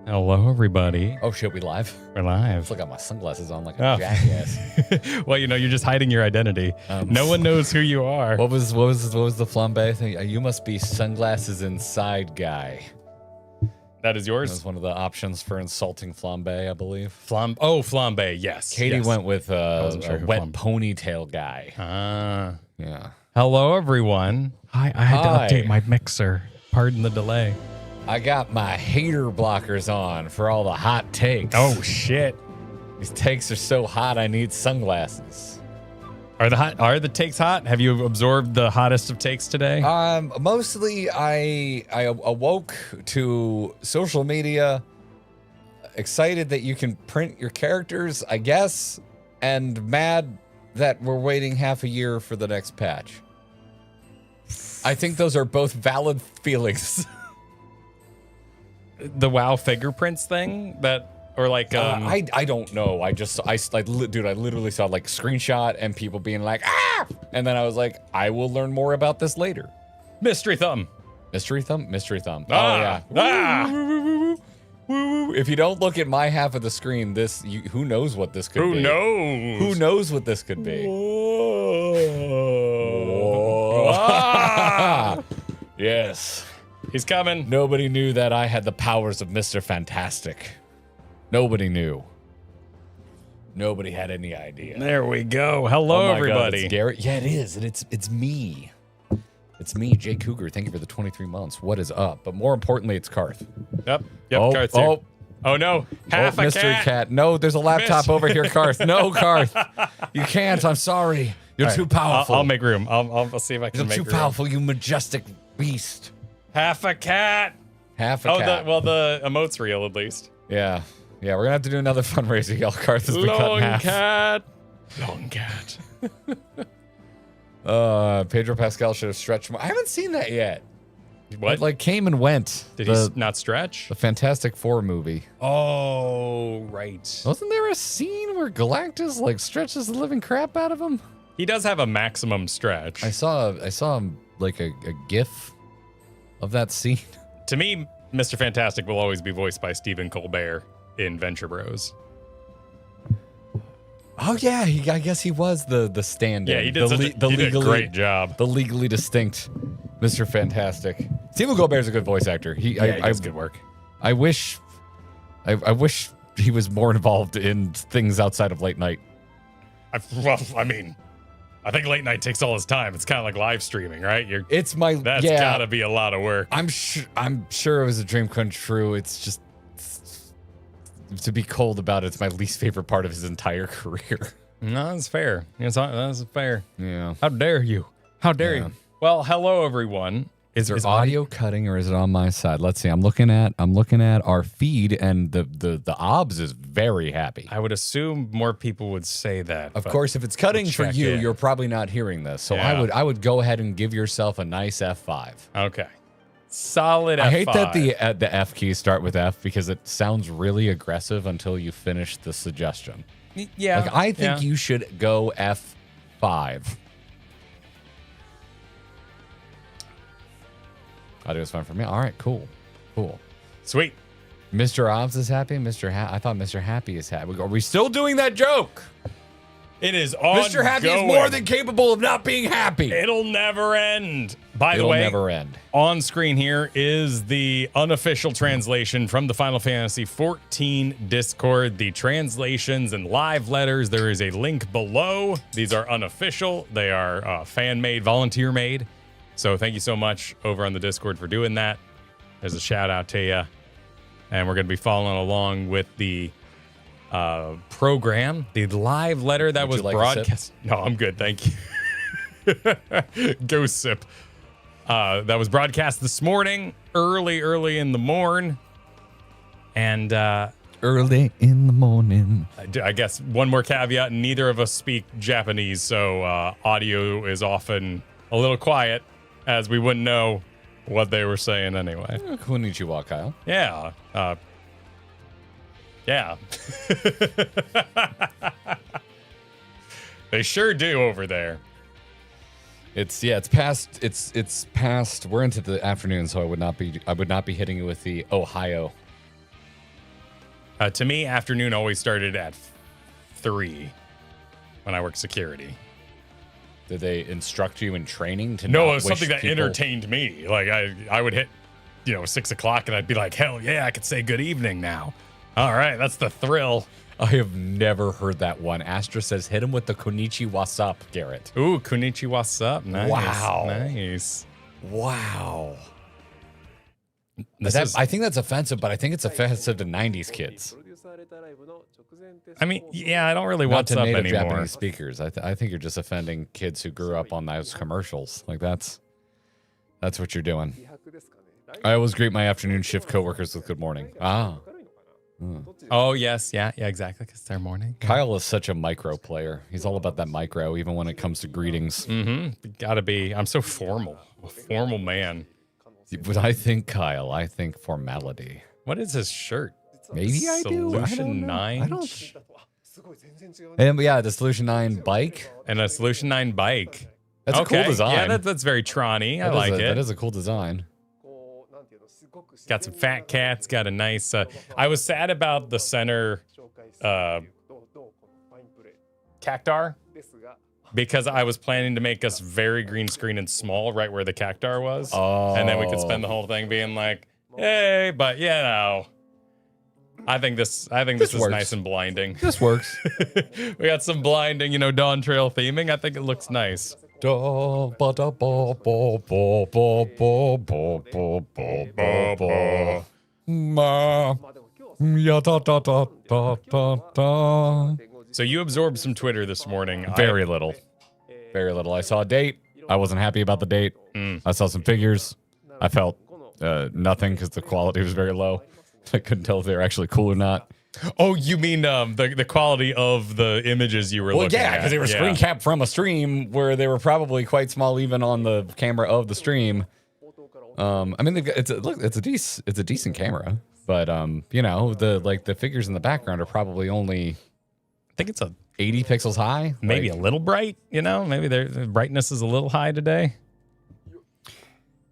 Hello, everybody. Oh shit, we live? We're live. Still got my sunglasses on like a jackass. Well, you're just hiding your identity. No one knows who you are. What was the flambe thing? You must be sunglasses inside guy. That is yours? That was one of the options for insulting flambe, I believe. Flambe, yes. Katie yes. went with a wet flambe. ponytail guy. Yeah. Hello, everyone. Hi, I had to update my mixer. Pardon the delay. I got my hater blockers on for all the hot takes. Oh, shit. These takes are so hot, I need sunglasses. Are the takes hot? Have you absorbed the hottest of takes today? Mostly I awoke to social media excited that you can print your characters, I guess, and mad that we're waiting half a year for the next patch. I think those are both valid feelings. The WoW fingerprints thing I don't know. I literally saw like screenshot and people being like, ah! And then I was like, I will learn more about this later. Mystery thumb. Mystery thumb? Mystery thumb. Ah, oh, yeah. If you don't look at my half of the screen, who knows what this could be? Who knows? Who knows what this could be? Whoa. Ah! Yes. He's coming. Nobody knew that I had the powers of Mr. Fantastic. Nobody knew. Nobody had any idea. There we go. Hello, everybody. God, it's Garrett. Yeah, it is. And it's me. It's me, Jay Cougar. Thank you for the 23 months. What is up? But more importantly, it's Karth. Yep, Karth's here. Oh, no. Half a mystery cat. No, there's a laptop over here, Karth. No, Karth. You can't. I'm sorry. You're too powerful. I'll make room. I'll see if I can make room. You're too powerful, you majestic beast. Half a cat. Half a cat. The emote's real, at least. Yeah. Yeah, we're going to have to do another fundraiser. Y'all, Karth has been cut in half. Long cat. Pedro Pascal should have stretched more. I haven't seen that yet. What? It, like, came and went. Did he not stretch? The Fantastic Four movie. Oh, right. Wasn't there a scene where Galactus, like, stretches the living crap out of him? He does have a maximum stretch. I saw like, a GIF of that scene. To me, Mr. Fantastic will always be voiced by Stephen Colbert in Venture Bros. Oh yeah, I guess he was the stand-in. Yeah, he did a great job. The legally distinct Mr. Fantastic. Stephen Colbert's a good voice actor. He does good work. I wish he was more involved in things outside of late night. I think late night takes all his time. It's kind of like live streaming, right? That's gotta be a lot of work. I'm sure it was a dream come true. It's just, to be cold about it, it's my least favorite part of his entire career. No, that's fair. That's fair. Yeah. How dare you? How dare you? Well, hello everyone. Is there audio cutting or is it on my side? Let's see. I'm looking at our feed and the OBS is very happy. I would assume more people would say that. Of course, if it's cutting for you, you're probably not hearing this. So yeah. I would go ahead and give yourself a nice F5. Okay. Solid F5. I hate that the F keys start with F because it sounds really aggressive until you finish the suggestion. Yeah. Like, I think you should go F5. Audio is fine for me. All right, cool. Sweet. Mr. Obbs is happy. I thought Mr. Happy is happy. Are we still doing that joke? It is ongoing. Mr. Happy is more than capable of not being happy. It'll never end. By the way, it'll never end. On screen here is the unofficial translation from the Final Fantasy XIV Discord. The translations and live letters. There is a link below. These are unofficial. They are fan-made, volunteer-made. So thank you so much over on the Discord for doing that. There's a shout out to you. And we're going to be following along with the program, the live letter that was broadcast. No, I'm good. Thank you. Go sip. That was broadcast this morning, early in the morn. And early in the morning. I guess one more caveat, neither of us speak Japanese, so audio is often a little quiet, as we wouldn't know what they were saying anyway. Konnichiwa, Kyle. Yeah. Yeah. They sure do over there. It's past. We're into the afternoon, so I would not be hitting you with the Ohio To me, afternoon always started at 3 when I worked security. Did they instruct you in training to No, not it was something that people... entertained me. Like I would hit, 6 o'clock and I'd be like, hell yeah, I could say good evening now. All right, that's the thrill. I have never heard that one. Astra says, hit him with the Konichi what's up, Garrett. Ooh, Konichi, what's up? Nice. Wow. Nice. Wow. This I think that's offensive, but I think it's offensive to 90s kids. I mean, yeah, I don't really Not what's to up native anymore. Japanese speakers. I think you're just offending kids who grew up on those commercials. Like that's what you're doing. I always greet my afternoon shift coworkers with good morning. Ah. Oh, yes. Yeah, exactly. Because they're morning. Kyle is such a micro player. He's all about that micro, even when it comes to greetings. Mm-hmm. Gotta be. I'm so formal. A formal man. When I think Kyle, I think formality. What is his shirt? Maybe I do. Solution 9? I don't. And yeah, the Solution 9 bike. And a Solution 9 bike. That's a cool design. Yeah, that's very Tron-y. I like it. That is a cool design. Got some fat cats. Got a nice... I was sad about the center cactar because I was planning to make us very green screen and small right where the cactar was. Oh. And then we could spend the whole thing being like, hey, but I think this is works. nice and blinding. This works. We got some blinding, Dawn Trail theming. I think it looks nice. So you absorbed some Twitter this morning. Very little. Very little. I saw a date. I wasn't happy about the date. I saw some figures. I felt nothing because the quality was very low. I couldn't tell if they were actually cool or not. Oh, you mean the quality of the images you were looking at? Yeah, because they were screen capped from a stream where they were probably quite small even on the camera of the stream. I mean, it's a decent camera, but the figures in the background are probably only, I think it's 80 pixels high, maybe a little bright. Maybe the brightness is a little high today.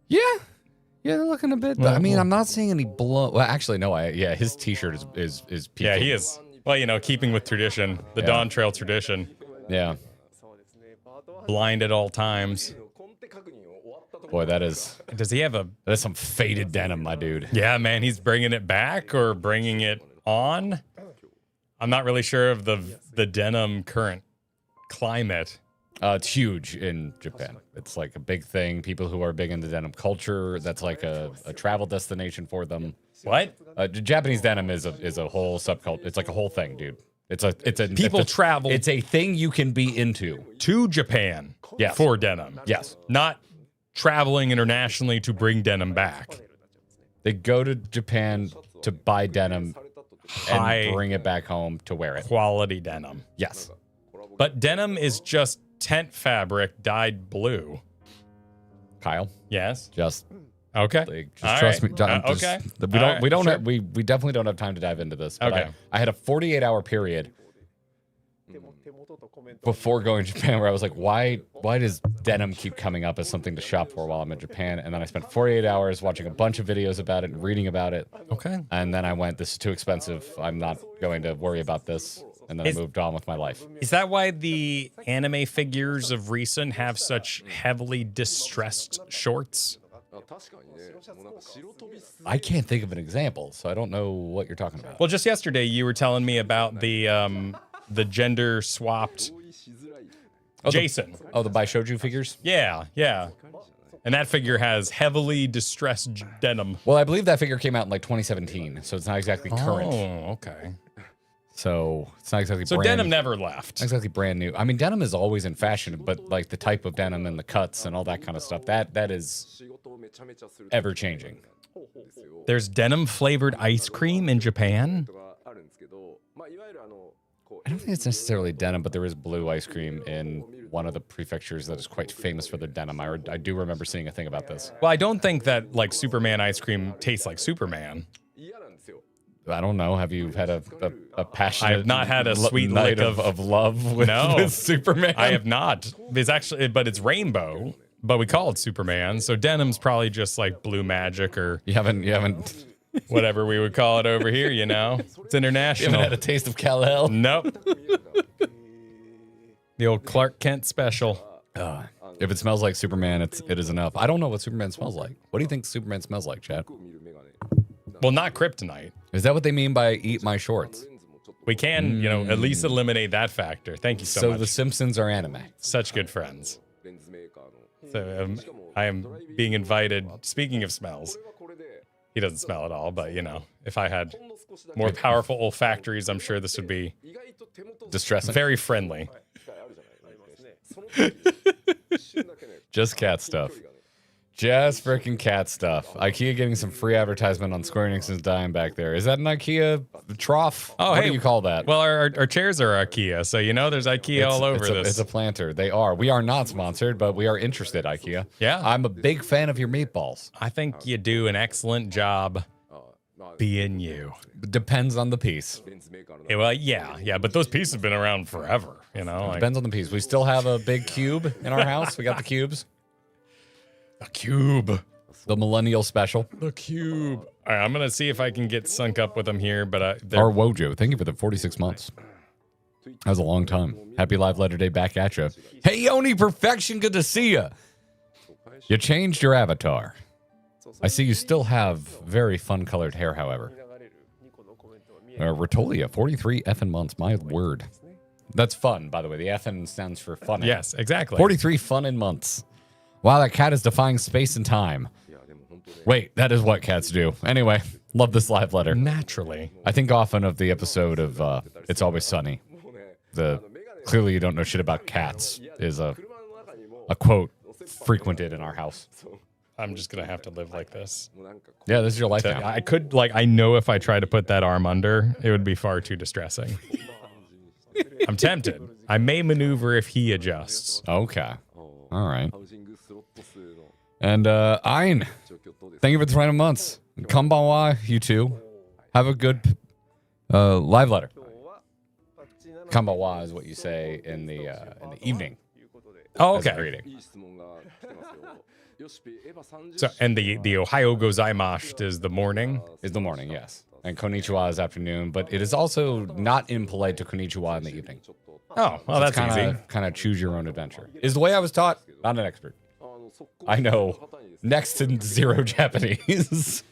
Yeah, they're looking a bit. I mean, I'm not seeing any blow. Well, actually, no. His T-shirt is peaking. Yeah, he is. Well, keeping with tradition, the Dawn Trail tradition. Yeah. Blind at all times. Boy, that is some faded denim, my dude. Yeah, man, he's bringing it back or bringing it on. I'm not really sure of the denim current climate. It's huge in Japan. It's like a big thing. People who are big into denim culture, that's like a travel destination for them. What? Japanese denim is a whole subculture. It's like a whole thing, dude. People travel. It's a thing you can be into. To Japan for denim. Yes. Not traveling internationally to bring denim back. They go to Japan to buy denim and bring it back home to wear it. Quality denim. Yes. But denim is just tent fabric dyed blue. Kyle? Yes. Just okay. Just trust me. Okay. We definitely don't have time to dive into this. But okay. I had a 48-hour period before going to Japan where I was like, why does denim keep coming up as something to shop for while I'm in Japan? And then I spent 48 hours watching a bunch of videos about it and reading about it. Okay. And then I went, this is too expensive. I'm not going to worry about this. And then I moved on with my life. Is that why the anime figures of recent have such heavily distressed shorts? I can't think of an example, so I don't know what you're talking about. Well, just yesterday you were telling me about the gender swapped Jason. The Baishoujo figures? Yeah. And that figure has heavily distressed denim. Well, I believe that figure came out in like 2017, so it's not exactly current. Oh, okay. So it's not exactly so denim never left. Not exactly brand new. I mean, denim is always in fashion, but like the type of denim and the cuts and all that kind of stuff, that is ever changing. There's denim flavored ice cream in Japan. I don't think it's necessarily denim, but there is blue ice cream in one of the prefectures that is quite famous for their denim. I do remember seeing a thing about this. Well, I don't think that like Superman ice cream tastes like Superman. I don't know. Have you had a passionate? I have not had a sweet night lick of love with Superman. I have not. It's actually, but it's rainbow. But we call it Superman. So denim's probably just like blue magic, or you haven't Whatever we would call it over here, you know. It's You haven't international. had a taste of Kal-El? Nope. The old Clark Kent special. If it smells like Superman, it is enough. I don't know what Superman smells like. What do you think Superman smells like, Chad? Well, not kryptonite. Is that what they mean by eat my shorts? We can, you know, at least eliminate that factor. Thank you so So much. the Simpsons are anime. Such good friends. So I am being invited. Speaking of smells, he doesn't smell at all, but you know, if I had more powerful olfactories, I'm sure this would be Distressing. very friendly. Just cat stuff. Just freaking cat stuff. IKEA getting some free advertisement on Square Enix's dime back there. Is that an IKEA trough? Oh, what hey, do you call that? Well, our chairs are IKEA, so you know there's IKEA all over this. It's a planter. They are. We are not sponsored, but we are interested, IKEA. Yeah. I'm a big fan of your meatballs. I think you do an excellent job being you. Depends on the piece. Yeah, well, yeah, but those pieces have been around forever, you know. Like, Depends on the piece. We still have a big cube in our house. We got the cubes. the cube. The millennial special. The cube. All right, I'm gonna see if I can get sunk up with them here, but Our Wojo, thank you for the 46 months. That was a long time. Happy Live Letter Day back at you. Hey, Yoni Perfection, good to see you. You changed your avatar. I see you still have very fun-colored hair, however. Ratolia, 43 effing months. My word. That's fun, by the way. The effing stands for fun. yes, exactly. 43 fun in months. Wow, that cat is defying space and time. Wait, that is what cats do. Anyway, love this live letter. Naturally. I think often of the episode of It's Always Sunny. The clearly you don't know shit about cats is a quote frequented in our house. I'm just gonna have to live like this. Yeah, this is your life now. I could, like, I know if I try to put that arm under, it would be far too distressing. I'm tempted. I may maneuver if he adjusts. Okay. All right. And Ein, thank you for the 20 months. Konbanwa, you too. Have a good live letter. Konbanwa is what you say in the evening. Oh, as a okay. greeting. So, and the Ohio gozaimasu is the morning. Is the morning, yes. And konnichiwa is afternoon, but it is also not impolite to konnichiwa in the evening. Oh, well, that's easy. Kind of choose your own adventure. Is the way I was taught. Not an expert. I know next to zero Japanese.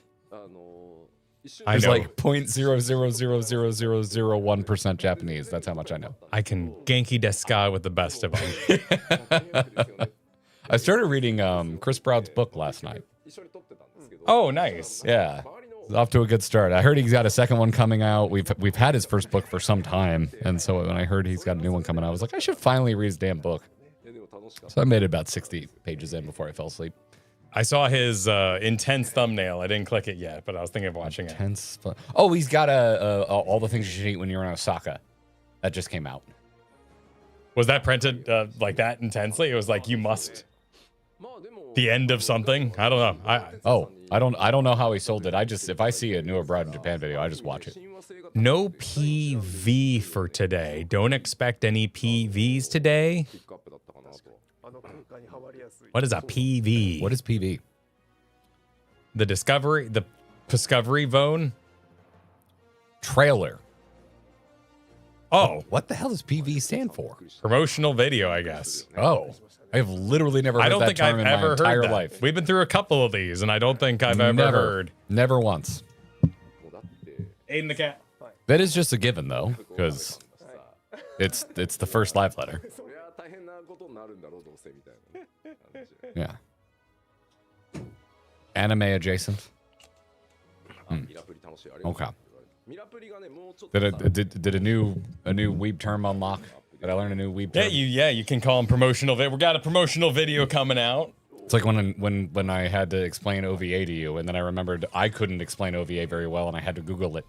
I There's know. like 0.0000001% Japanese. That's how much I know. I can Genki desu ka with the best of them. I started reading Chris Brown's book last night. Oh, nice. Yeah. Off to a good start. I heard he's got a second one coming out. We've had his first book for some time, and so when I heard he's got a new one coming out, I was like, I should finally read his damn book. So I made it about 60 pages in before I fell asleep. I saw his intense thumbnail. I didn't click it yet, but I was thinking of watching it. Oh, he's got all the things you should eat when you're in Osaka. That just came out. Was that printed like that intensely? It was like you must. The end of something. I don't know. I don't know how he sold it. If I see a New Abroad in Japan video, I just watch it. No PV for today. Don't expect any PVs today. What is a PV? What is PV? The Discovery Phone? Trailer. Oh, What the hell does PV stand for? promotional video, I guess. Oh, I've literally never heard I don't that think term I've in ever my entire heard that. life. We've been through a couple of these, and I don't think I've ever Never heard. Never once. Aiden the cat. That is just a given, though, because it's the first live letter. Yeah. Anime adjacent. Okay. Did a new weeb term unlock? Did I learn a new weeb term? You can call them promotional. We got a promotional video coming out. It's like when I had to explain OVA to you, and then I remembered I couldn't explain OVA very well, and I had to Google it.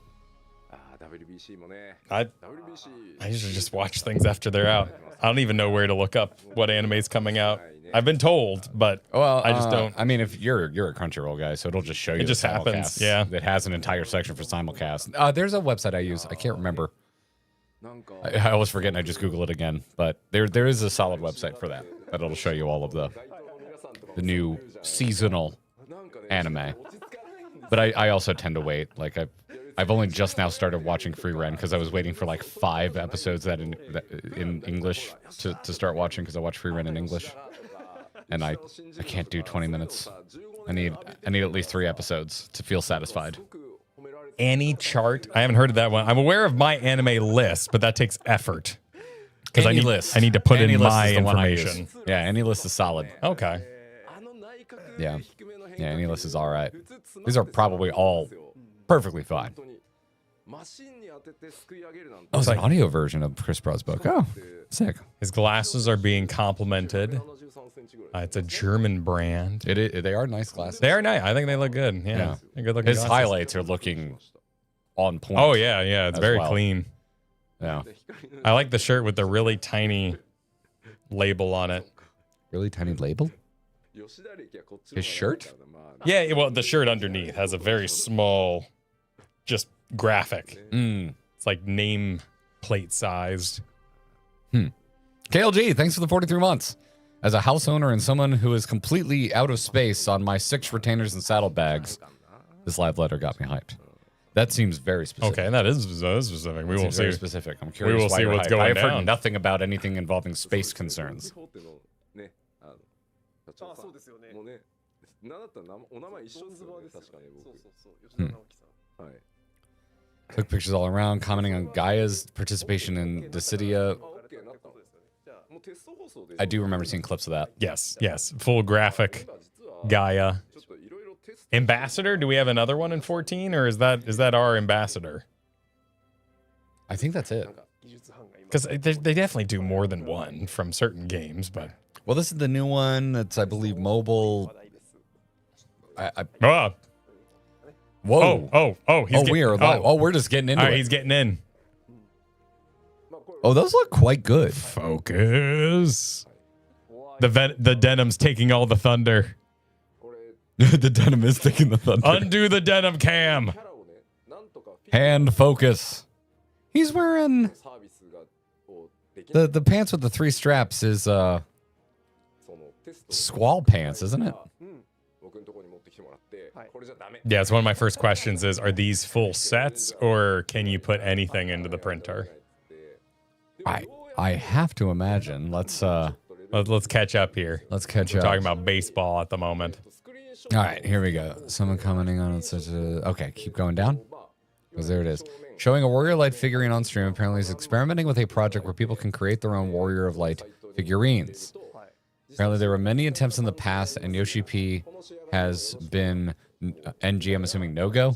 I usually just watch things after they're out. I don't even know where to look up what anime's coming out. I've been told, but I just don't. I mean, if you're a Crunchyroll guy, so it'll just show you. It just the happens, simulcasts. yeah. It has an entire section for simulcast. There's a website I use. I can't remember. I always forget, and I just Google it again. But there is a solid website for that. That'll show you all of the new seasonal anime. But I also tend to wait. Like I've only just now started watching Free Ren because I was waiting for like 5 episodes that in English to start watching because I watch Free Ren in English, and I can't do 20 minutes. I need at least 3 episodes to feel satisfied. Any chart? I haven't heard of that one. I'm aware of my anime list, but that takes effort because I need to put in my information. Yeah, any list is solid. Okay. Yeah, any list is all right. These are probably all perfectly fine. Oh, it's an audio version of Chris Brough's book. Oh, sick. His glasses are being complimented. It's a German brand. They are nice glasses. They are nice. I think they look good. Yeah. They're good looking His glasses. highlights are looking on point. Oh, yeah. It's very clean. Yeah. I like the shirt with the really tiny label on it. Really tiny label? His shirt? Yeah, well, the shirt underneath has a very small, just graphic. It's like name plate sized. KLG, thanks for the 43 months. As a house owner and someone who is completely out of space on my 6 retainers and saddlebags, this live letter got me hyped. That seems very specific. Okay, that is specific. We will see. Very specific. I'm curious. We will why see you're what's hyped. going I have down. heard nothing about anything involving space concerns. Took pictures all around, commenting on Gaia's participation in Dissidia. I do remember seeing clips of that. Yes. Full graphic Gaia. Ambassador? Do we have another one in 14, or is that our ambassador? I think that's it. Because they definitely do more than one from certain games, but Well, this is the new one. That's, I believe, mobile. Whoa. We are live. Oh, we're just getting into all right, it. he's getting in. Oh, those look quite good. Focus. The denim's taking all the thunder. The denim is taking the thunder. Undo the denim cam. Hand focus. He's wearing the pants with the 3 straps is squall pants, isn't it? Yeah, it's one of my first questions is, are these full sets or can you put anything into the printer? I have to imagine. Let's catch up here. Let's catch We're up. talking about baseball at the moment. All right, here we go. Someone commenting on it. Okay, keep going down. Because there it is. Showing a Warrior of Light figurine on stream. Apparently is experimenting with a project where people can create their own Warrior of Light figurines. Apparently there were many attempts in the past, and Yoshi P has been NG, I'm assuming no-go?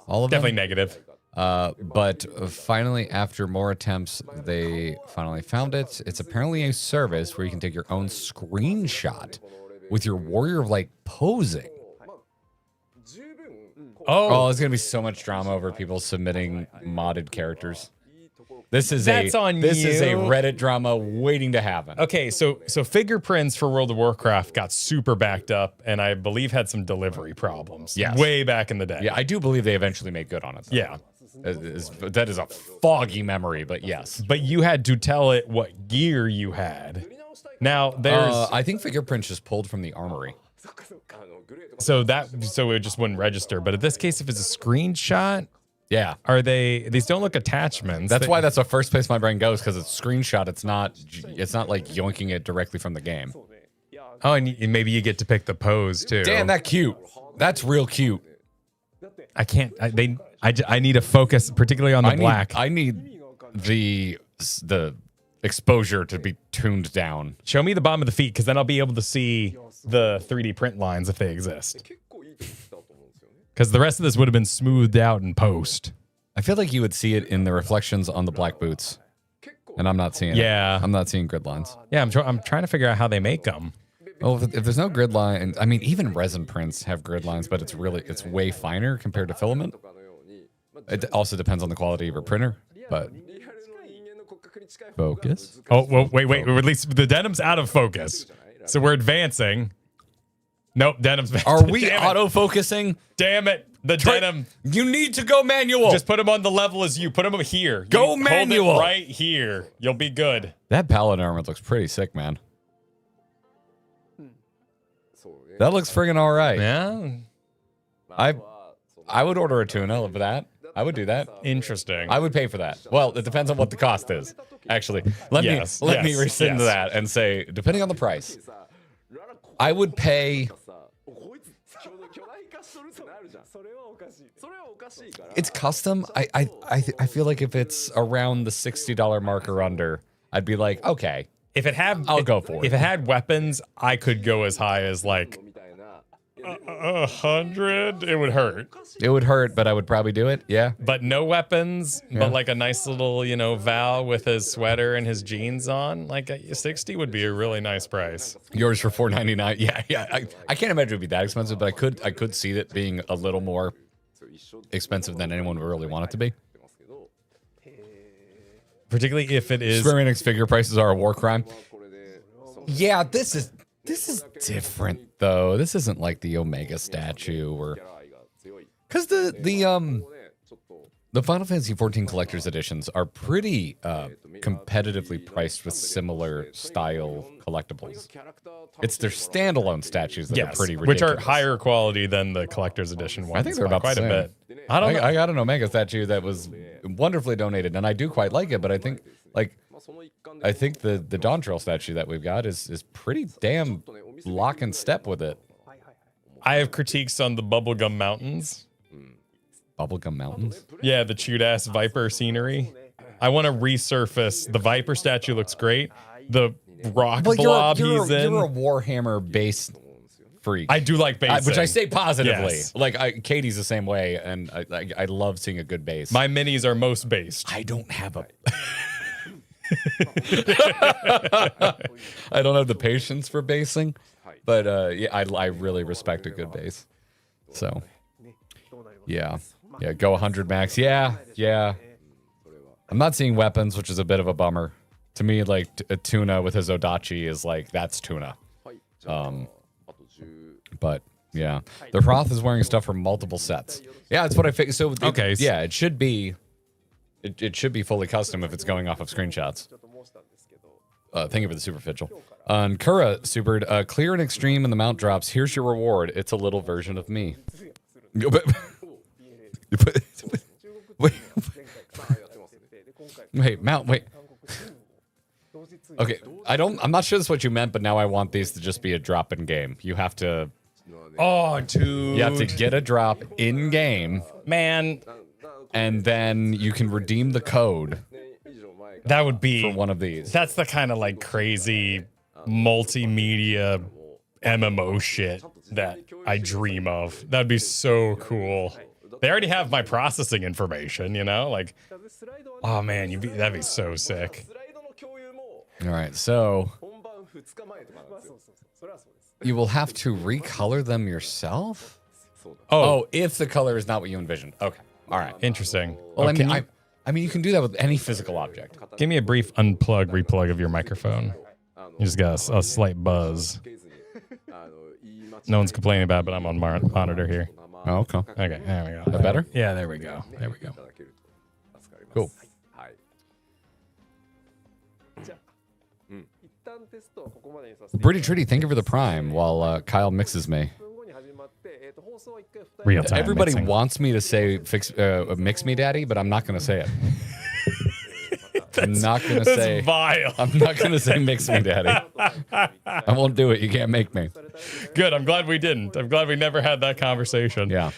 All of them? Definitely negative. But finally, after more attempts, they finally found it. It's apparently a service where you can take your own screenshot with your Warrior of Light posing. Oh, there's going to be so much drama over people submitting modded characters. This is That's on this is a you. Reddit drama waiting to happen. Okay, so fingerprints for World of Warcraft got super backed up, and I believe had some delivery problems. Yes. Way back in the day. Yeah, I do believe they eventually made good on it, though. Yeah. That is a foggy memory, but yes. But you had to tell it what gear you had. Now there's I think fingerprints just pulled from the armory. so it just wouldn't register. But in this case, if it's a screenshot, Yeah. these don't look attachments. That's why that's the first place my brain goes, because it's screenshot. It's not like yoinking it directly from the game. Oh, and maybe you get to pick the pose too. Damn, that cute. That's real cute. I can't. I need a focus, particularly on the black. I need the exposure to be tuned down. Show me the bottom of the feet, because then I'll be able to see the 3D print lines if they exist. Because the rest of this would have been smoothed out in post. I feel like you would see it in the reflections on the black boots, and I'm not seeing Yeah. it. I'm not seeing grid lines. Yeah, I'm trying to figure out how they make them. Well, if there's no grid line, I mean, even resin prints have grid lines, but it's way finer compared to filament. It also depends on the quality of your printer, but focus. Oh, well, wait. At least the denim's out of focus. So we're advancing. Nope, denim's back. Are we Damn it. autofocusing? Damn it. The denim. You need to go manual. Just put him on the level as you. Put him here. Go Hold it manual. right here. You'll be good. That paladin armor looks pretty sick, man. That looks friggin' all right. Yeah. I would order a tuna for that. I would do that. Interesting. I would pay for that. Well, it depends on what the cost is. Actually, let me rescind that and say, depending on the price, I would pay. It's custom. I feel like if it's around the $60 mark or under, I'd be like, okay. If it had, I'll go for it. If it had weapons, I could go as high as like 100. It would hurt. It would hurt, but I would probably do it. Yeah. But no weapons, but like a nice little, Val with his sweater and his jeans on, like 60 would be a really nice price. Yours for $4.99. Yeah. I can't imagine it'd be that expensive, but I could see it being a little more expensive than anyone would really want it to be. Particularly if it is. Square Enix figure prices are a war crime. Yeah, this is different though. This isn't like the Omega statue or because the Final Fantasy XIV collector's editions are pretty competitively priced with similar style collectibles. It's their standalone statues that are pretty ridiculous. Which are higher quality than the collector's edition ones. I think they're about quite the same. a bit. I don't know. I got an Omega statue that was wonderfully donated, and I do quite like it, but I think the Dawn Trail statue that we've got is pretty damn lock and step with it. I have critiques on the Bubblegum Mountains. Bubblegum Mountains? Yeah, the cute-ass Viper scenery. I want to resurface. The Viper statue looks great. The rock blob he's in. You're a Warhammer base freak. I do like basing. Which I say positively. Yes. Like, Katie's the same way, and I love seeing a good base. My minis are most based. I don't have a... I don't have the patience for basing, but I really respect a good base. So, yeah, go 100 max. Yeah. I'm not seeing weapons, which is a bit of a bummer. To me, like a tuna with his Odachi is like that's tuna. But yeah, the Roth is wearing stuff from multiple sets. Yeah, that's what I figured. So okay, yeah, it should be. It should be fully custom if it's going off of screenshots. Thank you for the superficial. Kura supered, clear and extreme in the mount drops. Here's your reward. It's a little version of me. Wait, mount, wait. Okay, I'm not sure that's what you meant, but now I want these to just be a drop in game. You have to. Oh, dude. You have to get a drop in game. Man. And then you can redeem the code. That would be for one of these. That's the kind of like crazy multimedia MMO shit that I dream of. That'd be so cool. They already have my processing information, like, oh man, that'd be so sick. All right, so you will have to recolor them yourself? Oh, if the color is not what you envisioned. Okay. All right. Interesting. Well, I mean, you can do that with any physical object. Give me a brief unplug, replug of your microphone. You just got a slight buzz. No one's complaining about it, but I'm on monitor here. Oh, okay. Okay, there we go. Is that better? Yeah, there we go. There we go. Cool. Pretty Tritty, thank you for the prime while Kyle mixes me. Real time. Everybody mixing. wants me to say mix me daddy, but I'm not going to say it. I'm not going to say vile. I'm not going to say mix me daddy. I won't do it. You can't make me. Good. I'm glad we didn't. I'm glad we never had that conversation. Yeah.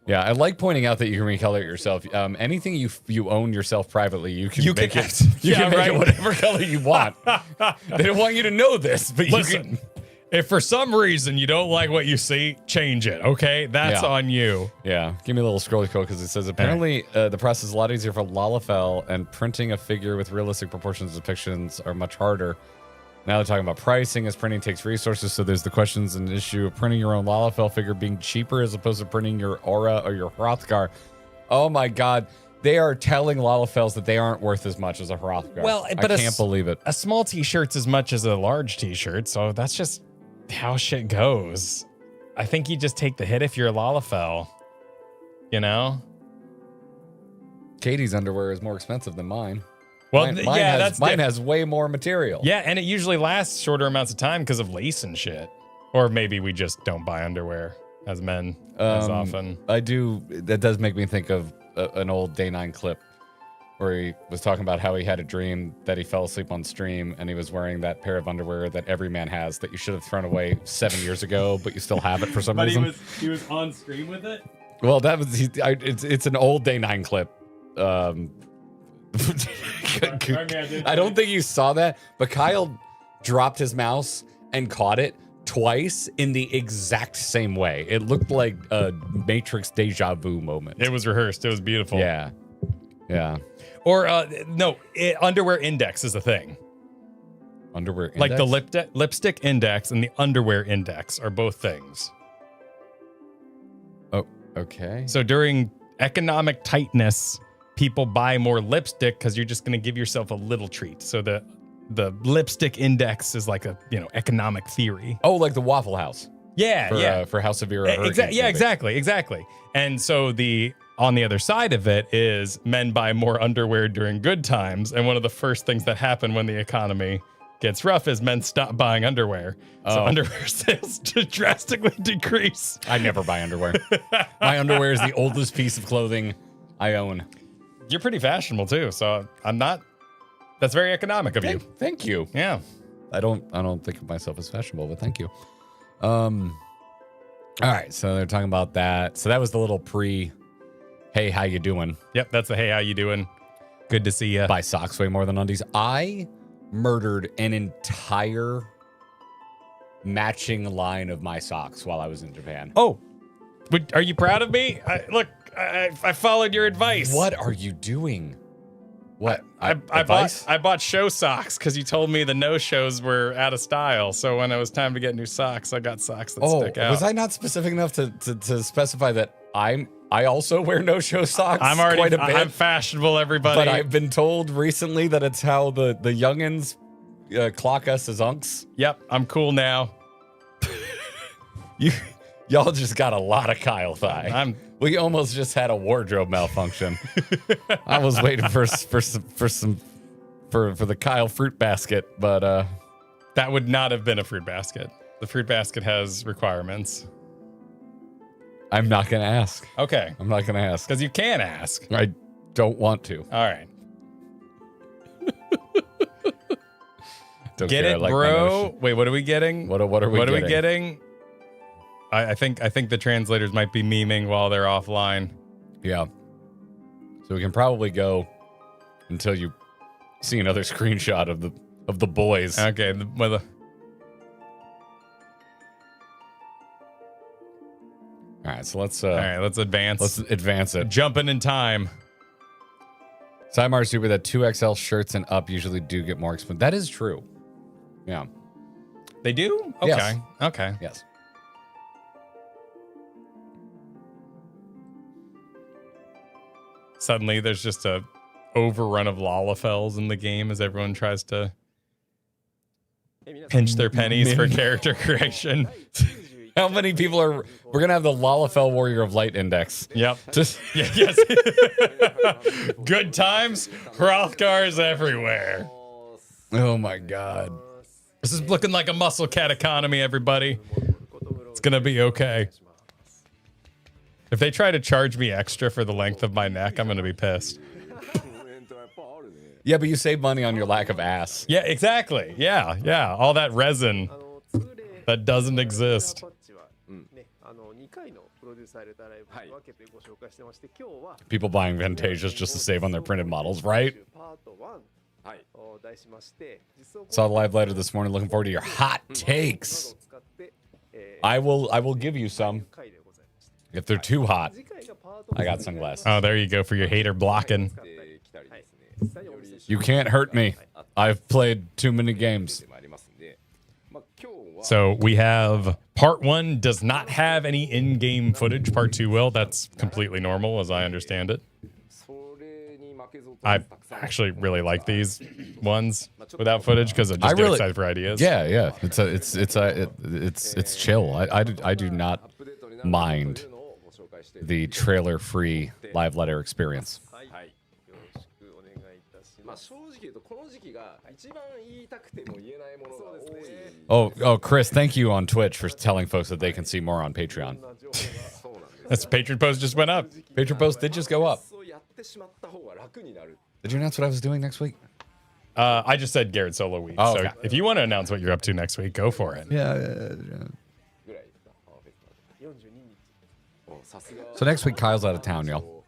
Yeah, I like pointing out that you can recolor it yourself. Anything you own yourself privately, you can make it. You can make it whatever color you want. They don't want you to know this, but listen, you can. If for some reason you don't like what you see, change it. Okay, that's on you. Yeah, give me a little scrolly code because it says apparently the process is a lot easier for Lalafell, and printing a figure with realistic proportions depictions are much harder. Now they're talking about pricing as printing takes resources, so there's the questions and issue of printing your own Lalafell figure being cheaper as opposed to printing your Aura or your Hrothgar. Oh my god, they are telling Lalafells that they aren't worth as much as a Hrothgar. Well, but I can't believe it. A small t-shirt's as much as a large t-shirt, so that's just how shit goes. I think you just take the hit if you're a Lalafell, Katie's underwear is more expensive than mine. Well, mine has way more material. Yeah, and it usually lasts shorter amounts of time because of lace and shit. Or maybe we just don't buy underwear as men as often. I do. That does make me think of an old Day 9 clip where he was talking about how he had a dream that he fell asleep on stream and he was wearing that pair of underwear that every man has that you should have thrown away 7 years ago, but you still have it for some reason. He was on stream with it? Well, that was it's an old Day 9 clip. I don't think you saw that, but Kyle dropped his mouse and caught it twice in the exact same way. It looked like a Matrix deja vu moment. It was rehearsed. It was beautiful. Yeah. Or underwear index is a thing. Underwear index? Like the lipstick index and the underwear index are both things. Oh, okay. So during economic tightness, people buy more lipstick because you're just going to give yourself a little treat. So the lipstick index is like a economic theory. Oh, like the Waffle House. Yeah, For how severe a hurricane. Yeah, exactly. And so on the other side of it is men buy more underwear during good times, and one of the first things that happen when the economy gets rough is men stop buying underwear. So underwear sales drastically decrease. I never buy underwear. My underwear is the oldest piece of clothing I own. You're pretty fashionable too, so I'm not. That's very economic of you. Thank you. Yeah. I don't think of myself as fashionable, but thank you. All right, so they're talking about that. So that was the little hey, how you doing? Yep, that's the hey, how you doing? Good to see you. Buy socks way more than undies. I murdered an entire matching line of my socks while I was in Japan. Oh, but are you proud of me? I followed your advice. What are you doing? What? I bought show socks because you told me the no shows were out of style. So when it was time to get new socks, I got socks that stick out. Was I not specific enough to specify that I also wear no show socks? I'm already quite a bit. I'm fashionable, everybody. But I've been told recently that it's how the youngins clock us as unks. Yep, I'm cool now. Y'all just got a lot of Kyle thigh. We almost just had a wardrobe malfunction. I was waiting for the Kyle fruit basket, but that would not have been a fruit basket. The fruit basket has requirements. I'm not gonna ask. Okay, I'm not gonna ask because you can ask. I don't want to. All right. Don't Get care. it, bro? Wait, what are we getting? What are we What are we getting? I think the translators might be memeing while they're offline. Yeah. So we can probably go until you see another screenshot of the boys. Okay. All right, so let's advance. Let's advance it. Jumping in time. Sidebar super that 2XL shirts and up usually do get more expensive. That is true. Yeah. They do? Okay. Yes. Okay. Yes. Suddenly there's just a overrun of Lalafels in the game as everyone tries to pinch their pennies for character creation. How many people we're going to have the Lalafell Warrior of Light Index. Yep. Yes. Good times, Hrothgar's everywhere. Oh my God. This is looking like a muscle cat economy, everybody. It's going to be okay. If they try to charge me extra for the length of my neck, I'm going to be pissed. Yeah, but you save money on your lack of ass. Yeah, exactly. Yeah. All that resin that doesn't exist. People buying Ventasias just to save on their printed models, right? Saw the live letter this morning. Looking forward to your hot takes. I will give you some. If they're too hot, I got sunglasses. Oh, there you go for your hater blocking. You can't hurt me. I've played too many games. So we have part 1 does not have any in-game footage. Part 2 will. That's completely normal as I understand it. I actually really like these ones without footage because I just get excited for ideas. Yeah. It's chill. I do not mind the trailer-free live letter experience. Oh, Chris, thank you on Twitch for telling folks that they can see more on Patreon. That's Patreon post just went up. Patreon post did just go up. Did you announce what I was doing next week? I just said Garrett solo week. Oh, so okay. if you want to announce what you're up to next week, go for it. Yeah. So next week, Kyle's out of town, y'all.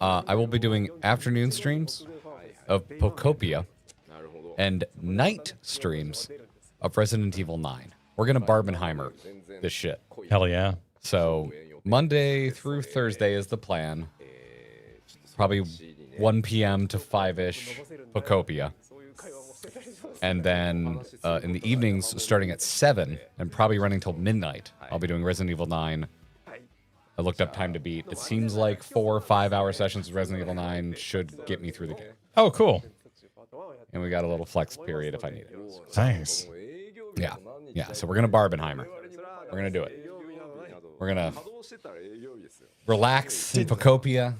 I will be doing afternoon streams of Pocopia and night streams of Resident Evil 9. We're going to Barbenheimer this shit. Hell yeah. So Monday through Thursday is the plan. Probably 1 p.m. to 5-ish Pocopia. And then in the evenings, starting at 7 and probably running till midnight, I'll be doing Resident Evil 9. I looked up Time to Beat. It seems like 4 or 5 hour sessions of Resident Evil 9 should get me through the game. Oh, cool. And we got a little flex period if I need it. Nice. Yeah. So we're going to Barbenheimer. We're going to do it. We're going to relax in Pocopia.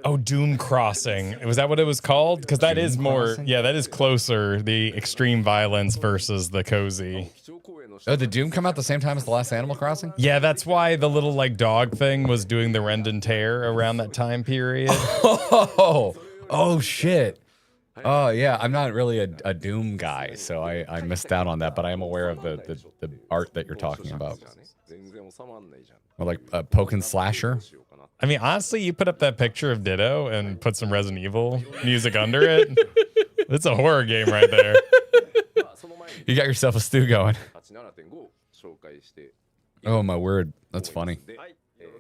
Oh, Doom Crossing. Was that what it was called? Because that is more, Crossing? yeah, that is closer. The extreme violence versus the cozy. Oh, did Doom come out the same time as the last Animal Crossing? Yeah, that's why the little like dog thing was doing the rend and tear around that time period. Oh, shit. Oh, yeah. I'm not really a Doom guy, so I missed out on that, but I am aware of the art that you're talking about. Or like a poke and slasher. I mean, honestly, you put up that picture of Ditto and put some Resident Evil music under it. It's a horror game right there. You got yourself a stew going. Oh, my word. That's funny.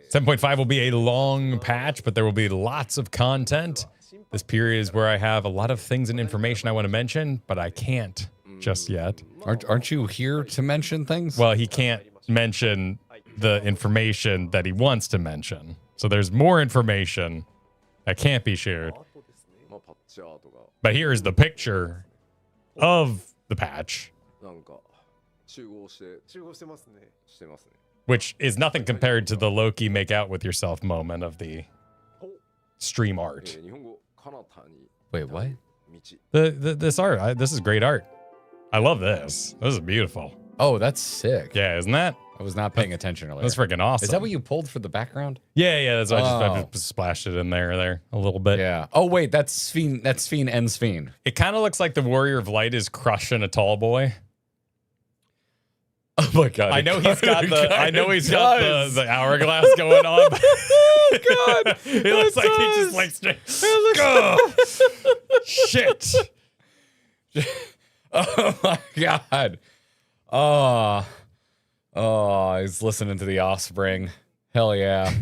7.5 will be a long patch, but there will be lots of content. This period is where I have a lot of things and information I want to mention, but I can't just yet. Aren't you here to mention things? Well, he can't mention the information that he wants to mention. So there's more information that can't be shared. But here is the picture of the patch, which is nothing compared to the Loki make out with yourself moment of the stream art. Wait, what? This art, this is great art. I love this. This is beautiful. Oh, that's sick. Yeah, isn't that? I was not paying attention earlier. That's freaking awesome. Is that what you pulled for the background? Yeah, that's why I just splashed it in there a little bit. Yeah. Oh, wait, that's Sphene and Sphene. It kind of looks like the Warrior of Light is crushing a tall boy. Oh my god! I know he's got the hourglass going on. Oh god! He looks like he just likes shit. Oh my god! Oh, he's listening to The Offspring. Hell yeah!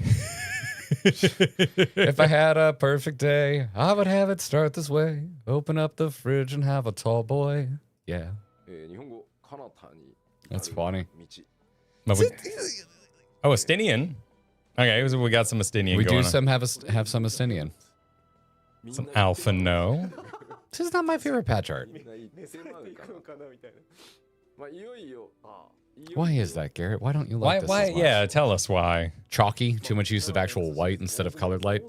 If I had a perfect day, I would have it start this way. Open up the fridge and have a tall boy. Yeah. That's funny. Astinian. Okay, so we got some Astinian We going do on. have some Astinian. Some Alpha No. This is not my favorite patch art. Why is that, Garrett? Why don't you like this as much? Yeah, tell us why. Chalky. Too much use of actual white instead of colored light.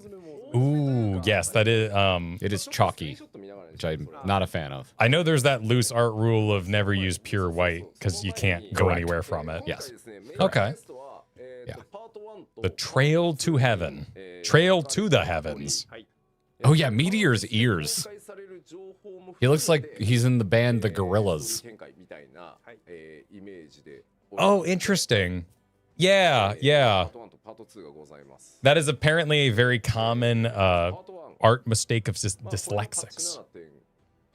Ooh, yes, that is. It is chalky, which I'm not a fan of. I know there's that loose art rule of never use pure white because you can't go anywhere from it. Yes. Okay. Yeah. The Trail to Heaven. Trail to the Heavens. Oh yeah, Meteor's ears. He looks like he's in the band The Gorillas. Oh, interesting. Yeah. That is apparently a very common art mistake of dyslexics.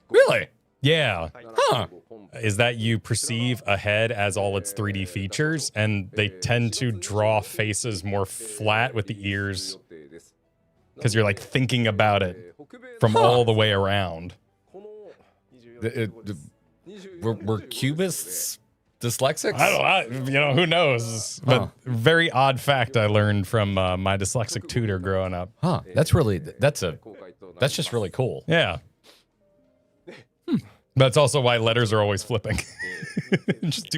Really? Yeah. Huh. Is that you perceive a head as all its 3D features, and they tend to draw faces more flat with the ears because you're like thinking about it from all the way around. Were cubists dyslexics? I don't know. Who knows? But very odd fact I learned from my dyslexic tutor growing up. Huh. That's just really cool. Yeah. That's also why letters are always flipping. Just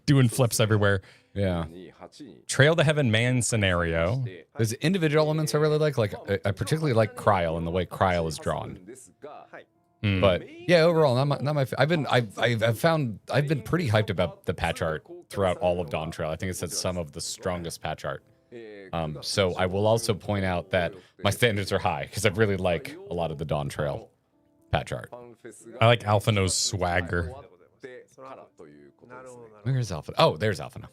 doing flips everywhere. Yeah. Trail to Heaven Man scenario. There's individual elements I really like. I particularly like Cryle and the way Cryle is drawn. But yeah, overall, not my. I've been pretty hyped about the patch art throughout all of Dawn Trail. I think it's had some of the strongest patch art. So I will also point out that my standards are high because I really like a lot of the Dawn Trail patch art. I like Alphino's swagger. Where's Alphino? Oh, there's Alphino.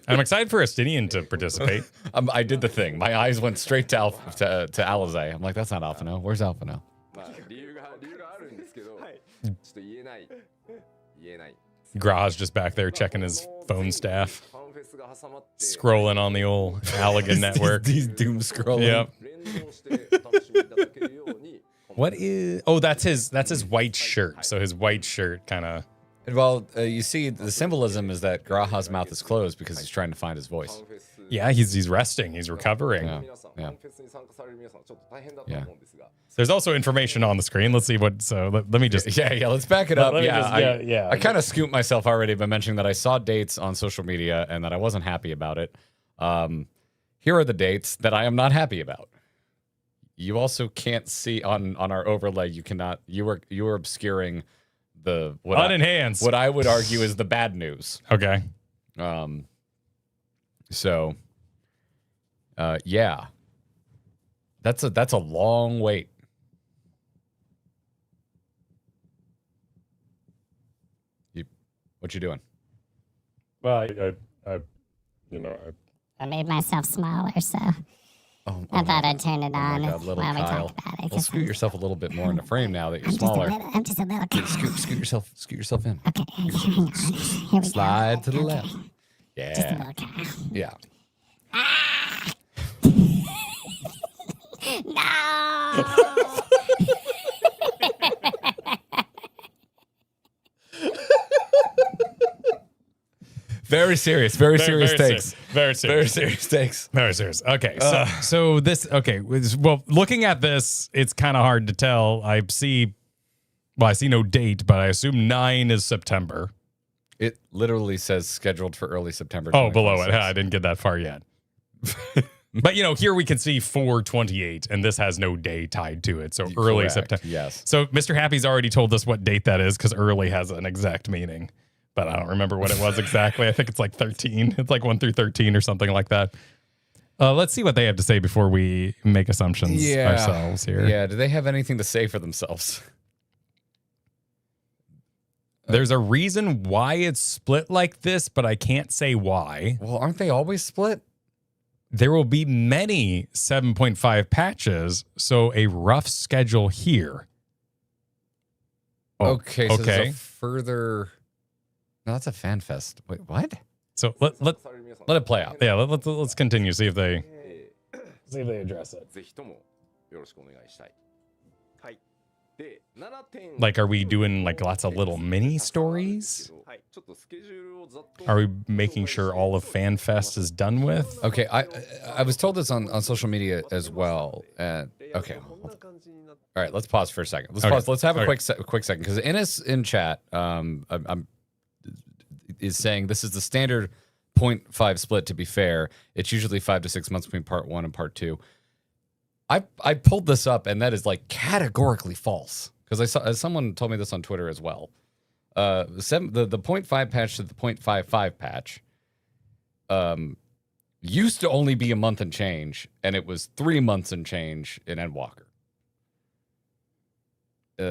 I'm excited for Estinian to participate. I did the thing. My eyes went straight to Alizé. I'm like, that's not Alphino. Where's Alphino? Grah's just back there checking his phone staff, scrolling on the old Allegan network. He's doom scrolling. Yep. What is? Oh, that's his white shirt. So his white shirt kind of. Well, you see, the symbolism is that Graha's mouth is closed because he's trying to find his voice. Yeah, he's resting. He's recovering. Yeah. There's also information on the screen. Let's see what. So let me just. Yeah. Let's back it up. Yeah. I kind of scooped myself already by mentioning that I saw dates on social media and that I wasn't happy about it. Here are the dates that I am not happy about. You also can't see on our overlay. You cannot. You are obscuring the unenhanced. What I would argue is the bad news. Okay. So. Yeah. That's a long wait. What you doing? Well, I made myself smaller, so I thought I'd turn it on God, little while we Kyle. talk about it. Well, scoot yourself a little bit more into frame now that you're I'm smaller. I'm just a little Kyle. Scoot yourself in. Okay, hang on. Here we Slide to the go. left. Just a Yeah. little Kyle. Yeah. No! Very serious. Very serious takes. Very serious. Very serious takes. Very serious. Okay, so this. Okay, well, looking at this, it's kind of hard to tell. I see no date, but I assume 9 is September. It literally says scheduled for early September. Oh, below it. I didn't get that far yet. But here we can see 4/28, and this has no day tied to it. So early Correct, September. yes. So Mr. Happy's already told us what date that is because early has an exact meaning, but I don't remember what it was exactly. I think it's like 13. It's like 1 through 13 or something like that. Let's see what they have to say before we make assumptions ourselves here. Yeah. Do they have anything to say for themselves? There's a reason why it's split like this, but I can't say why. Well, aren't they always split? There will be many 7.5 patches, so a rough schedule here. Oh, okay. So there's a further. No, that's a fan fest. Wait, what? So let it play out. Yeah, let's continue. See if they address it. Like, are we doing like lots of little mini stories? Are we making sure all of FanFest is done with? Okay, I was told this on social media as well. Okay, all right, let's pause for a second. Let's pause. Let's have a quick second because Innes in chat is saying this is the standard 0.5 split. To be fair, it's usually 5 to 6 months between part 1 and part 2. I pulled this up and that is like categorically false because someone told me this on Twitter as well. The 0.5 patch to the 0.55 patch used to only be a month and change, and it was 3 months and change in Endwalker.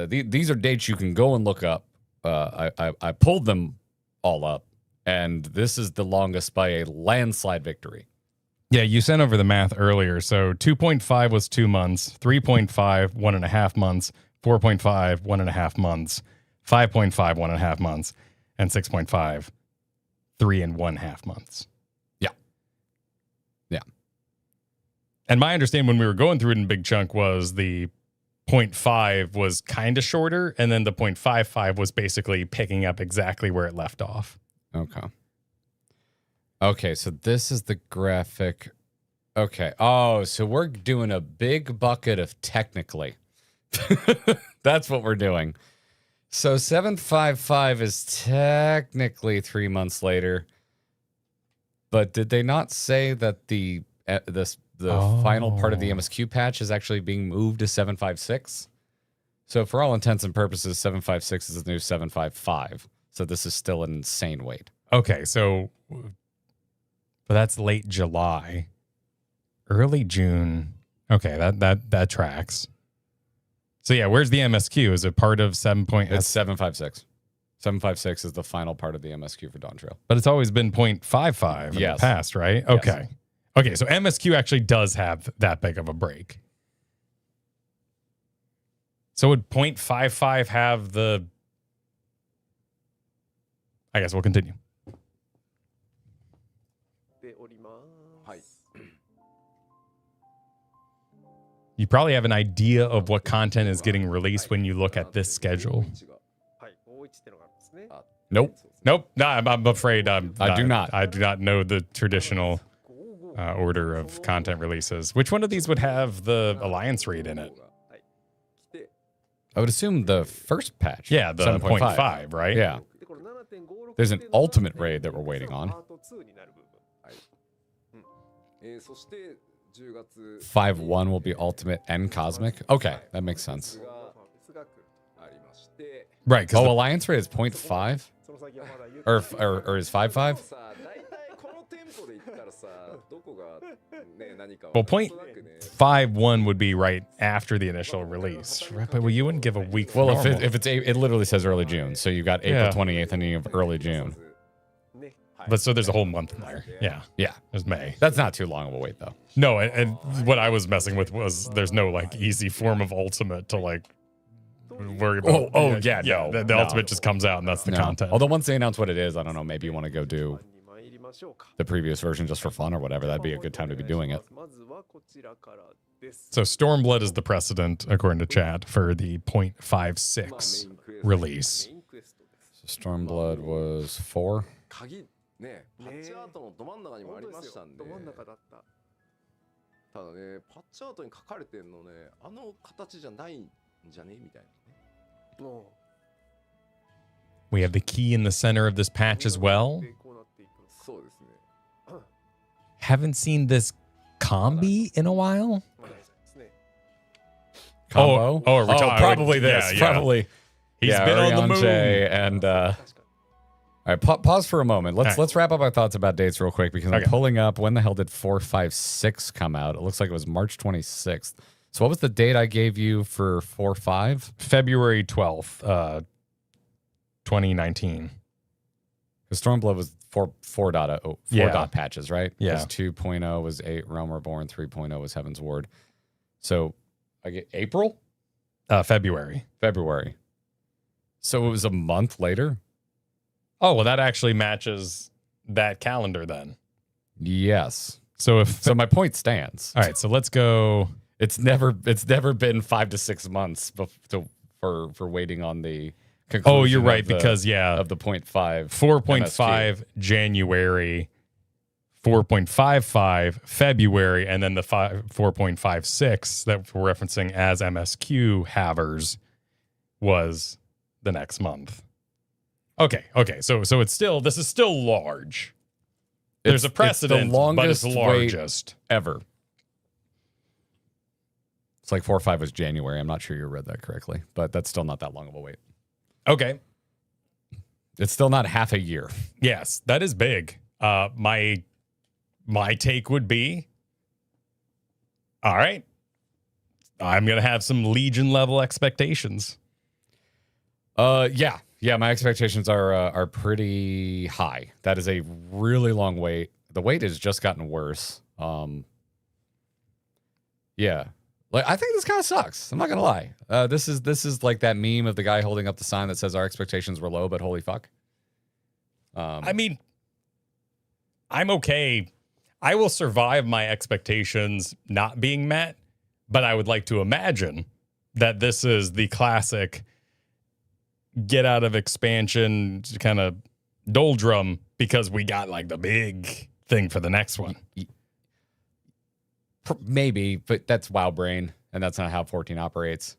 These are dates you can go and look up. I pulled them all up, and this is the longest by a landslide victory. Yeah, you sent over the math earlier. So 2.5 was 2 months, 3.5, 1.5 months, 4.5, 1.5 months, 5.5, 1.5 months, and 6.5, 3.5 months. Yeah. Yeah. And my understanding when we were going through it in big chunk was the 0.5 was kind of shorter, and then the 0.55 was basically picking up exactly where it left off. Okay. Okay, so this is the graphic. Okay. Oh, so we're doing a big bucket of technically. That's what we're doing. So 755 is technically 3 months later. But did they not say that the final part of the MSQ patch is actually being moved to 7.56? So for all intents and purposes, 7.56 is the new 7.55. So this is still an insane wait. Okay, so but that's late July, early June. Okay, that tracks. So yeah, where's the MSQ? Is it part of 7. It's 7.56. 7.56 is the final part of the MSQ for Dawn Trail. But it's always been 0.55 in the past, right? Okay. Yes. Okay, so MSQ actually does have that big of a break. So would 0.55 have the... I guess we'll continue. You probably have an idea of what content is getting released when you look at this schedule. Nope. No, I'm afraid I do not know the traditional order of content releases. Which one of these would have the Alliance raid in it? I would assume the first patch. Yeah, the 0.5, right? Yeah. There's an ultimate raid that we're waiting on. 5.1 will be ultimate and cosmic. Okay, that makes sense. Right. Oh, Alliance raid is 0.5? Or is 5.5? Well, 0.51 would be right after the initial release. Right, but you wouldn't give a week. Well, if it's it literally says early June, so you got April 28th and you have early June. But so there's a whole month in there. Yeah. There's May. That's not too long of a wait, though. No, and what I was messing with was there's no like easy form of ultimate to like worry about. No. The ultimate just comes out and that's the content. Although once they announce what it is, I don't know, maybe you want to go do the previous version just for fun or whatever. That'd be a good time to be doing it. So Stormblood is the precedent, according to chat, for the 0.56 release. So Stormblood was 4. ね、パッチアートのど真ん中にもありましたんで、ただね、パッチアートに書かれてるのね、あの形じゃないんじゃねみたいなね。We have the key in the center of this patch as well. そうですね。Haven't seen this combi in a while. Combo? Probably this. Yeah. Probably. He's been on the moon. And all right, pause for a moment. Let's wrap up our thoughts about dates real quick because I'm pulling up when the hell did 4.56 come out? It looks like it was March 26th. So what was the date I gave you for 4.5? February 12th, 2019. Because Stormblood was 4.0 dot patches, right? Yeah. 2.0 was 8 Realm Reborn, 3.0 was Heaven's Ward. So I get April? February. So it was a month later? Oh, well, that actually matches that calendar then. Yes. So my point stands. All right, so let's go. It's never been 5 to 6 months for waiting on the conclusion. Oh, you're right, because of the 0.5. 4.5 MSQ. January, 4.55 February, and then the 4.56 that we're referencing as MSQ havers was the next month. Okay. So it's still, this is still large. There's a precedent, but it's the largest ever. It's like 4.5 was January. I'm not sure you read that correctly, but that's still not that long of a wait. Okay. It's still not half a year. Yes, that is big. My take would be, all right, I'm going to have some Legion level expectations. Yeah, my expectations are pretty high. That is a really long wait. The wait has just gotten worse. Yeah. Like I think this kind of sucks. I'm not gonna lie. This is like that meme of the guy holding up the sign that says our expectations were low, but holy fuck. I mean, I'm okay. I will survive my expectations not being met, but I would like to imagine that this is the classic get out of expansion kind of doldrum because we got like the big thing for the next one. Maybe, but that's WoW brain, and that's not how 14 operates.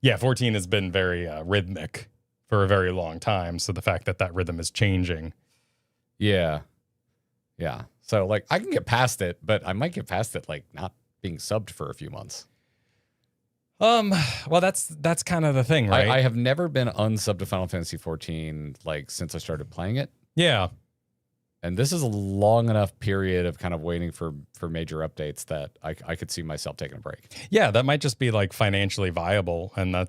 Yeah, 14 has been very rhythmic for a very long time, so the fact that rhythm is changing. Yeah. Yeah. So like I can get past it, but I might get past it like not being subbed for a few months. Well, that's kind of the thing, right? I have never been unsubbed to Final Fantasy 14 like since I started playing it. Yeah. And this is a long enough period of kind of waiting for major updates that I could see myself taking a break. Yeah, that might just be like financially viable. And I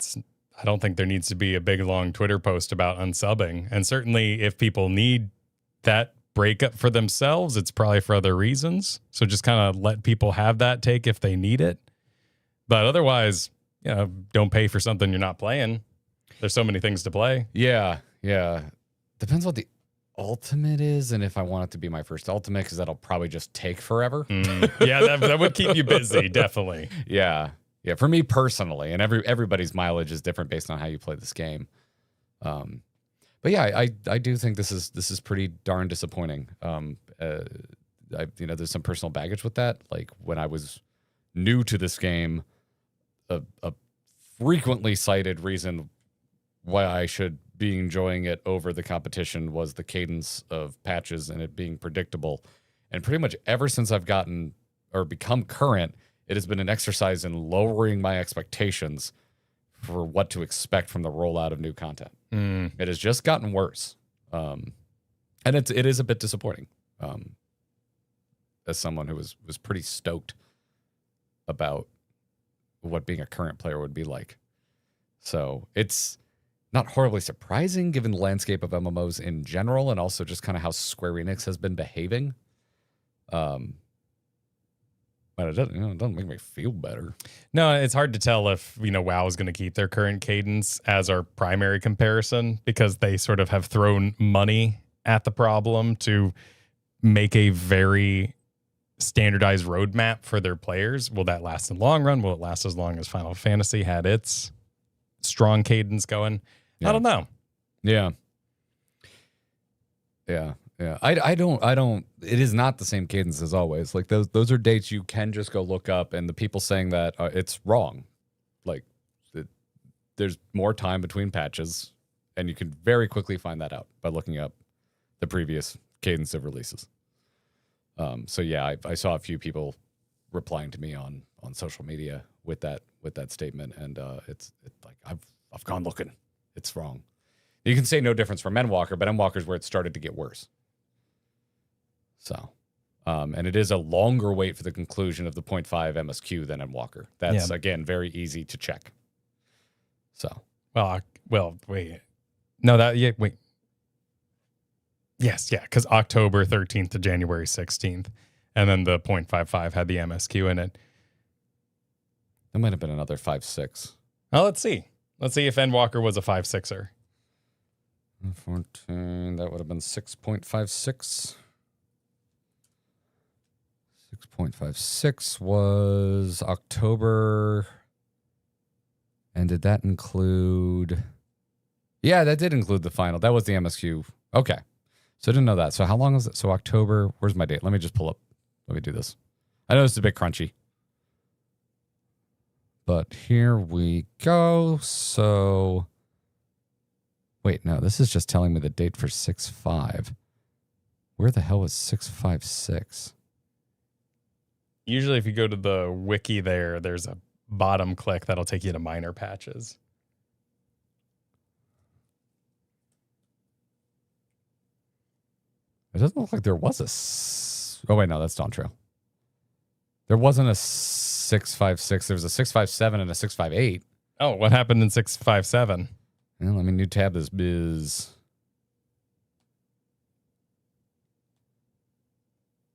don't think there needs to be a big, long Twitter post about unsubbing. And certainly if people need that breakup for themselves, it's probably for other reasons. So just kind of let people have that take if they need it. But otherwise, don't pay for something you're not playing. There's so many things to play. Yeah. Depends what the ultimate is and if I want it to be my first ultimate, because that'll probably just take forever. Yeah, that would keep you busy, definitely. Yeah, for me personally, and everybody's mileage is different based on how you play this game. But yeah, I do think this is pretty darn disappointing. There's some personal baggage with that. Like when I was new to this game, a frequently cited reason why I should be enjoying it over the competition was the cadence of patches and it being predictable. And pretty much ever since I've gotten or become current, it has been an exercise in lowering my expectations for what to expect from the rollout of new content. It has just gotten worse. And it is a bit disappointing. As someone who was pretty stoked about what being a current player would be like. So it's not horribly surprising given the landscape of MMOs in general and also just kind of how Square Enix has been behaving. But it doesn't make me feel better. No, it's hard to tell if, WoW is going to keep their current cadence as our primary comparison because they sort of have thrown money at the problem to make a very standardized roadmap for their players. Will that last in the long run? Will it last as long as Final Fantasy had its strong cadence going? Yeah. I don't know. Yeah. I don't, it is not the same cadence as always. Like those are dates you can just go look up and the people saying that it's wrong. Like there's more time between patches and you can very quickly find that out by looking up the previous cadence of releases. So yeah, I saw a few people replying to me on social media with that statement. And it's like, I've gone looking. It's wrong. You can say no difference from Endwalker, but Endwalker's where it started to get worse. So, and it is a longer wait for the conclusion of the 0.5 MSQ than Endwalker. That's, again, very easy to check. So. Well, wait. No, wait. Yes, because October 13th to January 16th. And then the 0.55 had the MSQ in it. There might have been another 5.6. Oh, let's see. Let's see if Endwalker was a 5.6er. 14, that would have been 6.56. 6.56 was October. And did that include? Yeah, that did include the final. That was the MSQ. Okay. So I didn't know that. So how long is it? So October, where's my date? Let me just pull up. Let me do this. I know it's a bit crunchy. But here we go. So, wait, no, this is just telling me the date for 6.5. Where the hell was 6.56? Usually if you go to the wiki there's a bottom click that'll take you to minor patches. It doesn't look like there was oh, wait, no, that's not true. There wasn't a 6.56. There was a 6.57 and a 6.58. Oh, what happened in 6.57? Well, let me new tab this biz.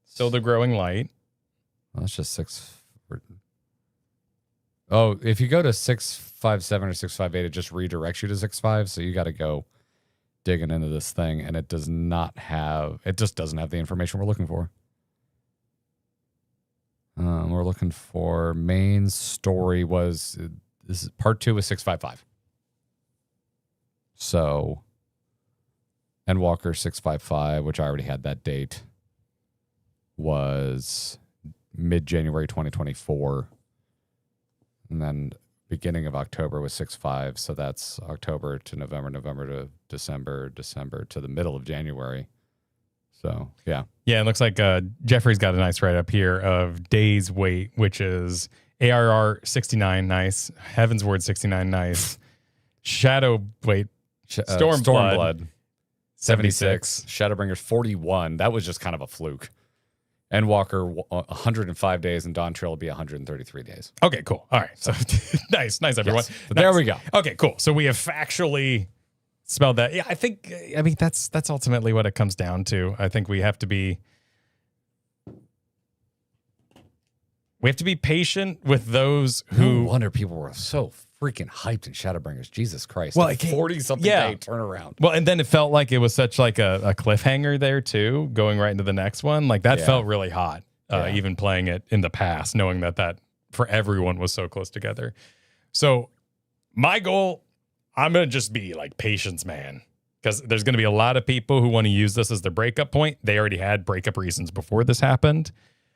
Still the growing light. Well, that's just 6. Oh, if you go to 6.57 or 6.58, it just redirects you to 6.5. So you got to go digging into this thing, and it just doesn't have the information we're looking for. We're looking for main story was this is part 2 was 6.55. So Endwalker 6.55, which I already had that date, was mid-January 2024. And then beginning of October was 6.5. So that's October to November, November to December, December to the middle of January. So, yeah. Yeah, it looks like Jeffrey's got a nice write up here of Days Wait, which is ARR 69, nice. Heaven's Word 69, nice. Shadow Wait, Stormblood 76. Shadowbringers 41. That was just kind of a fluke. Endwalker 105 days, and Dawn Trail will be 133 days. Okay, cool. All right. So nice, everyone. Yes. There we go. Okay, cool. So we have factually spelled that. Yeah, I mean that's ultimately what it comes down to. I think we have to be patient with those who. No wonder people were so freaking hyped in Shadowbringers. Jesus Christ. Well, a it came- 40-something yeah. day turnaround. Well, and then it felt like it was such like a cliffhanger there too, going right into the next one. Like that Yeah. felt really hot, Yeah. even playing it in the past, knowing that for everyone was so close together. So my goal, I'm going to just be like patience, man, because there's going to be a lot of people who want to use this as their breakup point. They already had breakup reasons before this happened.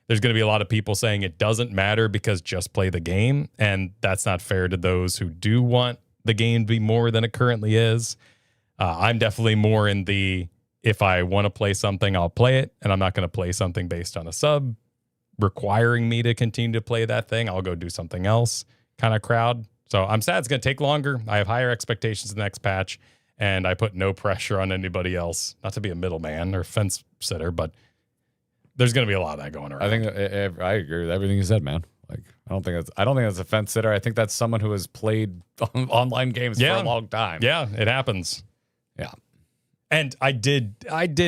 There's going to be a lot of people saying it doesn't matter because just play the game. And that's not fair to those who do want the game to be more than it currently is. I'm definitely more in the, if I want to play something, I'll play it. And I'm not going to play something based on a sub requiring me to continue to play that thing. I'll go do something else kind of crowd. So I'm sad it's going to take longer. I have higher expectations in the next patch. And I put no pressure on anybody else, not to be a middleman or fence sitter, but there's going to be a lot of that going around. I think I agree with everything you said, man. Like, I don't think that's a fence sitter. I think that's someone who has played online games for a long time. Yeah, it happens. Yeah. And I did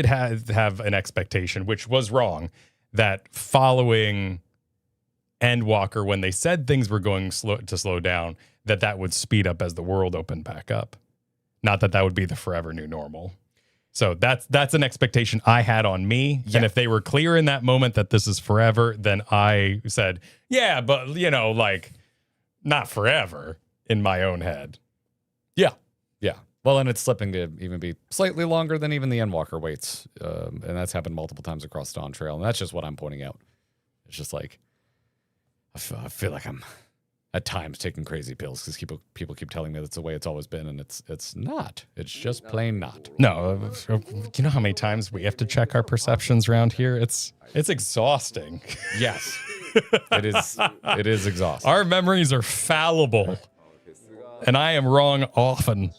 have an expectation, which was wrong, that following Endwalker, when they said things were going to slow down, that would speed up as the world opened back up. Not that would be the forever new normal. So that's an expectation I had on me. Yeah. And if they were clear in that moment that this is forever, then I said, yeah, but like not forever in my own head. Yeah. Yeah. Well, and it's slipping to even be slightly longer than even the Endwalker waits. And that's happened multiple times across Dawn Trail. And that's just what I'm pointing out. It's just like, I feel like I'm at times taking crazy pills because people keep telling me that's the way it's always been, and it's not. It's just plain not. No, you know how many times we have to check our perceptions around here? It's exhausting. Yes, it is. It is exhausting. Our memories are fallible, and I am wrong often.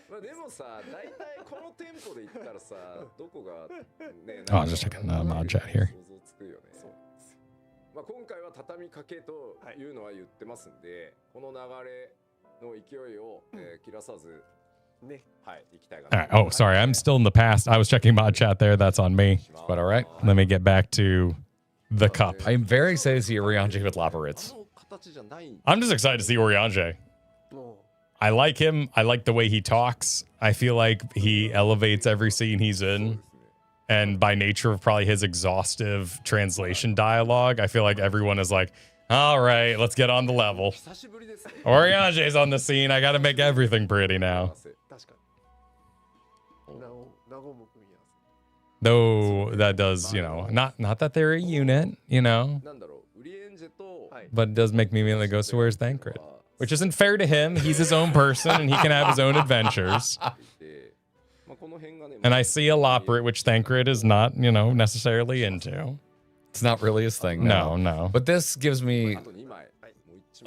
まあでもさ、大体このテンポでいったらさ、どこがね、 Oh, I'm just checking the mod chat here. 想像つくよね。まあ今回は畳みかけというのは言ってますんで、この流れの勢いを切らさずね、はい、行きたいかな。 All right. Oh, sorry. I'm still in the past. I was checking mod chat there. That's on me. But all right. Let me get back to the cup. I'm very excited to see Orianji with Labyrinths. I'm just excited to see Orianji. I like him. I like the way he talks. I feel like he elevates every scene he's in. And by nature of probably his exhaustive translation dialogue, I feel like everyone is like, all right, let's get on the level. Orianji's on the scene. I got to make everything pretty now. Though that does, not that they're a unit, but it does make me immediately go, so where's Thancred? Which isn't fair to him. He's his own person, and he can have his own adventures. And I see a Loppert, which Thancred is not, necessarily into. It's not really his thing. No. But this gives me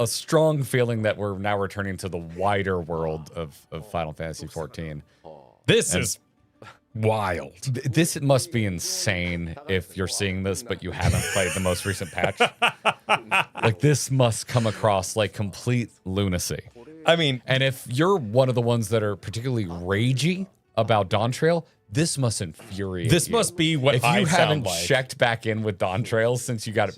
a strong feeling that we're now returning to the wider world of Final Fantasy XIV. This is wild. This must be insane if you're seeing this, but you haven't played the most recent patch. Like, this must come across like complete lunacy. I mean, and if you're one of the ones that are particularly ragey about Dawn Trail, this must infuriate this you. must be what if I you haven't sound like. checked back in with Dawn Trail since you got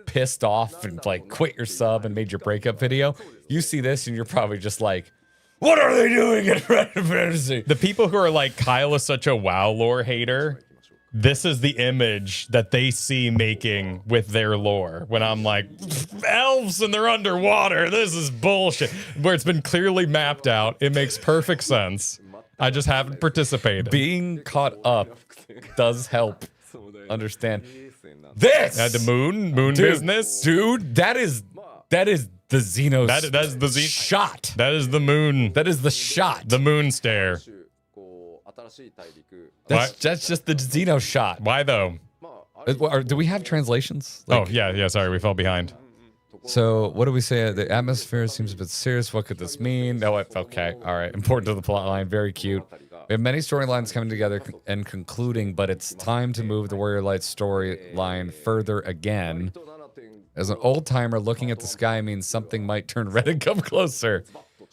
pissed off and like quit your sub and made your breakup video, you see this and you're probably just like, what are they doing in Final Fantasy? The people who are like, Kyle is such a WoW lore hater, this is the image that they see making with their lore. When I'm like, elves and they're underwater, this is bullshit. Where it's been clearly mapped out. It makes perfect sense. I just haven't participated. Being caught up does help understand this. The moon dude, business. Dude, that is the Zenos. That is the shot. That is the moon. That is the shot. The moon stare. That's just the Zenos shot. Why though? Do we have translations? Oh yeah. Sorry, we fell behind. So what do we say? The atmosphere seems a bit serious. What could this mean? No, okay, all right. Important to the plot line. Very cute. We have many storylines coming together and concluding, but it's time to move the Warrior Light storyline further again. As an old timer, looking at the sky means something might turn red and come closer.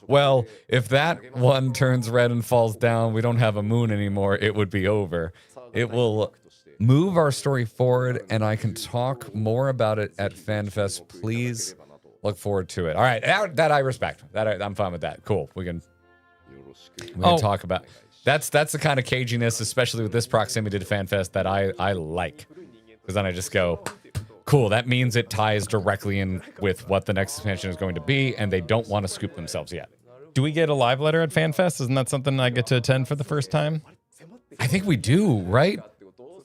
Well, if that one turns red and falls down, we don't have a moon anymore. It would be over. It will move our story forward, and I can talk more about it at FanFest. Please look forward to it. All right, that I respect. I'm fine with that. Cool. We can talk about. That's the kind of caginess, especially with this proximity to FanFest, that I like. Because then I just go, cool. That means it ties directly in with what the next expansion is going to be, and they don't want to scoop themselves yet. Do we get a live letter at FanFest? Isn't that something I get to attend for the first time? I think we do, right?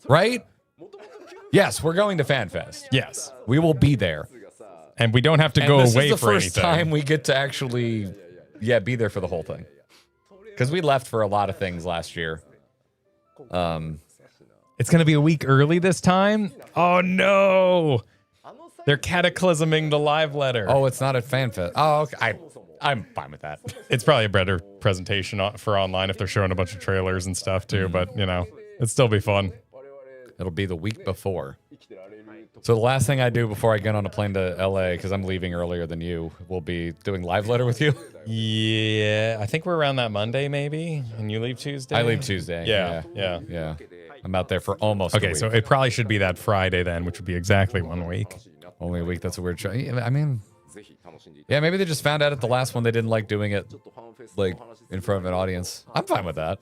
Right? Yes, we're going to FanFest. Yes. We will be there. And we don't have to go away for anything. This is the first time we get to actually, be there for the whole thing. Because we left for a lot of things last year. It's going to be a week early this time? Oh, no. They're cataclysming the live letter. Oh, it's not at FanFest. Oh, okay. I'm fine with that. It's probably a better presentation for online if they're showing a bunch of trailers and stuff, too. But, it'd still be fun. It'll be the week before. So the last thing I do before I get on a plane to LA, because I'm leaving earlier than you, will be doing live letter with you. Yeah, I think we're around that Monday, maybe. And you leave Tuesday? I leave Tuesday. Yeah. I'm out there for almost a week. So it probably should be that Friday then, which would be exactly 1 week. Only a week. That's a weird show. I mean, maybe they just found out at the last one they didn't like doing it like in front of an audience. I'm fine with that.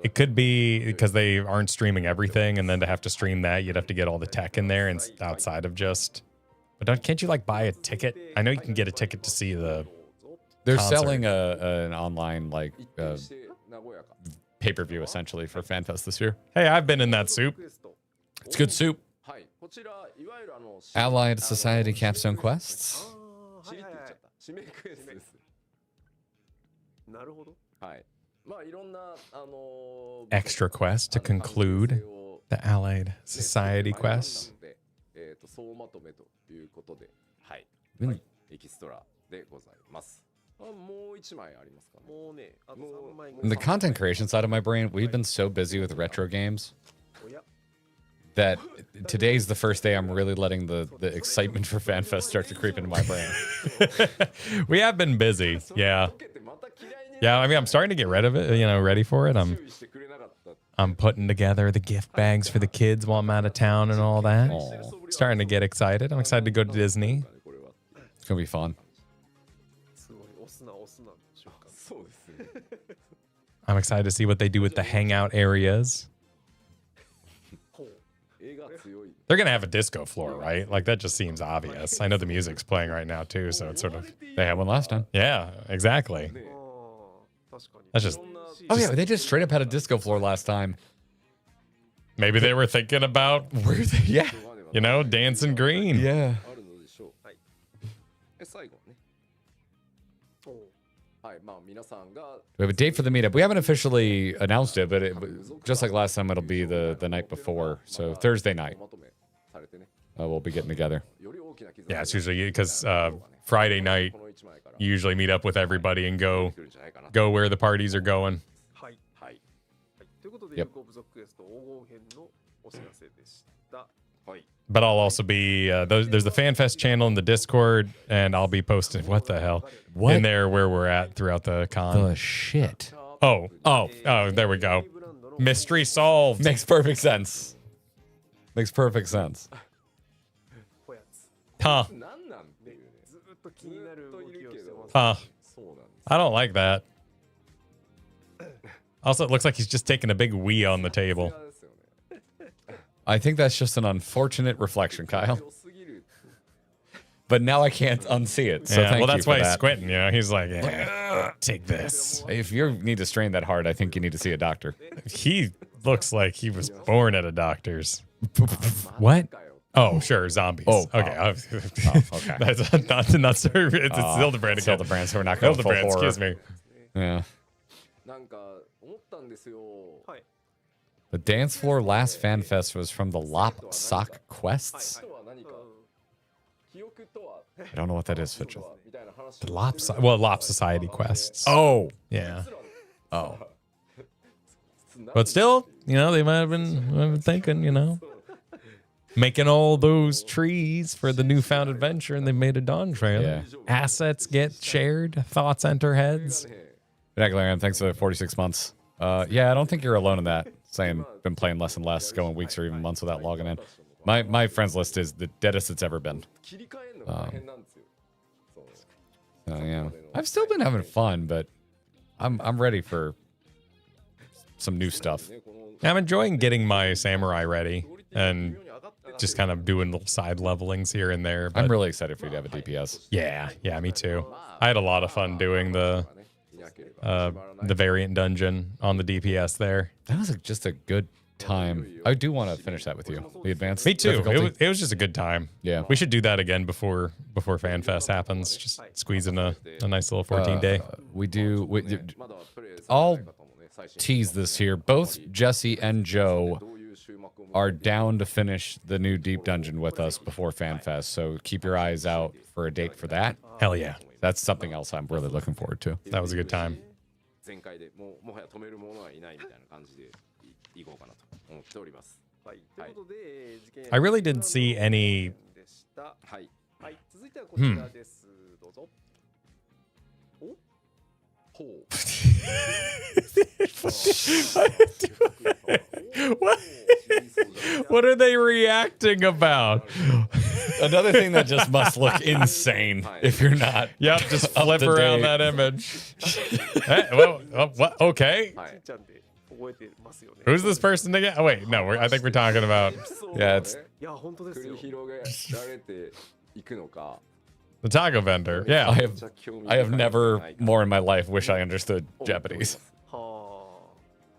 It could be because they aren't streaming everything, and then to have to stream that, you'd have to get all the tech in there and outside of just. But can't you buy a ticket? I know you can get a ticket to see the. They're concert. selling an online pay-per-view essentially for FanFest this year. Hey, I've been in that soup. It's good soup. Allied Society Capstone Quests. Extra quest to conclude the Allied Society quests. In the content creation side of my brain, we've been so busy with retro games that today's the first day I'm really letting the excitement for FanFest start to creep into my brain. We have been busy. Yeah. I mean, I'm starting to get rid of it, ready for it. I'm putting together the gift bags for the kids while I'm out of town and all that. Aww. Starting to get excited. I'm excited to go to Disney. It's going to be fun. I'm excited to see what they do with the hangout areas. They're going to have a disco floor, right? That just seems obvious. I know the music's playing right now, too, so it's sort of... They had one last time. Yeah, exactly. That's just... Oh, yeah, they just straight up had a disco floor last time. Maybe they were thinking about... dancing green. Yeah. We have a date for the meetup. We haven't officially announced it, but just like last time, it'll be the night before. So Thursday night, we'll be getting together. Yeah, it's usually because Friday night, you usually meet up with everybody and go where the parties are going. Yep. But I'll also be there's the FanFest channel in the Discord, and I'll be posting what the hell in there where we're at throughout the con. The shit. Oh, there we go. Mystery solved. Makes perfect sense. Makes perfect sense. Huh. I don't like that. Also, it looks like he's just taking a big wee on the table. I think that's just an unfortunate reflection, Kyle. But now I can't unsee it. So thank that's you why for he's that. squinting. He's like, take this. If you need to strain that hard, I think you need to see a doctor. He looks like he was born at a doctor's. What? Oh, sure, zombies. Oh, okay. okay. That's not sure. It's Hildibrand again. Hildibrand, so we're not going full Hildibrand, horror. excuse me. Yeah. なんか思ったんですよ。 The dance floor last fan fest was from the Lop Sock Quests. とは何か記憶とは I don't know what that is, Fitchel. みたいな話 The Lop Society quests. Oh. Yeah. Oh. But still, you know, they might have been thinking, you know, making all those trees for the newfound adventure, and they made a Dawn Trail. Yeah. Assets get shared, thoughts enter heads. Vernacularian, thanks for the 46 months. Yeah, I don't think you're alone in that. Saying been playing less and less, going weeks or even months without logging in. My friends list is the deadest it's ever been. 切り替えるのが大変なんですよ。そう So yeah, I've still been having fun, but I'm ready for some new stuff. I'm enjoying getting my samurai ready and just kind of doing little side levelings here and there. But I'm really excited for you to have a DPS. yeah, me too. I had a lot of fun doing the variant dungeon on the DPS there. That was just a good time. I do want to finish that with you. The advanced Me too. difficulty. It was just a good time. Yeah. We should do that again before FanFest happens. Just squeeze in a nice little 14-day. We do. まだプレイされてない I'll 方もね、最新 tease this here. Both Jesse and Joe どういう終幕を迎え are down to finish the new deep dungeon with us before FanFest. So keep your eyes out for a date for that. Hell yeah. That's something else I'm really looking forward to. That was a good time. 全開でもはや止める者はいないみたいな感じでいこうかなと思っております。はい。ということで、事件 I really didn't see any でした。はい。はい。続いてはこちらです。どうぞ。お。ほう。 What are they reacting about? Another thing that just must look insane if you're not. Yep, just Up flip to around date. that image. Well, what? Okay. はい ちゃんで覚えてますよね。 Who's this person again? Oh, wait, no, I think we're talking about Yeah, it's いや、本当ですよ繰り。広げられていくのか。 the taco vendor. I Yeah. have never more in my life wish I understood Japanese. は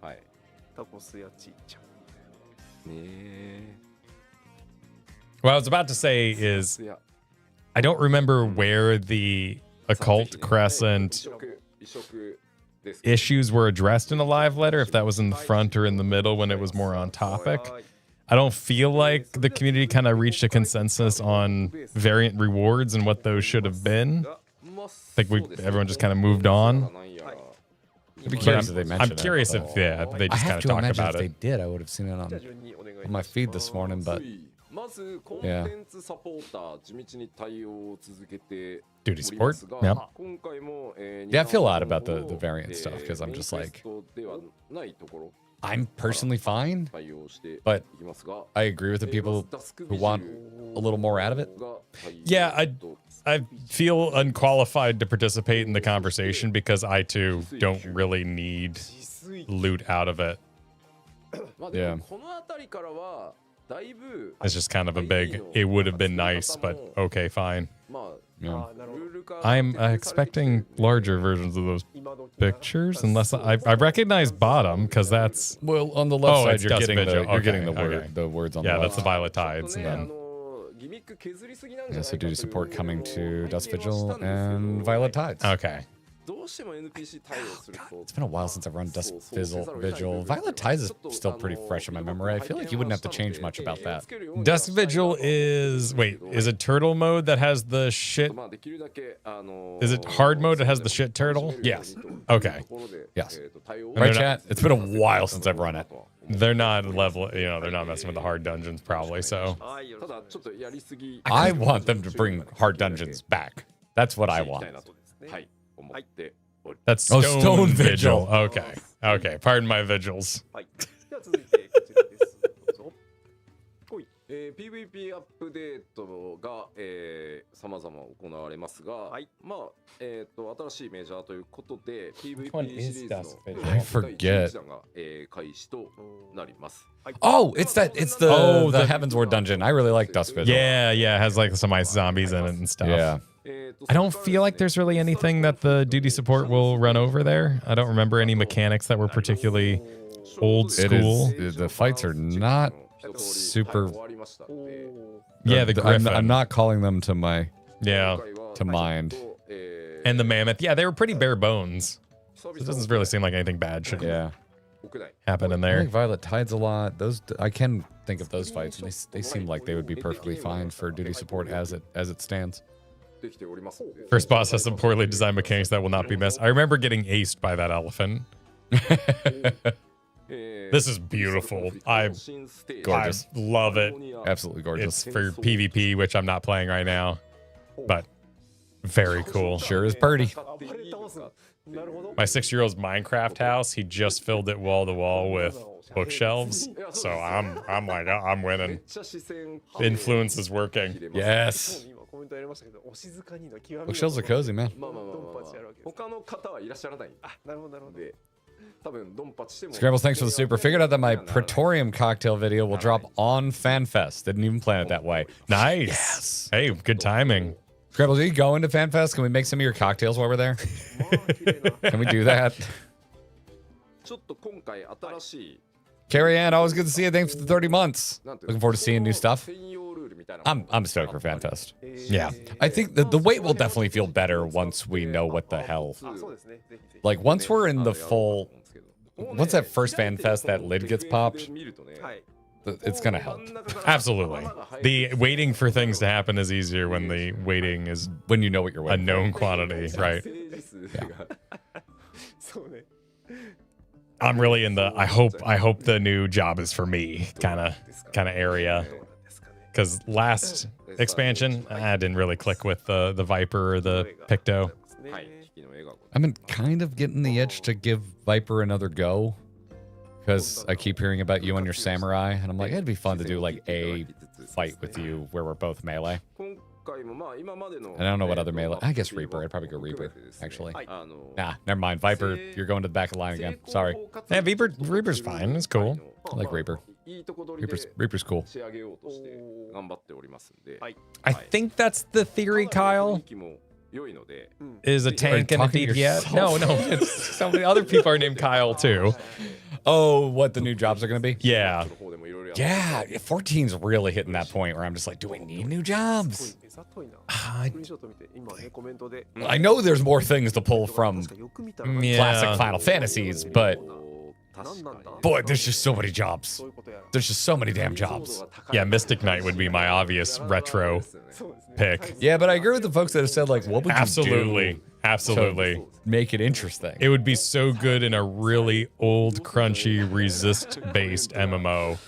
はい。あ、タコスやちいちゃん。ねえ。 What I was about to say is いや I don't remember where the Occult Crescent 移植です。 issues were addressed in a live letter, if that was in the front or in the middle when it was more on topic. I don't feel like the community kind of reached a consensus on variant rewards and what those should have been. I think everyone just kind of moved on. I'd be But curious if they mentioned I'm curious it. if they I just kind have of to talk imagine about if they it. did, I would have seen it じゃあ順にお願いし on ま my す。 feed this morning, but まずコンテンツサポーター地道に対応を続けて Duty おりま support. すが Yeah. 今回も Yeah, I feel odd about the variant stuff, 'cause I'm just like- ではないところ I'm personally fine. 対応してい But きますが I agree with the people who want a little more out of it. Yeah, I feel unqualified to participate in the conversation because I too don't really need loot out of it. まあでもこの辺りからはだいぶ It's just kind of a big, it would have been nice, but okay, fine. まあ Yeah. ああ、なるほど。ルール化 I'm expecting larger versions of those 今時 pictures, unless I recognize bottom because that's, Well, on the left Oh, side, it's you're Dust getting Vigil. you're getting the Okay, word okay. the words on yeah, the that's left. the Violet ちょっ Tides. とね And then ギミック削りすぎなんじゃない Yeah, か so という duty support coming to のを Dust 拝見は Vigil したんですけど and Violet Tides. okay. どうしても NPC 対応すると It's been a while since I've run Dust そうせざるを得ないという Vigil. Violet Tides is ちょっと still pretty fresh in my memory. I feel like you wouldn't have to change much about that. Dusk Vigil is, wait, is it turtle mode that has the shit? まあできるだけ Is it hard mode that has the shit turtle? Yes. Okay. Yes. They're Right, not- chat? It's been a while since I've run it. They're not level, you know, they're not messing with the hard dungeons probably, so. はい、よろしくただちょっとやりすぎ I want them to bring hard dungeons back. That's what I していき want. たいなとはい思っており That's Oh, Stone, Stone Vigil. Vigil. Okay. Okay. Pardon my vigils. はい。では続いてこちらです。どうぞ。ほい。 PVP アップデートが様々行われますが、はいまあ新しいメジャーということで PVP one シ is リーズの Dust Vigil? I forget. 第11弾が開始となります。 Oh, it's the Oh, the the- Heavensward dungeon. I really like Dust Vigil. Yeah, yeah. It has like some ice zombies in it and stuff. Yeah. I don't feel like there's really anything that the duty support will run over there. I don't remember any mechanics that were particularly old It school. is. The fights are not super. 終わりましたので Yeah, the griffin. I'm not calling them to my Yeah. 今回は to mind. And the mammoth. Yeah, they were pretty bare bones. 久 It 々 doesn't really seem like anything bad should Yeah. 屋内 happen in I there. like Violet Tides a lot. Those I can think of those fights, and they seem like they would be perfectly fine for duty support as it stands. できておりますので First boss has some poorly designed mechanics that will not be missed. I remember getting aced by that elephant. This is beautiful. I Gorgeous. love it. Absolutely It's gorgeous. for PvP, which I'm not playing right now, but very cool. Sure is purdy. なるほど。 My 6-year-old's Minecraft house, he just filled it wall to wall with bookshelves. So I'm like, oh, I'm めっ winning. ちゃ視線 Influence is working. Yes. 今コメントありましたけど、お静かにの極みの Bookshelves are cozy, man. まあまあまあまあドンパチやるわけです。他の方はいらっしゃらないあ、なるほどなるほど。ので多分ドンパチしても Scrambles, thanks for the super. Figured out that my Praetorium cocktail video will drop on FanFest. Didn't even plan it that way. Nice. Hey, good timing. Scrambles, are you going to FanFest? Can we make some of your cocktails while we're there? まあ綺麗な。 Can we do that? ちょっと今回新しい Carrie Ann, always good to see you. Thanks for the 30 months. なんていうの Looking forward to seeing new stuff. 専用ルールみたいな I'm stoked for FanFest. Yeah. I think the wait will definitely feel better once we know what the hell. あ、そうですね。ぜひぜひ。 Like, once we're in the full. Once that first FanFest, that lid gets popped, 見るとねはい。 it's gonna help. Absolutely. The waiting for things to happen is easier when the waiting is When you know what you're a waiting. known quantity, right? ページ数がそうね。 I'm really in the I hope the new job is for me kind of area. どうなんですかね。 Because last expansion, I didn't really click with the Viper or the Picto. はい引きの絵が I've been kind of getting the itch to give Viper another go. Because I keep hearing about you and your samurai, and I'm like, it'd be fun to do like a fight with you where we're both melee. 今回もまあ今までの And I don't know what other melee. I guess Reaper. I'd probably go Reaper, actually. あの Nah, never mind. Viper, you're going to the back of the line again. Sorry. Yeah, Reaper's fine. It's cool. I like Reaper. いいとこ取りで Reaper's cool. 仕上げようとして頑張っておりますんではい。 I think that's the theory, かなり Kyle. 雰囲気も良いので Is a tank and a talking to DPS? No, no. It's so many other people are named Kyle too. Oh, what the new jobs are going to be? Yeah. の方でもいろいろやって Yeah, 14's really hitting that point where I'm just like, do we need new jobs? 目ざといな。スクリーンショット見て、今ね、コメントで。 I know there's more things to pull from 確かよく見たら Yeah. classic Final Fantasies, but 確かに boy, there's just so many jobs. そういうことやら。 There's just so many damn jobs. Yeah, Mystic Knight would be my obvious retro そうですね。 pick. Yeah, but I agree with the folks that have said, like, what would you Absolutely. do Absolutely. to make it interesting? It would be so good in a really old, crunchy, resist-based MMO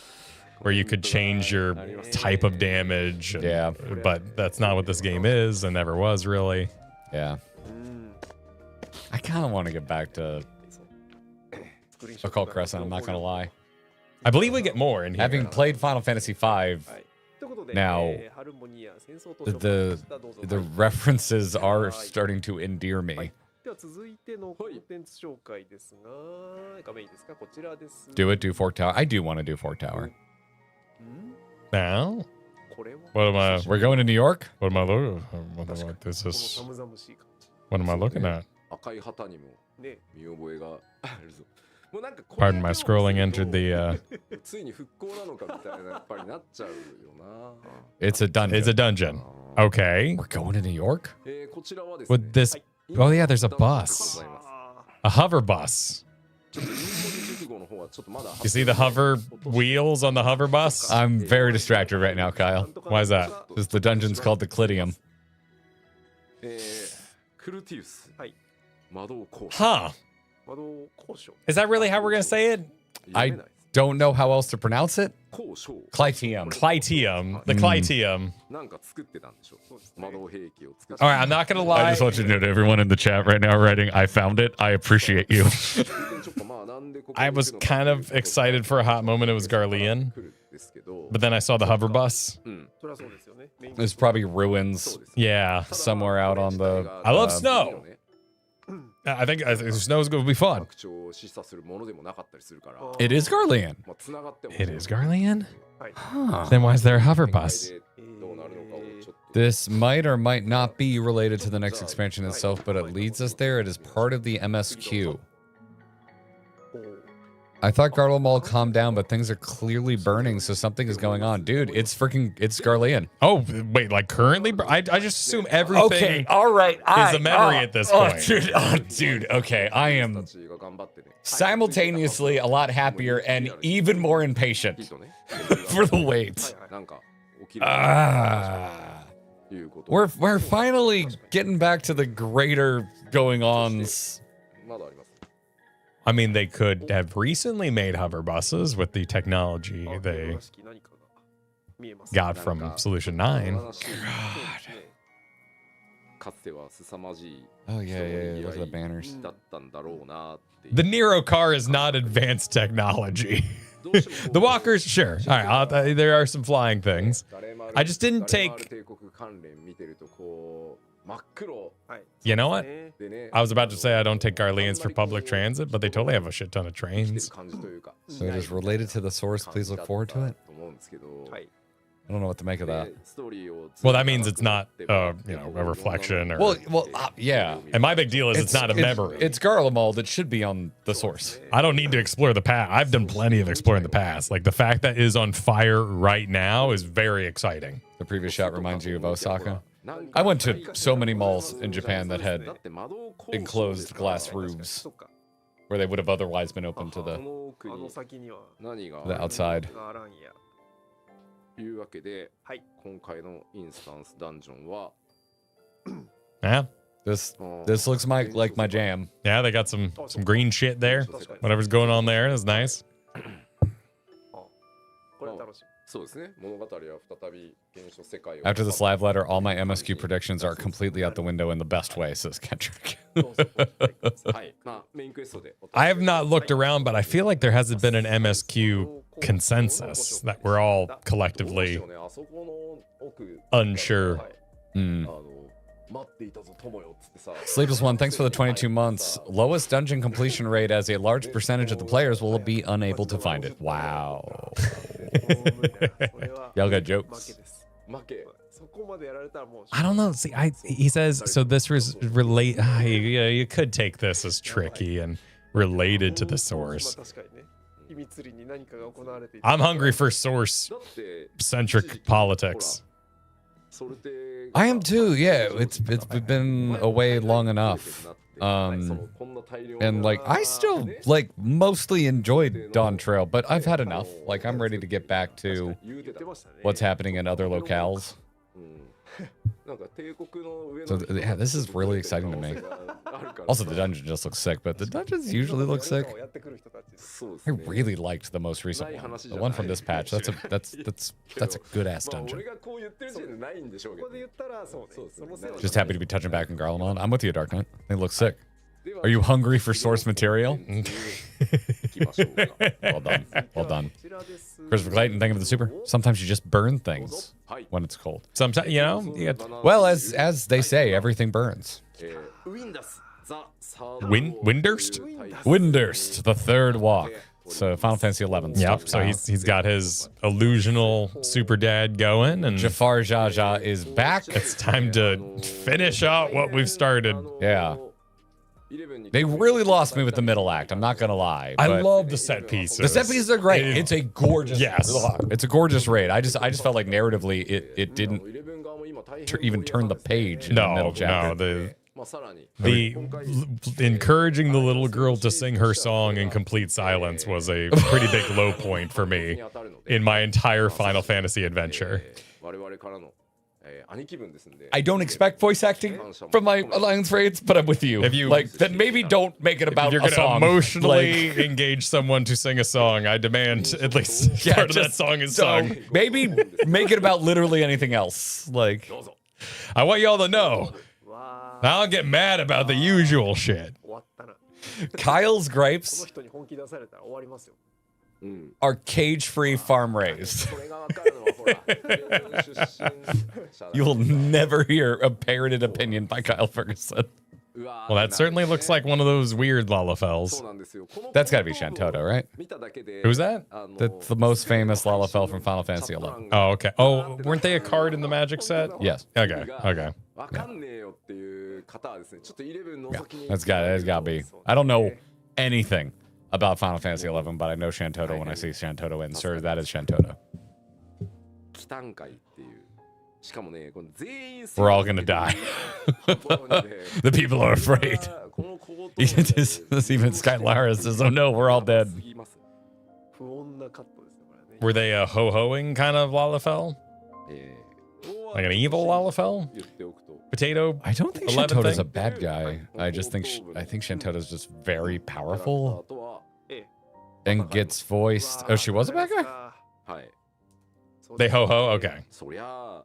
where you could change your type of damage. Yeah. But that's not what this game is and never was, really. Yeah. I kind of want to get back to スクリーンショット Occult Crescent, I'm not going to lie. I believe we get more in here. Having played Final Fantasy V, はい。ということで、 Now, ハルモニア戦争と the どうぞ the references are starting to endear me. では続いてのコンテンツ紹介ですが、画面いいですか？こちらです。 Do it, do Fork Tower. I do want to do Fork Tower. Now? これは What am I? We're going to New York? What am I looking? What am I, is この this? 寒々しい感 What am I looking at? 赤い旗にもじ。ね。見覚えがあるぞもうなんかこれ Pardon my scrolling. Entered the. ついに復興なのかみたいなやっぱりなっちゃうよな It's a dungeon. It's a dungeon. Okay. We're going to New York? こちらはですね With this. Oh yeah, there's a bus. あ A hover bus. ちょっと熟語の方はちょっとまだ You see the hover wheels on the hover bus? I'm very distracted right now, Kyle. Why is that? Because the dungeon's called the Clidium. クルティウスはい魔導交 Huh. 魔導交渉。 Is that really how we're gonna say it? I don't know how else to pronounce it. 交渉 Clitium. Clitium. The Clitium. なんか作ってたんでしょ魔導兵器を作って All right, I'm not gonna lie. want you to know to everyone in the chat right now writing, I found it. I appreciate you. I was kind of excited for a hot moment. It was Garlean, but then I saw the hover bus. そりゃそうですよね。メイン There's probably ruins Yeah. somewhere out on the. I love snow. I think snow's gonna be fun. 拡張を示唆するものでもなかったりするから It is Garlean. まあ繋がっても It is Garlean? はい。 Huh. Then why is there a hover bus? どうなるのかをちょっと This might or might not be related to the next expansion itself, but it leads us there. It is part of the MSQ. I thought Garlemald calmed down, but things are clearly burning, so something is going on. Dude, it's Garlean. Oh, wait, like currently? I just assume everything Okay, all right. is a memory at this point. Dude, okay. I am simultaneously a lot happier and even more impatient for the wait. We're finally getting back to the greater going-ons. I mean, they could have recently made hover buses with the technology they got from Solution 9. Oh, yeah. Look at the banners. The Nero car is not advanced technology. The walkers, sure. All right, there are some flying things. I just didn't take... You know what? I was about to say I don't take Garleans for public transit, but they totally have a shit ton of trains. So it is related to the source. Please look forward to it. I don't know what to make of that. Well, that means it's not, a reflection. Or, yeah. And my big deal is it's not a memory. It's Garlemald. It should be on the source. I don't need to explore the past. I've done plenty of exploring the past. Like, the fact that it is on fire right now is very exciting. The previous shot reminds you of Osaka. I went to so many malls in Japan that had enclosed glass roofs where they would have otherwise been open to the outside. Yeah. This looks like my jam. Yeah, they got some green shit there. Whatever's going on there is nice. After this live letter, all my MSQ predictions are completely out the window in the best way, says Kendrick. I have not looked around, but I feel like there hasn't been an MSQ consensus that we're all collectively unsure. Sleepless One, thanks for the 22 months. Lowest dungeon completion rate as a large percentage of the players will be unable to find it. Wow. Y'all got jokes. I don't know. See, he says, so this was relate. You could take this as tricky and related to the source. I'm hungry for source-centric politics. I am too, yeah. It's been away long enough. And like I still like mostly enjoyed Dawn Trail, but I've had enough. Like I'm ready to get back to what's happening in other locales. So yeah, this is really exciting to me. Also, the dungeon just looks sick, but the dungeons usually look sick. I really liked the most recent one, the one from this patch. That's a good ass dungeon. Just happy to be touching back in Garlemald. I'm with you, Dark Knight. They look sick. Are you hungry for source material? Well done. Well done. Christopher Clayton, thank you for the super. Sometimes you just burn things when it's cold. Sometimes, Well, as they say, everything burns. Windurst? Windurst, the third walk. So Final Fantasy 11. Yep. So he's got his illusional super dad going, and Jafar Jaja is back. It's time to finish out what we've started. Yeah. They really lost me with the middle act. I'm not gonna lie. I love the set pieces. The set pieces are great. It's a gorgeous. Yes. It's a gorgeous raid. I just felt like narratively it didn't even turn the page in the middle chapter. The encouraging the little girl to sing her song in complete silence was a pretty big low point for me in my entire Final Fantasy adventure. I don't expect voice acting from my Alliance raids, but I'm with you. If you then maybe don't make it about you're a song. Emotionally engage someone to sing a song, I demand at least part of that song is sung. Maybe make it about literally anything else. Like, I want y'all to know. I don't get mad about the usual shit. Kyle's gripes are cage-free farm raised. You will never hear a parroted opinion by Kyle Ferguson. Well, that certainly looks like one of those weird Lalafels. That's got to be Shantoto, right? Who's that? That's the most famous Lalafell from Final Fantasy XI. Oh, okay. Oh, weren't they a card in the Magic set? Yes. Okay. Yeah. That's got to be. I don't know anything about Final Fantasy 11, but I know Shantoto when I see Shantoto, and sir, that is Shantoto. 期間会っていう。しかもね、この全員 We're all gonna die. The people are afraid. Even Skylara says, "Oh no, we're all dead." 不穏なカットですね、これね。 Were they a ho-hoing kind of Lalafell? Like an evil Lalafell? Potato? I don't think 11 Shantoto's thing? a bad guy. I think Shantoto's just very powerful and gets voiced. Oh, she was a bad guy? はい。 They ho-ho? Okay. そりゃあ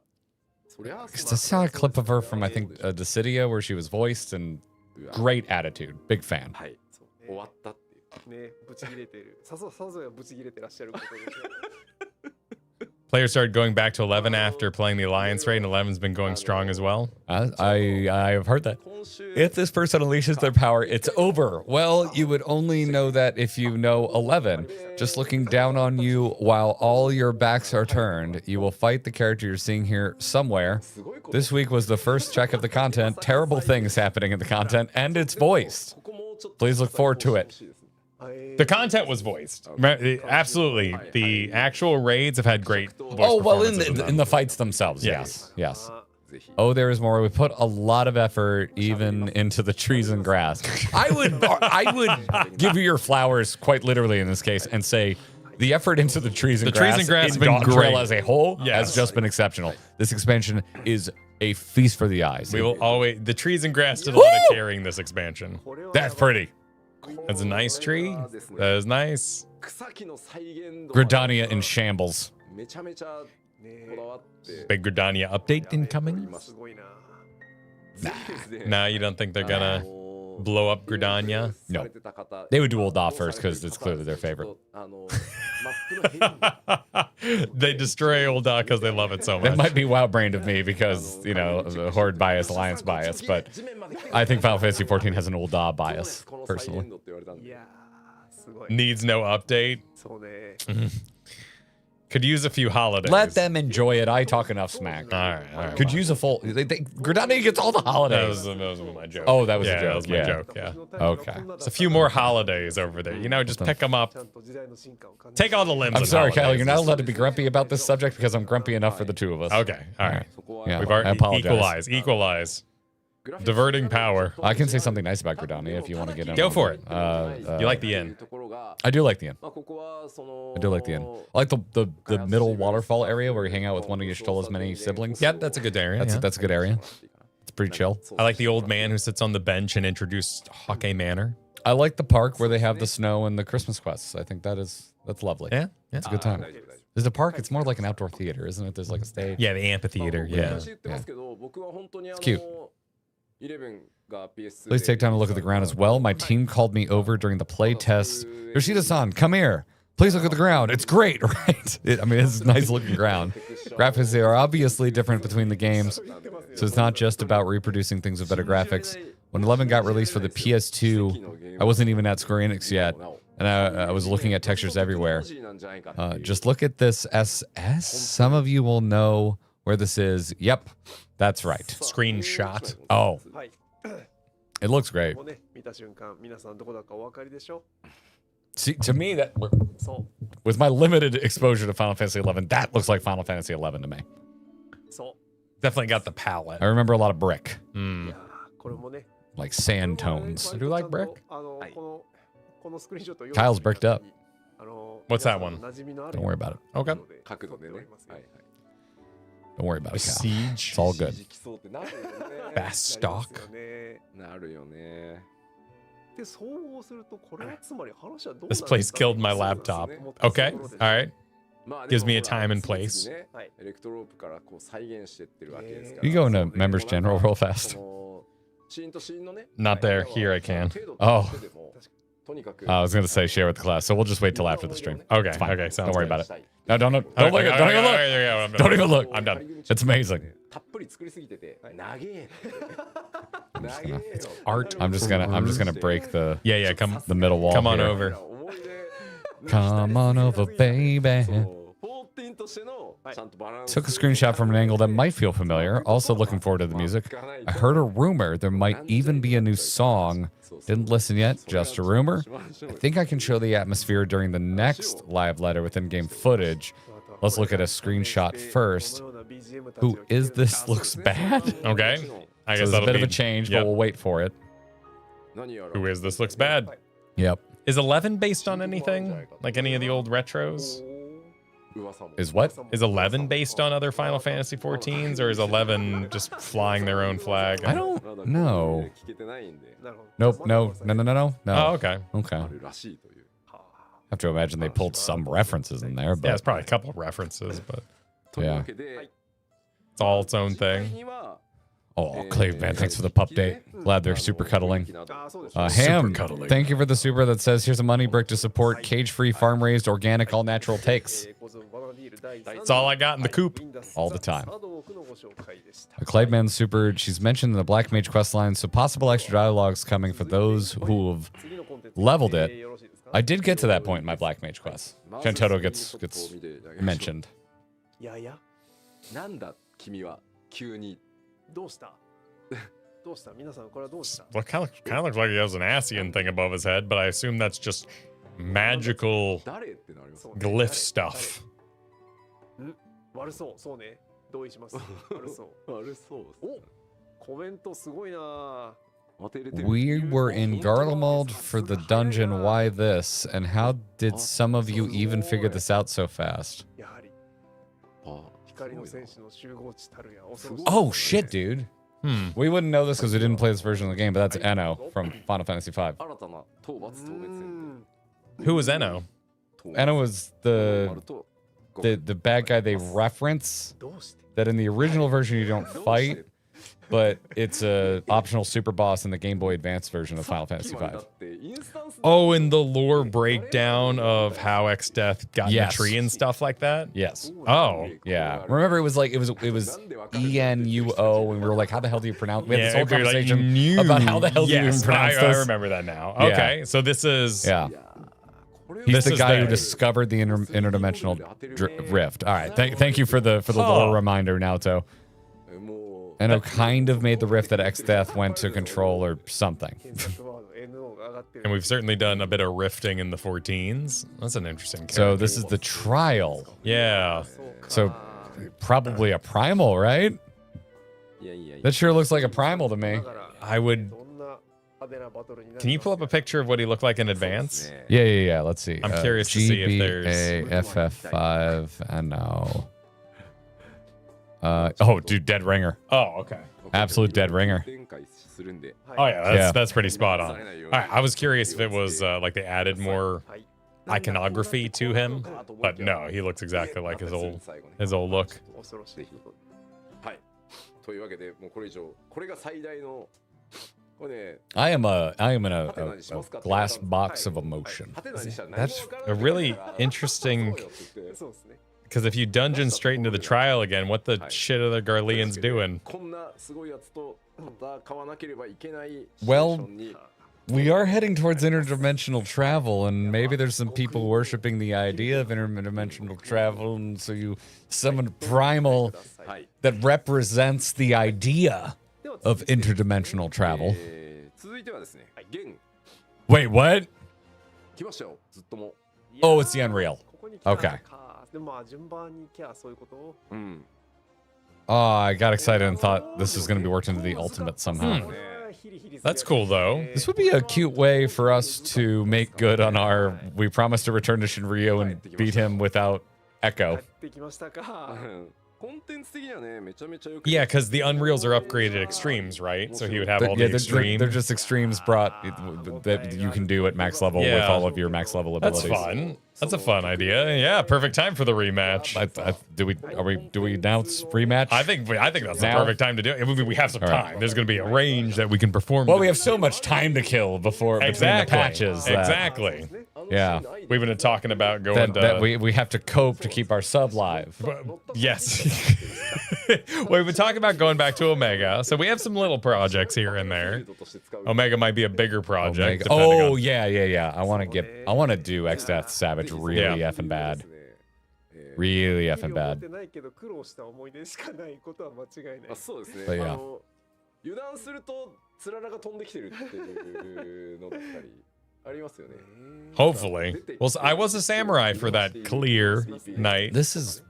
Because I saw a clip of her from, I think, Dissidia where she was voiced and great attitude. Big fan. はい。終わったっていう。ね、ブチ切れてる。さぞやブチ切れてらっしゃることでしょう。 Players started going back to 11 after playing the Alliance raid, and 11's been going strong as well. I've heard that. If this person unleashes their power, it's over. Well, you would only know that if you know 11. Just looking down on you while all your backs are turned, you will fight the character you're seeing here somewhere. This week was the first check of the content. Terrible things happening in the content, and it's voiced. Please look forward to it. The content was voiced. Absolutely. The actual raids have had great voice Oh, well, performances in the fights themselves, Yes. yes. Oh, there is more. We put a lot of effort even into the trees and grass. I would give you your flowers quite literally in this case and say the effort into the trees and grass have in been Dawn Trail great. as a whole has Yes. just been exceptional. This expansion is a feast for the eyes. We will always... The trees and grass did a lot of Woo! carrying this expansion. That's pretty. That's a nice tree. That is nice. 草木の再現度 Gridania in shambles. めちゃめちゃこだわって Big Gridania update incoming? すごいな。 Nah, you don't think they're gonna blow up Gridania? No. They would do Ul'dah first because it's clearly their favorite. They destroy Ul'dah because they love it so That much. might be WoW-brained of me because, you know, the Horde bias, Alliance bias, but I think Final Fantasy XIV has an Ul'dah bias, personally. いやー、すごい。 Needs no update. そうね。 Could use a few holidays. Let them enjoy it. I talk enough smack. All right. Could use a full... Gridania gets all the That holidays. was my joke. Oh, that was a yeah, joke, That was my yeah. joke. Yeah. Okay. It's a few more holidays over there. You know, just pick them up. Take all the limbs. I'm of sorry, holidays. Kylie. You're not allowed to be grumpy about this subject because I'm grumpy enough for the two of us. Okay. All right. Yeah, We've I already apologize. equalize. Diverting power. I can say something nice about Gridania if you want to get in. Go on for it. You like the inn? I do like the inn. I I do like the inn. I like the middle waterfall area where you hang out with one of Y'shtola's many siblings. Yep, that's a good area. yeah. That's a good area. It's pretty chill. I like the old man who sits on the bench and introduced Hawkeye Manor. I like the park where they have the snow and the Christmas quests. I think that's lovely. Yeah. It's a good time. There's a park. It's more like an outdoor theater, isn't it? There's like a stage. Yeah, the amphitheater. Yeah. It's cute. Please take time to look at the ground as well. My team called me over during the play test. Yoshida-san, come here. Please look at the ground. It's great, right? I mean, it's a nice looking ground. Graphics are obviously different between the games, so it's not just about reproducing things with better graphics. When 11 got released for the PS2, I wasn't even at Square Enix yet, and I was looking at textures everywhere. Just look at this SS. Some of you will know where this is. Yep, that's right. Screenshot. Oh, はい。 it looks great. もうね、見た瞬間、皆さんどこだかお分かりでしょ See, to me, that そ with my limited exposure to Final Fantasy 11, that looks like Final Fantasy 11 to me. う。そ Definitely got the palette. I remember a lot of brick, う。いやー、これもね。 like sand tones. Do you like brick? このスクリーンショットを Tiles bricked up. What's that one? Don't worry about it. Okay. 角度でね。はいはい Don't worry about A it, Cal. siege. It's all good. 来そうってなるよね Fast stock. なるよね。で、総合すると、これはつまり話はどうなるんだ This place killed my laptop. Okay. All right. まあ Gives me a でもほら time and 次々 place. ねはいエレクトロープからこう再現してってるわけですから。 You go into そうね members general real fast. そのシーンとシーンのね Not there. Here I can. Oh. とにかく I was going to say share with the class, so we'll just wait till after the stream. Okay. It's fine. Okay. Sounds Don't worry good. about it. No, don't look. Okay, Don't look. okay, Don't even okay, look. okay, okay, I'm done. Don't even look. I'm done. It's amazing. たっぷり作りすぎてて長え長えよ Art. I'm just gonna break the Yeah. Come. the middle wall. Come on here. over. 思い出 Come on over, baby. そう14としての Took a screenshot from an angle that might feel familiar. Also looking forward to the music. I heard a rumor there might even be a new song. Didn't listen yet, just a rumor. I think I can show the atmosphere during the next live letter with in-game footage. Let's look at a screenshot first. Who is this? Looks bad. Okay. I guess So there's a that'll bit be of a change, yep. but we'll wait for it. Who is this? Looks bad. Yep. Is 11 based on anything? Like any of the old retros? Is what? Is 11 based on other Final Fantasy 14s, or is 11 just flying their own flag? I don't know. Nope. No. Oh, okay. Okay. Have to imagine they pulled some references in there, but Yeah, it's probably a couple of references, but yeah. it's all its own thing. Oh, Clave, man, thanks for the pup date. Glad they're super cuddling. Ham, cuddling. thank you for the super that says, here's a money brick to support cage-free, farm-raised, organic, all-natural takes. That's all I got in the coop. All the time. A Claveman super, she's mentioned in the Black Mage quest line, so possible extra dialogues coming for those who have leveled it. I did get to that point in my Black Mage quest. Shantoto gets mentioned. なんだ君は急にどうしたどうした皆さんこれはどうした Well, kind of looks like he has an Asian thing above his head, but I assume that's just magical 誰ってなります。 glyph stuff. 悪そうそうね同意します悪そう悪そうですね。おコメントすごいな We were in Garlemald for the dungeon, why this? And how did some of you even figure this out so fast? やはり光の戦士の集合地たるや恐ろしい Oh, shit, dude. Hmm. We wouldn't know this because we didn't play this version of the game, but that's Enno from Final Fantasy V. 新たな討伐討滅戦 Who was Enno? Enno was the と bad guy they reference どうして that in the original version you don't fight, but it's a optional super boss in the Game Boy Advance version of Final Fantasy V. だってインスタンス Oh, in the lore breakdown of how Exdeath got in Yes. the tree and stuff like that? Yes. Oh. Yeah. Remember, it was ENUO, and we were like, how the hell do you pronounce? We had this whole we were like, conversation "New." about how the hell do you Yes, even pronounce I this. remember that now. Yeah. Okay, so this is... Yeah. これ He's This the is guy the- who discovered the interdimensional rift. All right. Thank you for the lore reminder, Naoto. もう Enno kind of made the rift that Exdeath went to control or something. 検索ワード NO が上がってる And we've certainly done a bit of rifting in the 14s. That's an interesting character. So this is the trial. Yeah. そうか So probably a primal, right? いやいやいや That sure looks like a primal to me. だから I would... どんな派手なバトルになる Can you pull up a picture of what he looked like in advance? ね Yeah. Let's see. I'm curious to see if there's- GBAFF5 and no. Oh, dude, dead ringer. Oh, okay. Absolute dead ringer. 展開するんで Oh, yeah, that's, Yeah. that's pretty spot on. All right, I was curious if it was like they added more はい iconography to him, but no, he looks exactly like his old look. 恐ろしいはいというわけでもうこれ以上これが最大のこれね I am in a glass box of emotion. ハテナにしたら何 That's もわから a ない really から interesting... そうよって言ってそうですね Because if you dungeon straight into the trial again, what the shit are the Garleans doing? こんなすごいやつと戦わなければいけないシチュエーシ Well, ョンに We are heading towards interdimensional travel, and maybe there's some people worshiping the idea of interdimensional travel, and so you summon a primal はい that represents the idea of interdimensional travel. 続いてはですね現 Wait, what? 来ましたよずっとも Oh, it's the Unreal. ここに来た Okay. かでもまあ順番に行きゃそういうことをうん Oh, I got excited and thought this was going to be worked into the ultimate somehow. That's cool, though. This would be a cute way for us to make good on our. We promised to return to Shinryu and beat him without や Echo. ってきましたかコンテンツ的にはねめちゃめちゃよく Yeah, because the Unreals are upgraded extremes, right? So he would have all the Yeah, extreme. they're just exremes brought that you can do at max level with Yeah. all of your max level That's abilities. fun. That's a fun idea. Yeah, perfect time for the rematch. Do we announce rematch? I think that's the Now? perfect time to do it. We have some All right. time. There's going to be a range that we can perform. Well, we have so much time to kill before between exactly the patches. that- Exactly. Yeah. We've been talking about going That to. we have to cope to keep our sub live. Yes. We've been talking about going back to Omega, so we have some little projects here and there. Omega might be a bigger project. Omega. depending Oh on- yeah. I want to do X Death Savage really Yeah. effing bad. Really effing 持っ bad. てないけど苦労した思い出しかないことは間違いないあ、そうですね。 But yeah. 油断するとつららが飛んできてるっていうのだったりありますよね。 Hopefully. Well, I was a samurai for that clear night. This is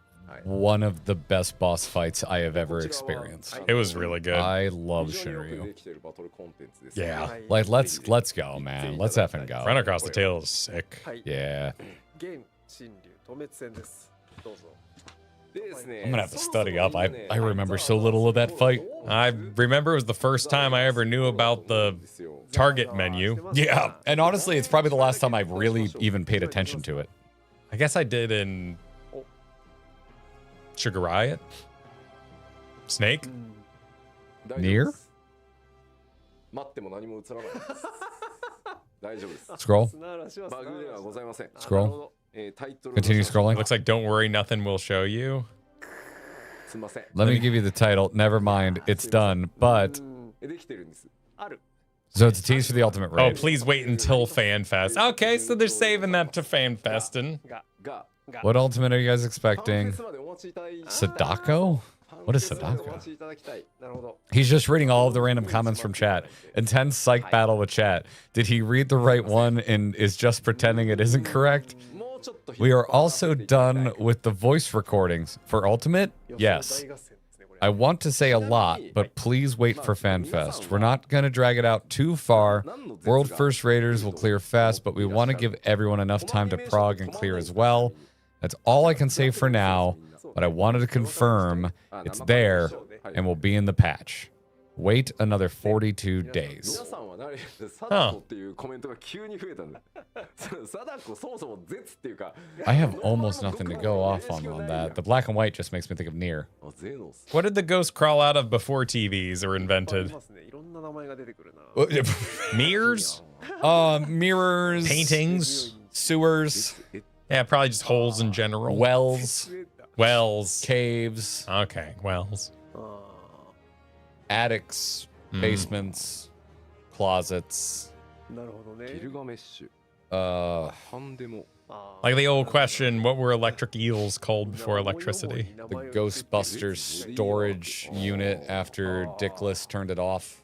one of the best boss fights I have ever experienced. It was really good. I love 非常によく Shinryu. できてるバトルコンテンツですね。 Yeah. Like, let's go, man. Let's effing go. Run across the tail is sick. はい Yeah. 現神竜透滅戦ですどうぞでですね I'm gonna have to study up. I remember so little of that fight. I remember it was the first time I ever knew about the target menu. Yeah, and honestly, it's probably the last time I've really even paid attention to it. I guess I did in Sugar Riot. Snake? 大丈夫 Near? です待っても何も映らないです大丈夫です Scroll. 砂嵐はバグではございません Scroll. タイトル Continue scrolling. Looks like Don't Worry, Nothing Will Show You. すみません Let me give you the title. Never mind, it's done. But できてるんです ある so it's a tease for the ultimate Oh, raid. please wait until FanFest. Okay, so they're saving that to FanFestin. がが What ultimate are you guys ファン expecting? フェスまでお待ちいただい Sadako? What is ファンフェスまでお Sadako? 待ちいただきたいなるほど He's just reading all of the random comments from chat. Intense psych battle with chat. Did he read the right one and is just pretending it isn't correct? もうちょっと We are also done with the voice recordings. For Ultimate? Yes. 大合戦ですねこれ I want to say a lot, but please wait for FanFest. We're not going to drag it out too far. World First Raiders will clear fast, but we want to give everyone enough time to prog and clear as well. That's all I can say for now, but I wanted to confirm it's there and will be in the patch. Wait another 42 days. 皆さんは誰貞子っていうコメントが急に増えたんだ貞子そもそも絶っていうか I have almost nothing to go off on that. The black and white just makes me think of Nier. あゼノス What did the ghost crawl out of before TVs were あり invented? ますねいろんな名前が出てくるな Mirrors? Mirrors, Paintings? sewers, Yeah, probably just holes in general. wells, Wells. caves, Okay, wells. あ attics, basements, closets. ーなるほどねギルガメッシュ Uh, ハンデも あ Like the old question, what were electric eels called before electricity? the Ghostbusters storage unit after Dickless turned it off.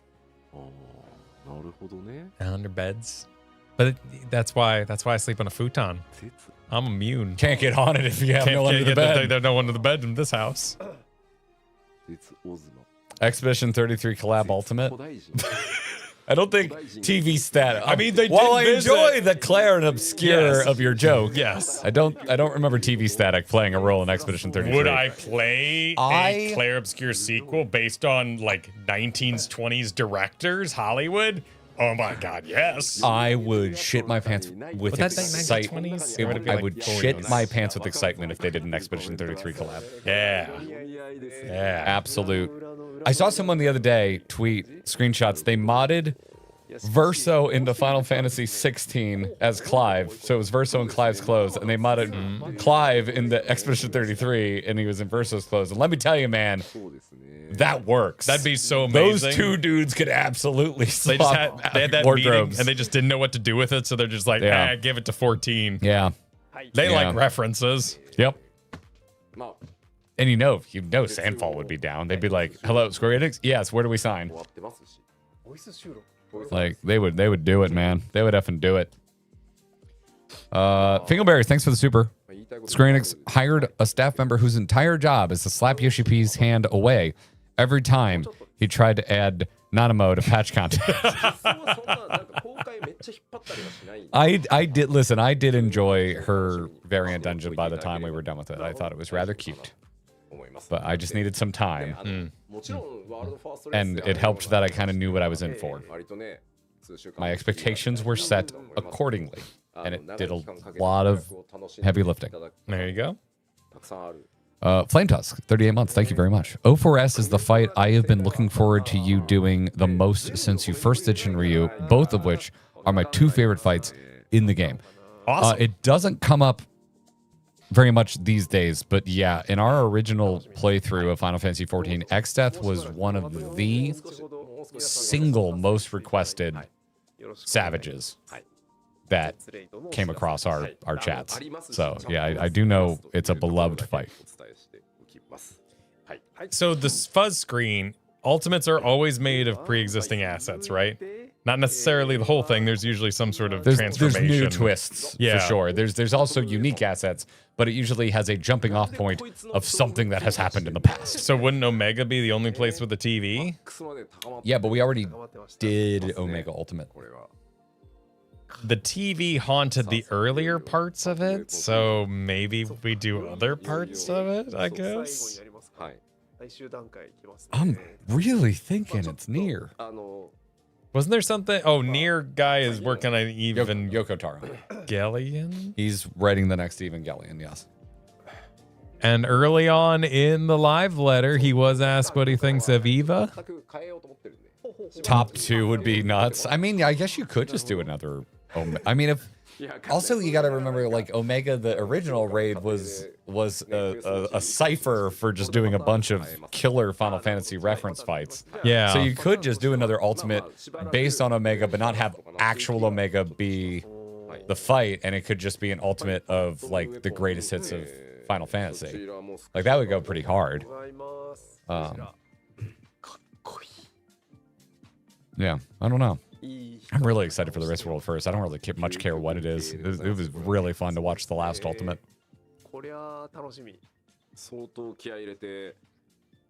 なるほどね Under beds. But that's why I sleep on a futon. 絶 I'm immune. Can't get on it if you have no under the bed. There's no under the bed in this house. 絶オズマ Expedition 33 Collab Ultimate. 古代人 I don't think TV stat. I mean, they while did I visit. enjoy the Claire and obscure Yes. of your joke, Yes. I don't remember TV Static playing a role in Expedition 33. Would I play a I- Claire Obscure sequel based on like 19s, 20s directors, Hollywood? Oh my God, yes. I would shit my pants with Would that be excitement. 1920s? It would be I like would 40s. shit my pants with excitement if they did an Expedition 33 collab. Yeah. お似合いですね Yeah. Absolute. I saw someone the other day tweet screenshots. They modded Verso into Final Fantasy 16 as Clive. So it was Verso in Clive's clothes. And they modded Clive in the Expedition 33 and he was in Verso's clothes. And let me tell you, man, そうですね that works. That'd be so Those amazing. two dudes could absolutely They swap just had they had that meeting wardrobes. and they just didn't know what to do with it, so they're just like, Yeah. give it to 14. Yeah. They Yeah. like references. Yep. まあ And you know Sandfall would be down. They'd be like, "Hello, Square Enix. Yes, where do we sign?" 終わってますし ボイス収録 Like they would do it, man. They would effing do it. Fingleberries, thanks for the super. まあ言いたいこと Square Enix hired a staff member whose entire job is to slap Yoshi P's hand away every time he tried to add Nanamo to patch content. そんななんか公開めっちゃ引っ張ったりはしない I did listen. I did enjoy her variant dungeon by the time we were done with it. I thought it was rather cute, 思います but I just needed some time, もちろんワールドファーストレース and it helped that I kind of knew what I was in for. 割とね数週間 My expectations were set accordingly, and it did a lot of heavy lifting. There you go. たくさんある Flame Tusk, 38 months. Thank you very much. O4S is the fight I have been looking forward to you doing the most since you first did Shinryu, both of which are my two favorite fights in the game. Awesome. It doesn't come up very much these days, but yeah, in our original playthrough of Final Fantasy XIV, X-Death was one of the single most requested よろしく savages. that came across our chats. So yeah, I do know it's a beloved fight. So the fuzz screen, ultimates are always made of pre-existing assets, right? Not necessarily the whole thing. There's usually some sort of transformation. There's new twists, Yeah. for sure. There's also unique assets, but it usually has a jumping off point of something that has happened in the past. So wouldn't Omega be the only place with a TV? Yeah, but we already did Omega Ultimate. The TV haunted the earlier parts of it, so maybe we do other parts of it, I guess. 最終段階いきますね。 I'm really thinking it's near. Wasn't there something? Oh, Near guy is working on even Yoko Taro. Galleon? He's writing the next Evangelion, yes. And early on in the live letter, he was asked what he thinks of Eva. Top 2 would be nuts. I mean, I guess you could just do another I mean, if also you got to remember, like Omega, the original raid was a cipher for just doing a bunch of killer Final Fantasy reference fights. Yeah. So you could just do another Ultimate based on Omega, but not have actual Omega be the fight, and it could just be an Ultimate of like the greatest hits of Final Fantasy. Like that would go pretty hard. Yeah, I don't know. I'm really excited for the Race World first. I don't really much care what it is. It was really fun to watch the last Ultimate. こりゃ楽しみ。相当気合い入れて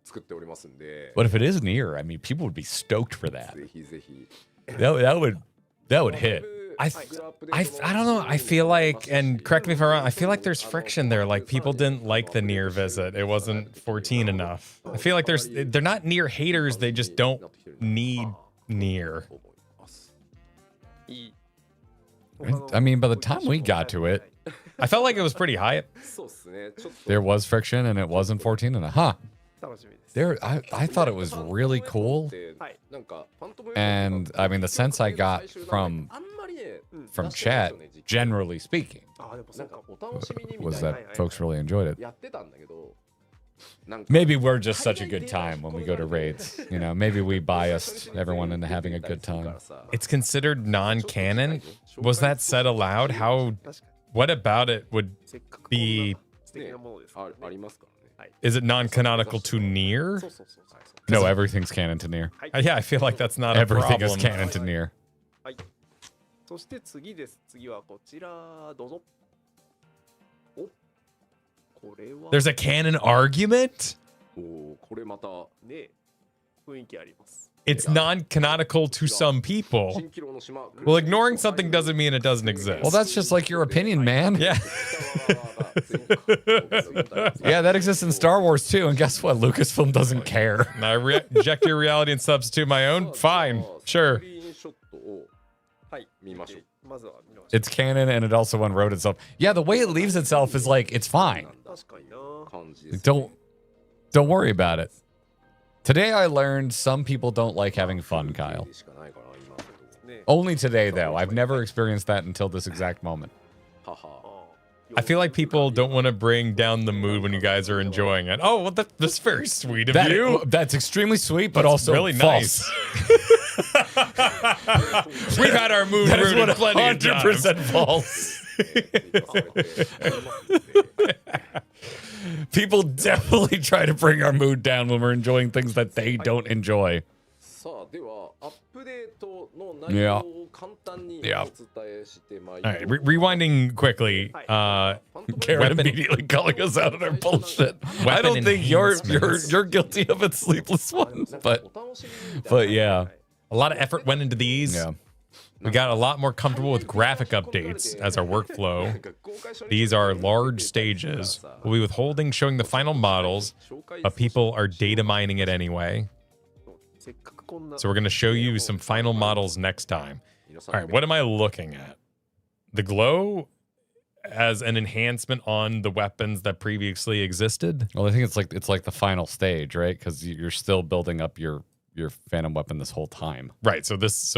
作っておりますんで。 But if it is near, I mean, people would be stoked for that. ぜひぜひ。 That would hit. I don't know. I feel like, and correct me if I'm wrong, I feel like there's friction there. Like people didn't like the Near visit. It wasn't 14 enough. I feel like they're not Near haters. They just don't need Near. I mean, by the time we got to it, I felt like it was pretty high. そうですね。ちょっと there was friction and it wasn't 14 and a huh. 楽しみです。 There, I thought it was really cool. なんかファントム And I mean, the sense I got from あんまりね chat, generally speaking, あ、でもそなんかうかも。お楽しみにみ was たいな that folks really enjoyed it. やってたんだけど。なんか Maybe we're just such a good time when we go to raids. You know, maybe we biased everyone into having a good time. It's considered non-canon. Was that said aloud? What about it would せっかくこんな be? 素敵なものですからね。ありますからね。 Is it non-canonical to Near? そうそうそうそう。 No, everything's canon to near. Yeah, I feel like that's not a Everything problem. is canon to near. はい。そして次です。次はこちらどうぞ。お、これは There's a canon argument? おお、これまたね、雰囲気あります。 It's non-canonical to some people. 蜃気楼の島。 Well, ignoring something doesn't mean it doesn't exist. Well, that's just like your opinion, man. Yeah. Yeah, that exists in Star Wars too. And guess what? Lucasfilm doesn't care. And I reject your reality and substitute my own? Fine. ス Sure. クリーンショットをはい。見ましょう。まずは見ましょう。 It's canon and it also unwrote itself. Yeah, the way it leaves itself is like, it's fine. 確かにな。感じです。 Don't worry about it. Today I learned some people don't like having fun, Kyle. しかないから今のとこね。 Only today, though. I've never experienced that until this exact moment. はは。 I feel like people don't want to bring down the mood when you guys are enjoying it. Oh, well, that's very sweet of you. That's extremely sweet, but That's also really false. nice. We've had our mood That is ruined plenty of times. 100% false. People definitely try to bring our mood down when we're enjoying things that they don't enjoy. さあではアップデートの内容を簡単にお伝 Yeah. えしてまい All り right, rewinding quickly. Garrett Weapon- immediately calling us out on our bullshit. I Weapon don't think you're enhancements. guilty of it, Sleepless One, お but 楽しみみたいな yeah. A lot of effort went into these. Yeah. We got a lot more comfortable with graphic updates as our workflow. These are large stages. We'll be withholding showing the final models, but people are data mining it anyway. せっかくこんな So we're going to show you some final models next time. All right, what am I looking at? The glow as an enhancement on the weapons that previously existed? Well, I think it's like the final stage, right? Because you're still building up your phantom weapon this whole time. Right, so this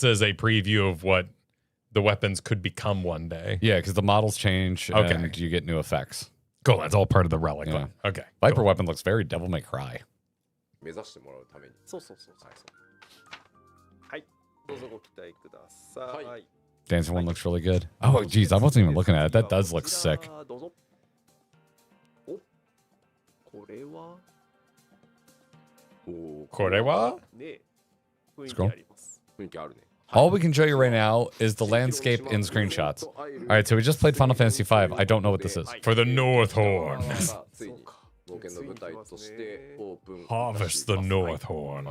is a preview of what the weapons could become one day. Yeah, because the models change Okay. and you get new effects. Cool, that's all part of the relic. Yeah. Okay. Viper cool. weapon looks very Devil May Cry. 目指してもらうためにそうそうそうそう。はい。どうぞご期待ください。はい Dancer one looks really good. Oh, geez, I wasn't even looking at it. That does look sick. どうぞ。お、これはおー、これはね、雰囲 Let's 気 go. あります。雰囲気あるね。 All we can show you right now is the landscape in screenshots. All right, so we just played Final Fantasy V. I don't know what this is. For the North Horn. ついに冒険の舞台としてオープン。 Harvest the North Horn.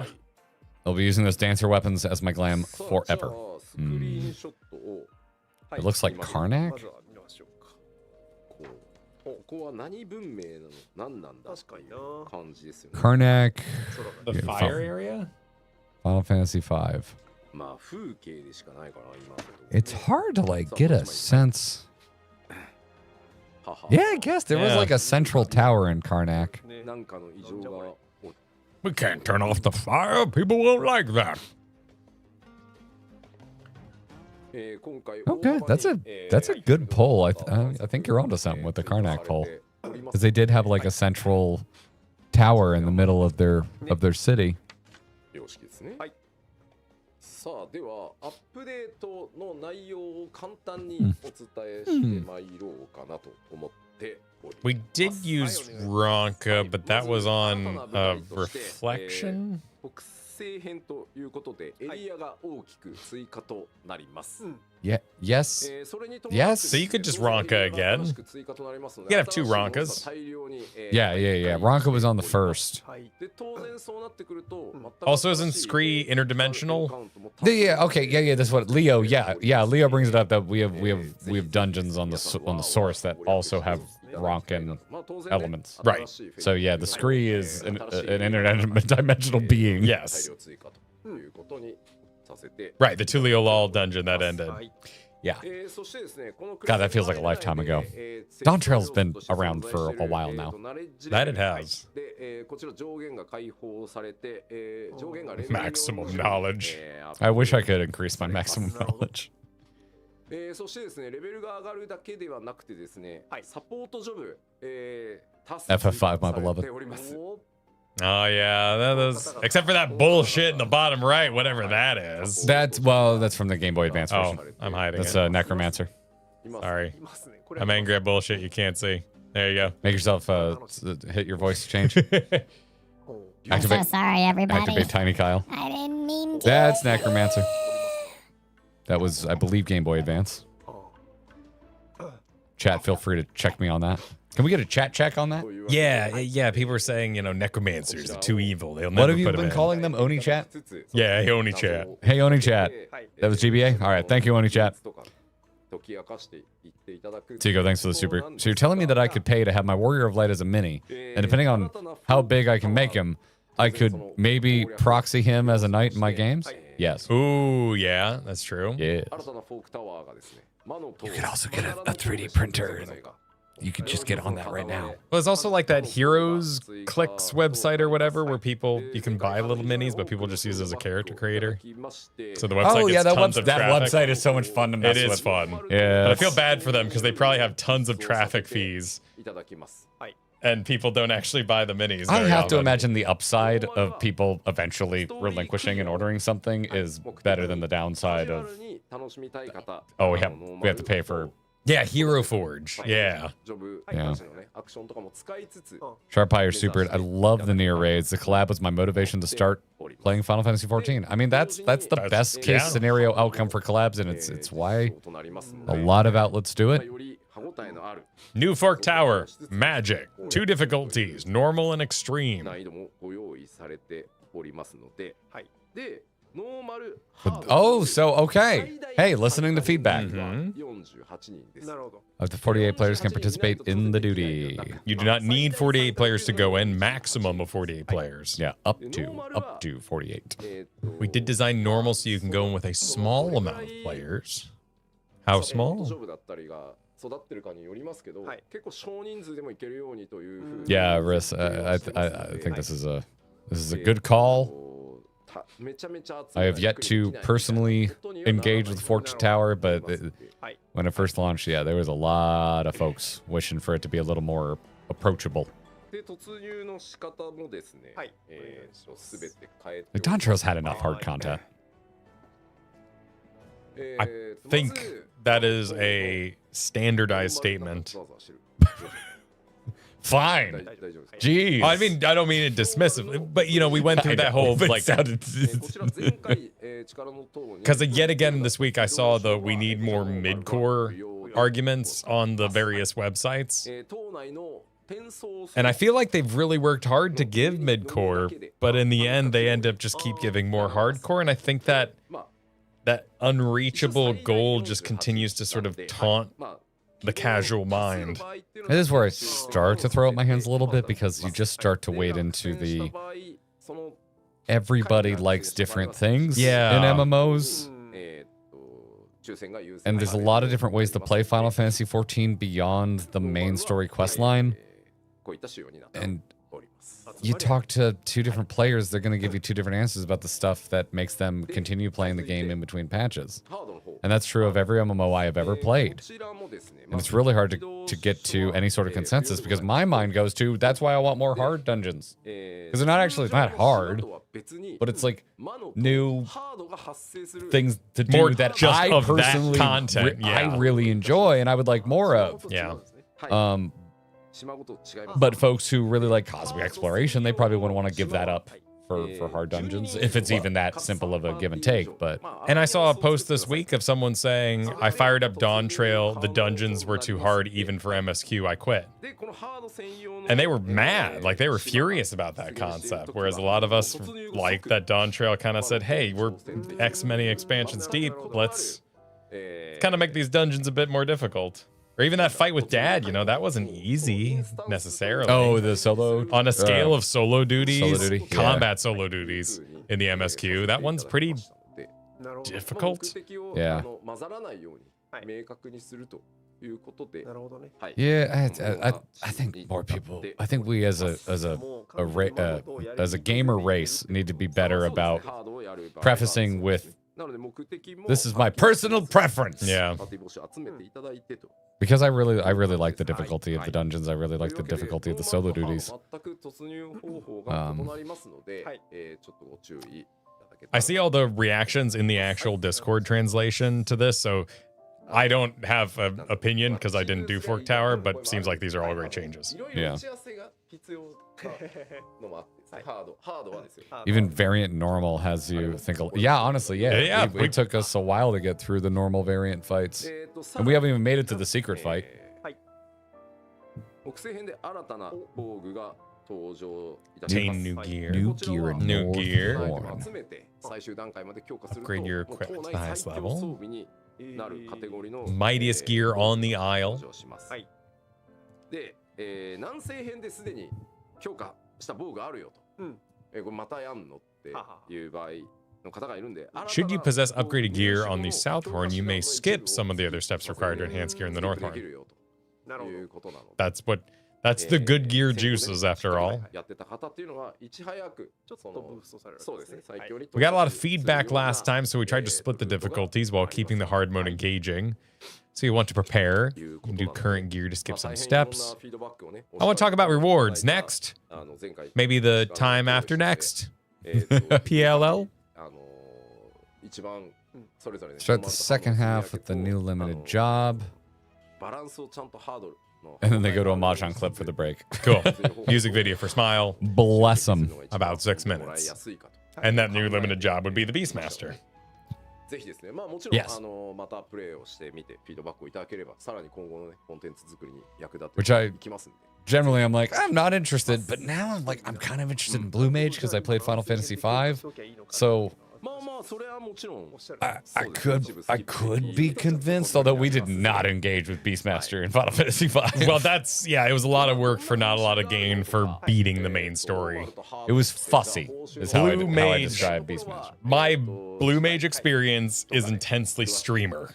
I'll be using those dancer weapons as my glam さあ forever. じゃあスクリーンショットを It looks like ま Karnak. ずは見ましょうか。ここは何文明なの何なんだ確かにな。感じですよね。 Karnak, The Yeah, fire fire. area? Final Fantasy V. まあ風景でしかないかな今のところ。 It's hard to like get a sense. はは Yeah, I guess there was Yeah. like a central tower in Karnak. ね、なんかの異常が We can't turn off the fire. People won't like that. 今回 Okay, that's a good poll. I think you're onto something with the Karnak poll, because they did have like a central tower in the middle of their city. 様式ですね。はいさあではアップデートの内容を簡単にお伝えしてまいろうかなと思っております。 We did use Ronka, but that was on Reflection. 北西編ということでエリアが大きく追加となります。 Yeah. Yes. それに伴って So you could just Ronka again. You could have two Ronkas. Yeah. Ronka was on the first. はい。で当然そうなってくると Also, isn't Scree interdimensional? Yeah. Okay. Yeah. That's what Leo. Yeah. Leo brings it up that we have dungeons on the source that also have Ronkan elements. Right. So yeah, the Scree is an interdimensional being. Yes. Right, the Tuliolol dungeon that ended. はい。 Yeah. God, that feels like a lifetime ago. Dawn Trail's been around for a while now. That it has. Maximum Maximum knowledge. I wish I could increase my maximum knowledge. そしてですね、レベルが上がるだけではなくてですね、サポートジョブ、FF5, my beloved. おります。 Oh yeah, that is. Except for that bullshit in the bottom right, whatever that is. That's from the Game Boy Advance version. Oh, I'm hiding That's it. Necromancer. Sorry, いますね。これは I'm angry at bullshit you can't see. There you go. Make yourself hit your voice change. ほう I'm so Activate, sorry, everybody. activate Tiny Kyle. I didn't mean to. That's Necromancer. That was, I believe, Game Boy Advance. Chat, feel free to check me on that. Can we get a chat check on that? Yeah. People were saying, necromancers are too evil. They'll never What have you put 'em been in. calling them? Oni chat? Yeah, Oni chat. Hey, Oni chat. That was GBA? All right, thank you, Oni chat. Tigo, thanks for the super. So you're telling me that I could pay to have my Warrior of Light as a mini, and depending on how big I can make him, I could maybe proxy him as a knight in my games? Yes. Ooh, yeah, that's true. Yes. You could also get a 3D printer and you could just get on that right now. Well, there's also like that Heroes Clicks website or whatever where you can buy little minis, but people just use it as a character creator. So the website Oh gets yeah, tons of that traffic. website is so much fun to mess It with. is fun. Yeah. But I feel bad for them because they probably have tons of traffic fees, and people don't actually buy the minis. I very have to often. imagine the upside of people eventually relinquishing and ordering something is better than the downside of, oh, we have to pay for. Yeah, Hero Forge. Yeah. Yeah. Sharp Eye or Super. I love the near raids. The collab was my motivation to start playing Final Fantasy 14. I mean, that's the best case scenario outcome for collabs, and it's why a lot of outlets do it. New Fork Tower. Magic. 2 difficulties. Normal and extreme. Oh, so okay. Hey, listening to feedback. なるほど。 Up to 48 players can participate in the duty. You do not need 48 players to go in. Maximum of 48 players. Yeah, up to 48. We did design normal so you can go in with a small amount of players. How small? Yeah, Riss, I think this is a good call. I have yet to personally engage with Forge Tower, but when it first launched, yeah, there was a lot of folks wishing for it to be a little more approachable. で突入の仕方もですね、はい全て変えて Like, Dontro's had enough hard content. I think that is a standardized statement. Fine. Jeez. I mean, I don't mean it dismissively, but you know, we went through that whole like because yet again this week I saw the we need more mid-core arguments on the various websites. And I feel like they've really worked hard to give mid-core, but in the end they end up just keep giving more hardcore, and I think that that unreachable goal just continues to sort of taunt the casual mind. This is where I start to throw up my hands a little bit, because you just start to wade into the everybody likes different things in MMOs. And there's a lot of different ways to play Final Fantasy XIV beyond the main story quest line. And you talk to two different players, they're going to give you two different answers about the stuff that makes them continue playing the game in between patches. And that's true of every MMO I have ever played. And it's really hard to get to any sort of consensus, because my mind goes to, that's why I want more hard dungeons. Because they're not actually that hard, but it's like new things to do More that just I of that personally content, I really enjoy and I would like more of. Yeah. But folks who really like cosmic exploration, they probably wouldn't want to give that up for hard dungeons, if it's even that simple of a give and take. But And I saw a post this week of someone saying, I fired up Dawn Trail, the dungeons were too hard even for MSQ, I quit. And they were mad, like they were furious about that concept, whereas a lot of us like that Dawn Trail kind of said, hey, we're X many expansions deep, let's kind of make these dungeons a bit more difficult. Or even that fight with Dad, you know, that wasn't easy necessarily. oh, the solo On a scale of solo duties, solo duty, combat solo duties in the MSQ, that one's pretty difficult. Yeah. なるほどね。 Yeah, I think more people. I think we as a gamer race need to be better about prefacing with, this is my personal preference. Yeah. Because I really like the difficulty of the dungeons. I really like the difficulty of the solo duties. I see all the reactions in the actual Discord translation to this, so I don't have an opinion because I didn't do Fork Tower, but seems like these are all great changes. Yeah. Even variant normal has you think. Yeah, honestly, yeah. It took us a while to get through the normal variant fights, and we haven't even made it to the secret fight. Obtain new gear. New gear. And New more gear. porn. Upgrade your equipment to the highest level. Mightiest gear on the Isle. で、南西編ですでに強化した防具があるよと。これまたやんのっていう場合の方がいるんで。 Should you possess upgraded gear on the South Horn, you may skip some of the other steps required to enhance gear in the North Horn. That's the good gear juices, after all. We got a lot of feedback last time, so we tried to split the difficulties while keeping the hard mode engaging. So you want to prepare, you can do current gear to skip some steps. I want to talk about rewards next. Maybe the time after next. PLL. Start the second half with the new limited job. And then they go to a Mahjong clip for the break. Cool. Music video for Smile. Bless them. About 6 minutes. And that new limited job would be the Beastmaster. Yes. Which generally I'm like, I'm not interested, but now I'm like, I'm kind of interested in Blue Mage because I played Final Fantasy V. So I could be convinced, although we did not engage with Beastmaster in Final Fantasy V. Well, it was a lot of work for not a lot of gain for beating the main story. It was fussy, is how I describe Beastmaster. My Blue Mage experience is intensely streamer.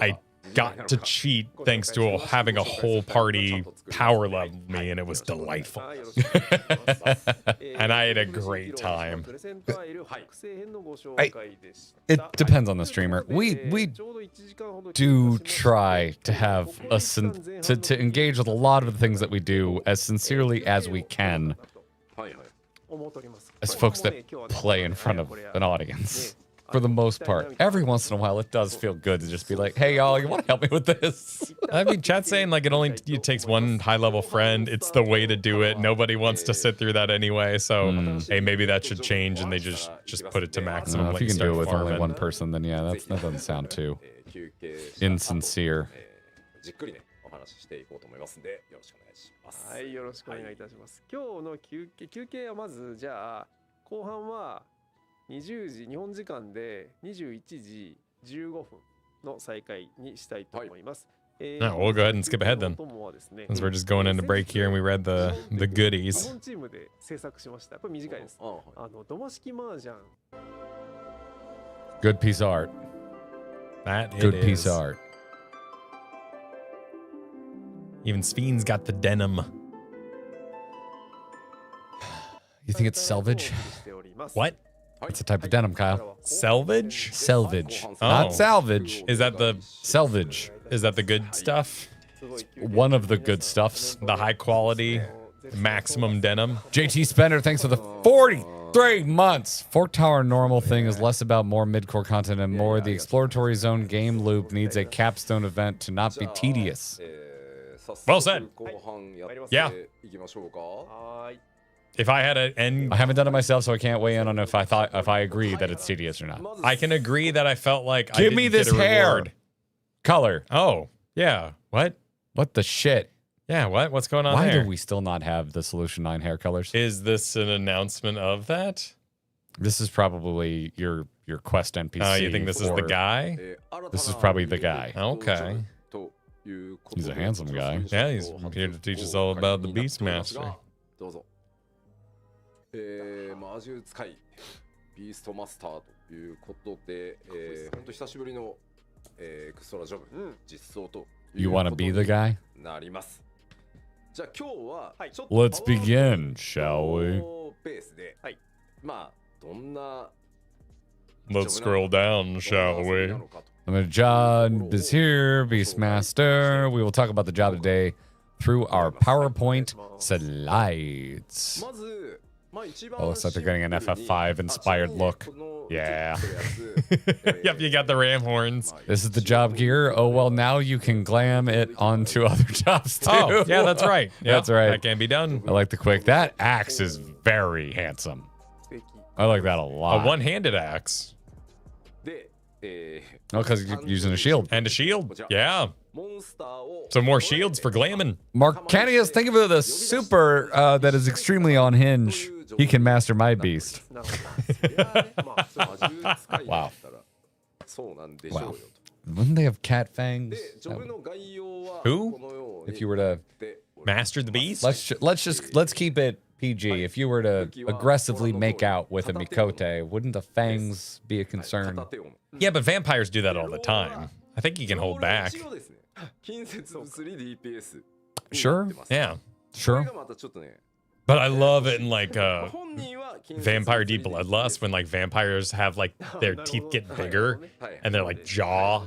I got to cheat thanks to having a whole party power level me, and it was delightful. And I had a great time. It depends on the streamer. We do try to have to engage with a lot of the things that we do as sincerely as we can, as folks that play in front of an audience. for the most part. Every once in a while, it does feel good to just be like, hey, y'all, you want to help me with this? I mean, chat's saying like it takes one high-level friend. It's the way to do it. Nobody wants to sit through that anyway. So, hey, maybe that should change and they just put it to maximum. If let you can start do it with only farming. one person, then yeah, that doesn't sound too insincere. じっくりねお話ししていこうと思いますんでよろしくお願いします。はい、よろしくお願いいたします。今日の休憩はまずじゃあ後半は20時日本時間で21時15分の再開にしたいと思います。No, we'll go ahead and skip ahead then. Since we're just going into break here and we read the 日 goodies. 本チームで制作しました。これ短いです。土間式麻雀。 Good piece of art. That it Good is. piece of art. Even Sven's got the denim. You think it's selvage? What? It's a type of denim, Kyle. Selvage? Selvage. Oh. Not salvage. Is that the Selvage. good stuff? One of the good stuffs. The high quality maximum denim? JT Spender, thanks for the 43 months. Fork Tower normal thing is less about more mid-core content and more the exploratory zone game loop needs a capstone event to not be tedious. Well said. Yeah. If I had an end, I haven't done it myself, so I can't weigh in on if I agree that it's tedious or not. I can agree that I felt like I Give didn't me this get a hair. reward. Color. Oh, yeah. What? What the shit? Yeah, what? What's going on Why there? do we still not have the Solution 9 hair colors? Is this an announcement of that? This is probably your quest NPC. Oh, you think this is the or- guy? This is probably the guy. Okay. He's a handsome guy. Yeah, he's here to teach us all about the Beastmaster. どうぞ。魔獣使いビーストマスターということで、本当久しぶりの、エクストラジョブ、実装という You want to be the guy? なります。じゃあ今日はちょっと Let's begin, shall we? ベースで、まあどんな Let's scroll down, shall we? The job is here, Beastmaster. We will talk about the job today through our PowerPoint slides. まず Oh, looks like they're getting an FF5 inspired look. Yeah. Yep, you got the ram horns. This is the job gear. Oh, well, now you can glam it onto other jobs too. Oh, yeah, that's right. Yeah, That's right. That can be done. I like the quick. That axe is very handsome. I like that a A lot. one-handed axe で、Oh, because you're using a shield. and a shield. Yeah. モンスターを Some more shields for glamming. Marcanius, think of it as a super that is extremely on hinge. He can master my beast. なるほどまあ魔獣使いだ Wow. ったらそうなんでしょうよ Wow. と Wouldn't they have cat fangs? でジョブの概要は Who? このように If you were to で Master the beast? let's keep it PG. If you were to aggressively make out with a Mikote, wouldn't the fangs be a concern? 片手を Yeah, but vampires do that all the time. I think you can hold back. 一応ですね近接物理 DPS Sure. になってます Yeah. こ Sure. れがまたちょっとね But I love it in like 本人は近接 Vampire 物理 Deep Bloodlust when like vampires have like their teeth get bigger and their like jaw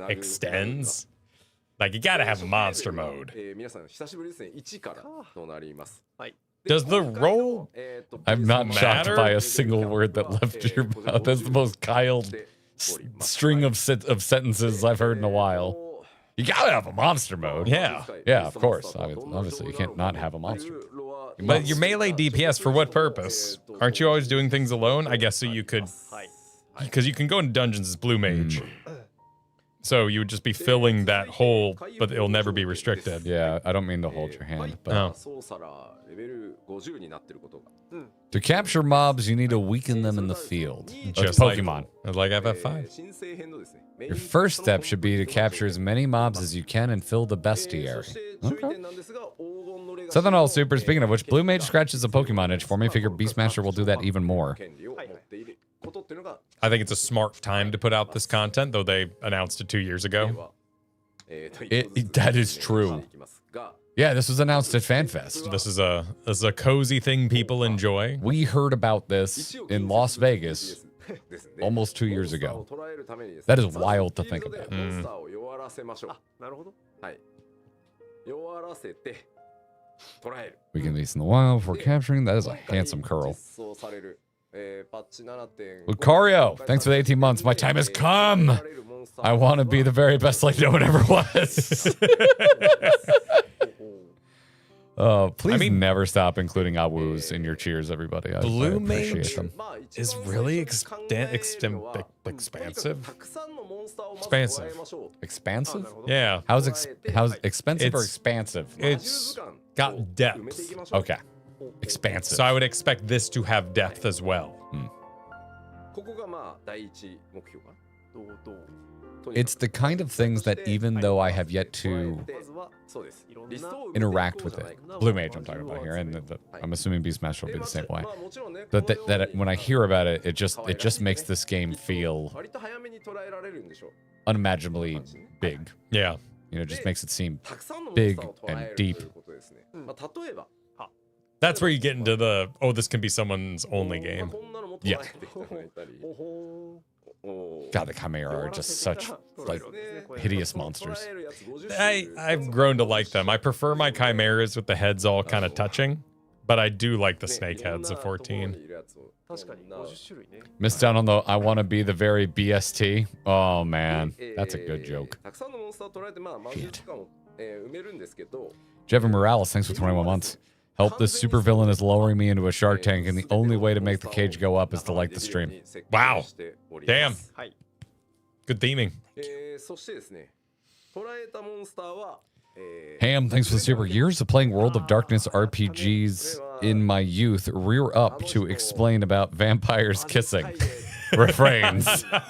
extends. Like you gotta have a monster mode. 皆さん久しぶりですね1からとなります Does the roll I'm not shocked matter? by a single word that left your mouth. That's the most Kyle string of sentences I've heard in a while. You gotta have a monster mode. Yeah. Yeah, of course. Obviously, you can't not have a monster. But your melee DPS for what purpose? Aren't you always doing things alone? I guess so you could, because you can go into dungeons as blue mage. So you would just be filling that hole, but it'll never be restricted. Yeah, I don't mean to hold your hand, but Oh. 操作らレベル50になってることが to capture mobs, you need to weaken them in the field. Just Like Pokemon. Like FF5. 新生編のですね Your first step should be to capture as many mobs as you can and fill the そ bestiary. して注意点なんですが黄金のレガシー Southern All Super, speaking of which, Blue Mage scratches a Pokemon itch for me. Figure Beastmaster will do that even more. 権利を持っていることっていうのが I think it's a smart time to put out this content, though they announced it 2 years ago. That is true. Yeah, this was announced at FanFest. This is a cozy thing people enjoy. We heard about this in Las Vegas almost 2 years ago. That is wild to think about. モンスターを弱らせましょうなるほど。はい弱らせて捕らえる We can these in the wild before capturing. That is a handsome curl. 実装される Lucario, thanks for the 18 months. My time has come. I want to be the very best like no one ever was. Please never stop including awus in your cheers, everybody. I appreciate Mage them. is really expansive. Expansive? Yeah. How's expensive or expansive? It's got depth. Okay. Expansive. So I would expect this to have depth as well. It's the kind of ththings that even though I have yet to interact with it, Blue Mage I'm talking about here, and I'm assuming Beastmaster will be the same way. That when I hear about it, it just makes this game feel unimaginably big. Yeah. You know, it just makes it seem big and deep. That's where you get into the, oh, this can be someone's only game. Yeah. God, the Chimera are just such like hideous monsters. I've grown to like them. I prefer my Chimeras with the heads all kind of touching, but I do like the snake heads of 14. Missed out on the I want to be the very BST. Oh man, that's a good joke. Shit. Jevin Morales, thanks for 21 months. Help, this supervillain is lowering me into a shark tank, and the only way to make the cage go up is to like the stream. Wow. Damn. Good theming. Ham, thanks for the super. Years of playing World of Darkness RPGs in my youth. Rear up to explain about vampires kissing. Refrains. I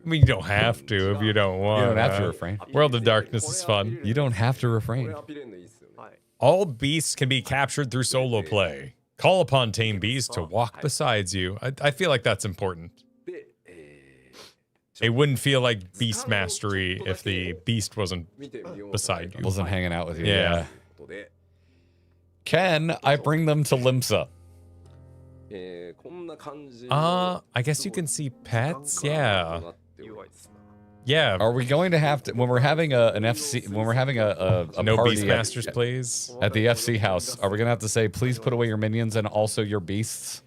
mean, you don't have to if you don't want. You don't have to refrain. World of Darkness is fun. You don't have to refrain. All beasts can be captured through solo play. Call upon tame beasts to walk beside you. I feel like that's important. It wouldn't feel like beast mastery if the beast wasn't beside you. Wasn't hanging out with you. Yeah. Can I bring them to Limsa? I guess you can see pets. Yeah. Yeah. Are we going to have to, when we're having an FC, when we're having a no party Beastmasters, please? at the FC house, are we going to have to say, please put away your minions and also your beasts?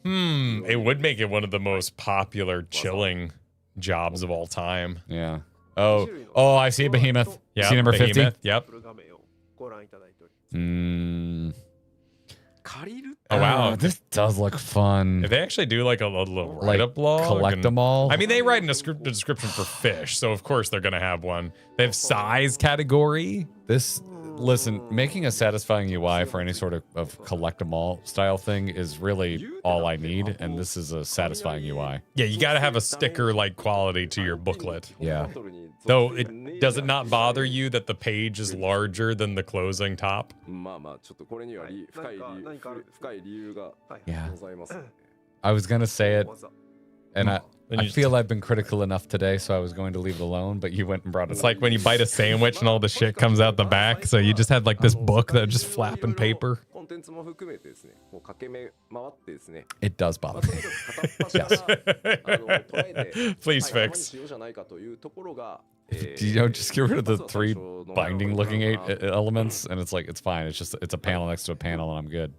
It would make it one of the most popular chilling jobs of all time. Yeah. Oh, I see a behemoth. Yeah. See number 50? Yep. Oh, wow. This does look fun. If they actually do like a little Like, write-up log. collect them all? I mean, they write in a description for fish, so of course they're going to have one. They have size category. Listen, making a satisfying UI for any sort of collect them all style thing is really all I need, and this is a satisfying UI. Yeah, you got to have a sticker-like quality to your booklet. Yeah. Though, does it not bother you that the page is larger than the closing top? Yeah. I was going to say it, and I feel I've been critical enough today, so I was going to leave it alone, but you went and brought it It's up. like when you bite a sandwich and all the shit comes out the back, so you just had like this book that just flapping paper. It does bother me. Yes. Please fix. You know, just get rid of the 3 binding looking elements, and it's like, it's fine. It's a panel next to a panel, and I'm good.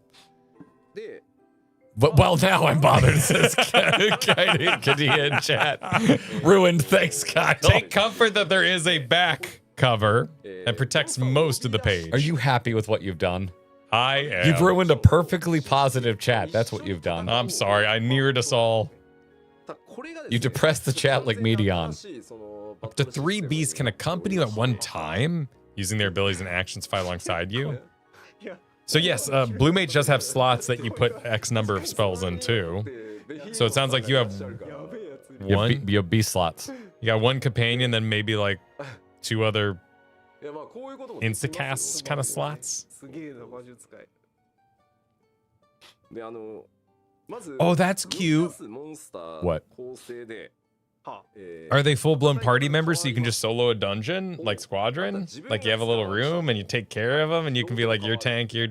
But well, now I'm bothered, says Kadia in chat. Ruined, thanks, Kyle. Take comfort that there is a back cover that protects most of the page. Are you happy with what you've done? I am. You've ruined a perfectly positive chat. That's what you've done. I'm sorry. I neared us all. You depressed the chat like Medion. Up to 3 beasts can accompany you at one time, using their abilities and actions fight alongside you. So yes, Blue Mage does have slots that you put X number of spells in too. So it sounds like you have one. You have B slots. You got 1 companion, then maybe like 2 other instacast kind of slots. Oh, that's cute. What? Are they full-blown party members so you can just solo a dungeon like Squadron? Like you have a little room and you take care of them and you can be like your tank, your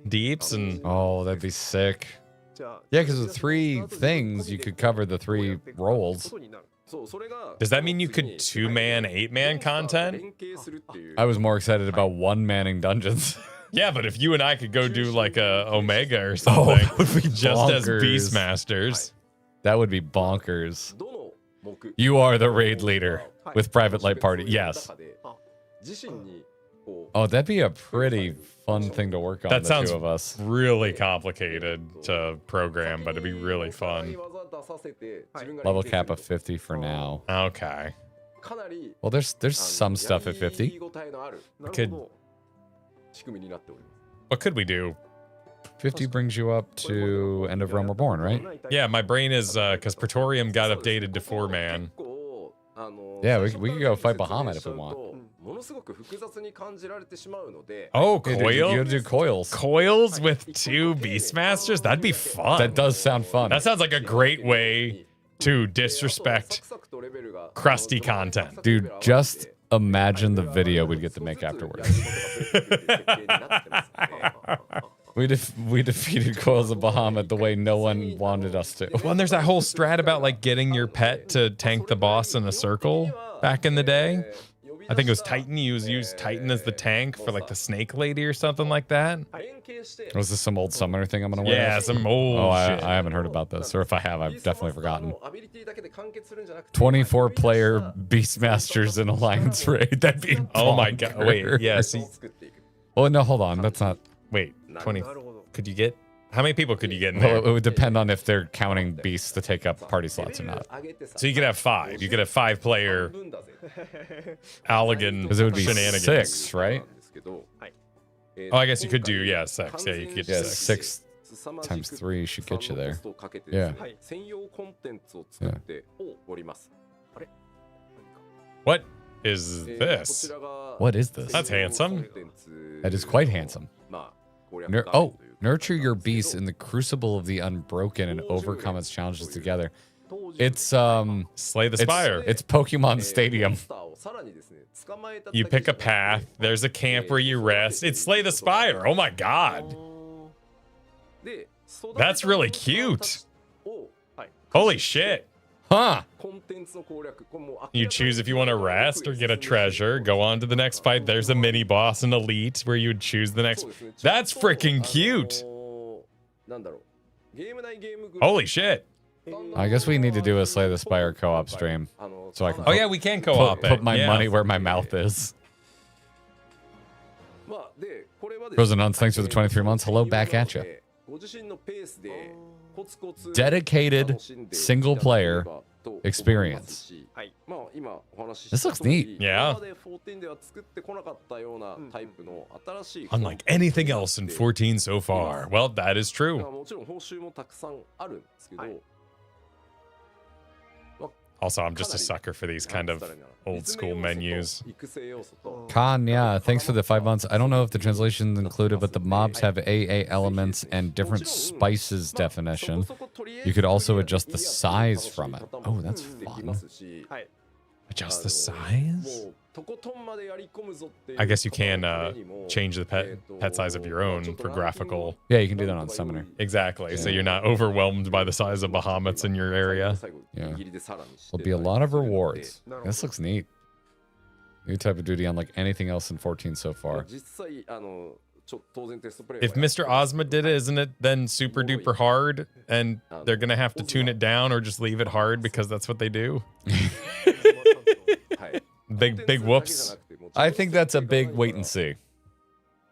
deeps, and Oh, that'd be sick. Yeah, because with 3 things, you could cover the 3 roles. does that mean you could 2-man, 8-man content? I was more excited about 1-manning dungeons. Yeah, but if you and I could go do like a Omega or something, that would be just as bonkers. Beastmasters. That would be bonkers. どの目 You are the raid leader with private light party. 個別 Yes. の中で自身にこう Oh, that'd be a pretty fun thing to work on. That the sounds two of us. really complicated to program, but it'd be really fun. Level cap of 50 for now. Okay. かなり Well, there's some stuff at 50. やりごたえのあるなる Could- ほど。仕組みになっております What could we do? 50 brings you up to End of Realm Reborn, right? Yeah, my brain is because Praetorium got updated to 4-man. 結構Yeah, we could go fight Bahamut if we want. ものすごく複雑に感じられてしまうので Oh, Hey, dude, you coil? gotta do coils. Coils with 2 Beastmasters? That'd be fun. That does sound fun. That sounds like a great way to disrespect crusty content. Dude, just imagine the video we'd get to make afterwards. We defeated Coils of Bahamut the way no one wanted us to. Well, and there's that whole strat about like getting your pet to tank the boss in a circle back in the day. I think it was Titan. You used Titan as the tank for like the Snake Lady or something like that. Was this some old summoner thing I'm gonna win? Yeah, some old Oh, shit. I haven't heard about this, or if I have, I've definitely forgotten. 24-player Beastmasters in Alliance raid. That'd be Oh my god. Wait, bonkers. yeah, see, Oh no, hold on. That's not. wait, 20. なるほど。 Could you get, how many people could you get in Well, it there? would depend on if they're counting beasts to take up party slots or not. So you could have 5. You could have 5-player Allegan Because it would be shenanigans. 6, right? Oh, I guess you could do, yeah, 6. Yeah, you could get Yeah, 6. 6 times 3 should get you there. Yeah. 専用コンテンツを作っております。 What is this? What is this? That's handsome. That is quite handsome. Nurture your beast in the crucible of the unbroken and overcome its challenges together. It's Slay the Spire. It's Pokemon Stadium. You pick a path. There's a camp where you rest. It's Slay the Spire. Oh my god. That's really cute. Holy shit. Huh. You choose if you want to rest or get a treasure. Go on to the next fight. There's a mini boss and elite where you would choose the next. That's freaking cute. Holy shit. I guess we need to do a Slay the Spire co-op stream so I can Oh yeah, we can co-op put it. my Yeah. money where my mouth is. Frozen Nuns, thanks for the 23 months. Hello, back at you. Dedicated single-player experience. This looks neat. Yeah. Unlike anything else in 14 so far. Well, that is true. Also, I'm just a sucker for these kind of old school menus. Kanya, thanks for the 5 months. I don't know if the translation's included, but the mobs have AA elements and different spices definition. You could also adjust the size from it. Oh, that's fun. Adjust the size? I guess you can change the pet size of your own for graphical. Yeah, you can do that on Summoner. Exactly. So you're not overwhelmed by the size of Bahamuts in your area. Yeah. There'll be a lot of rewards. This looks neat. New type of duty unlike anything else in 14 so far. If Mr. Ozma did it, isn't it then super duper hard? And they're going to have to tune it down or just leave it hard because that's what they do? Big whoops. I think that's a big wait and see.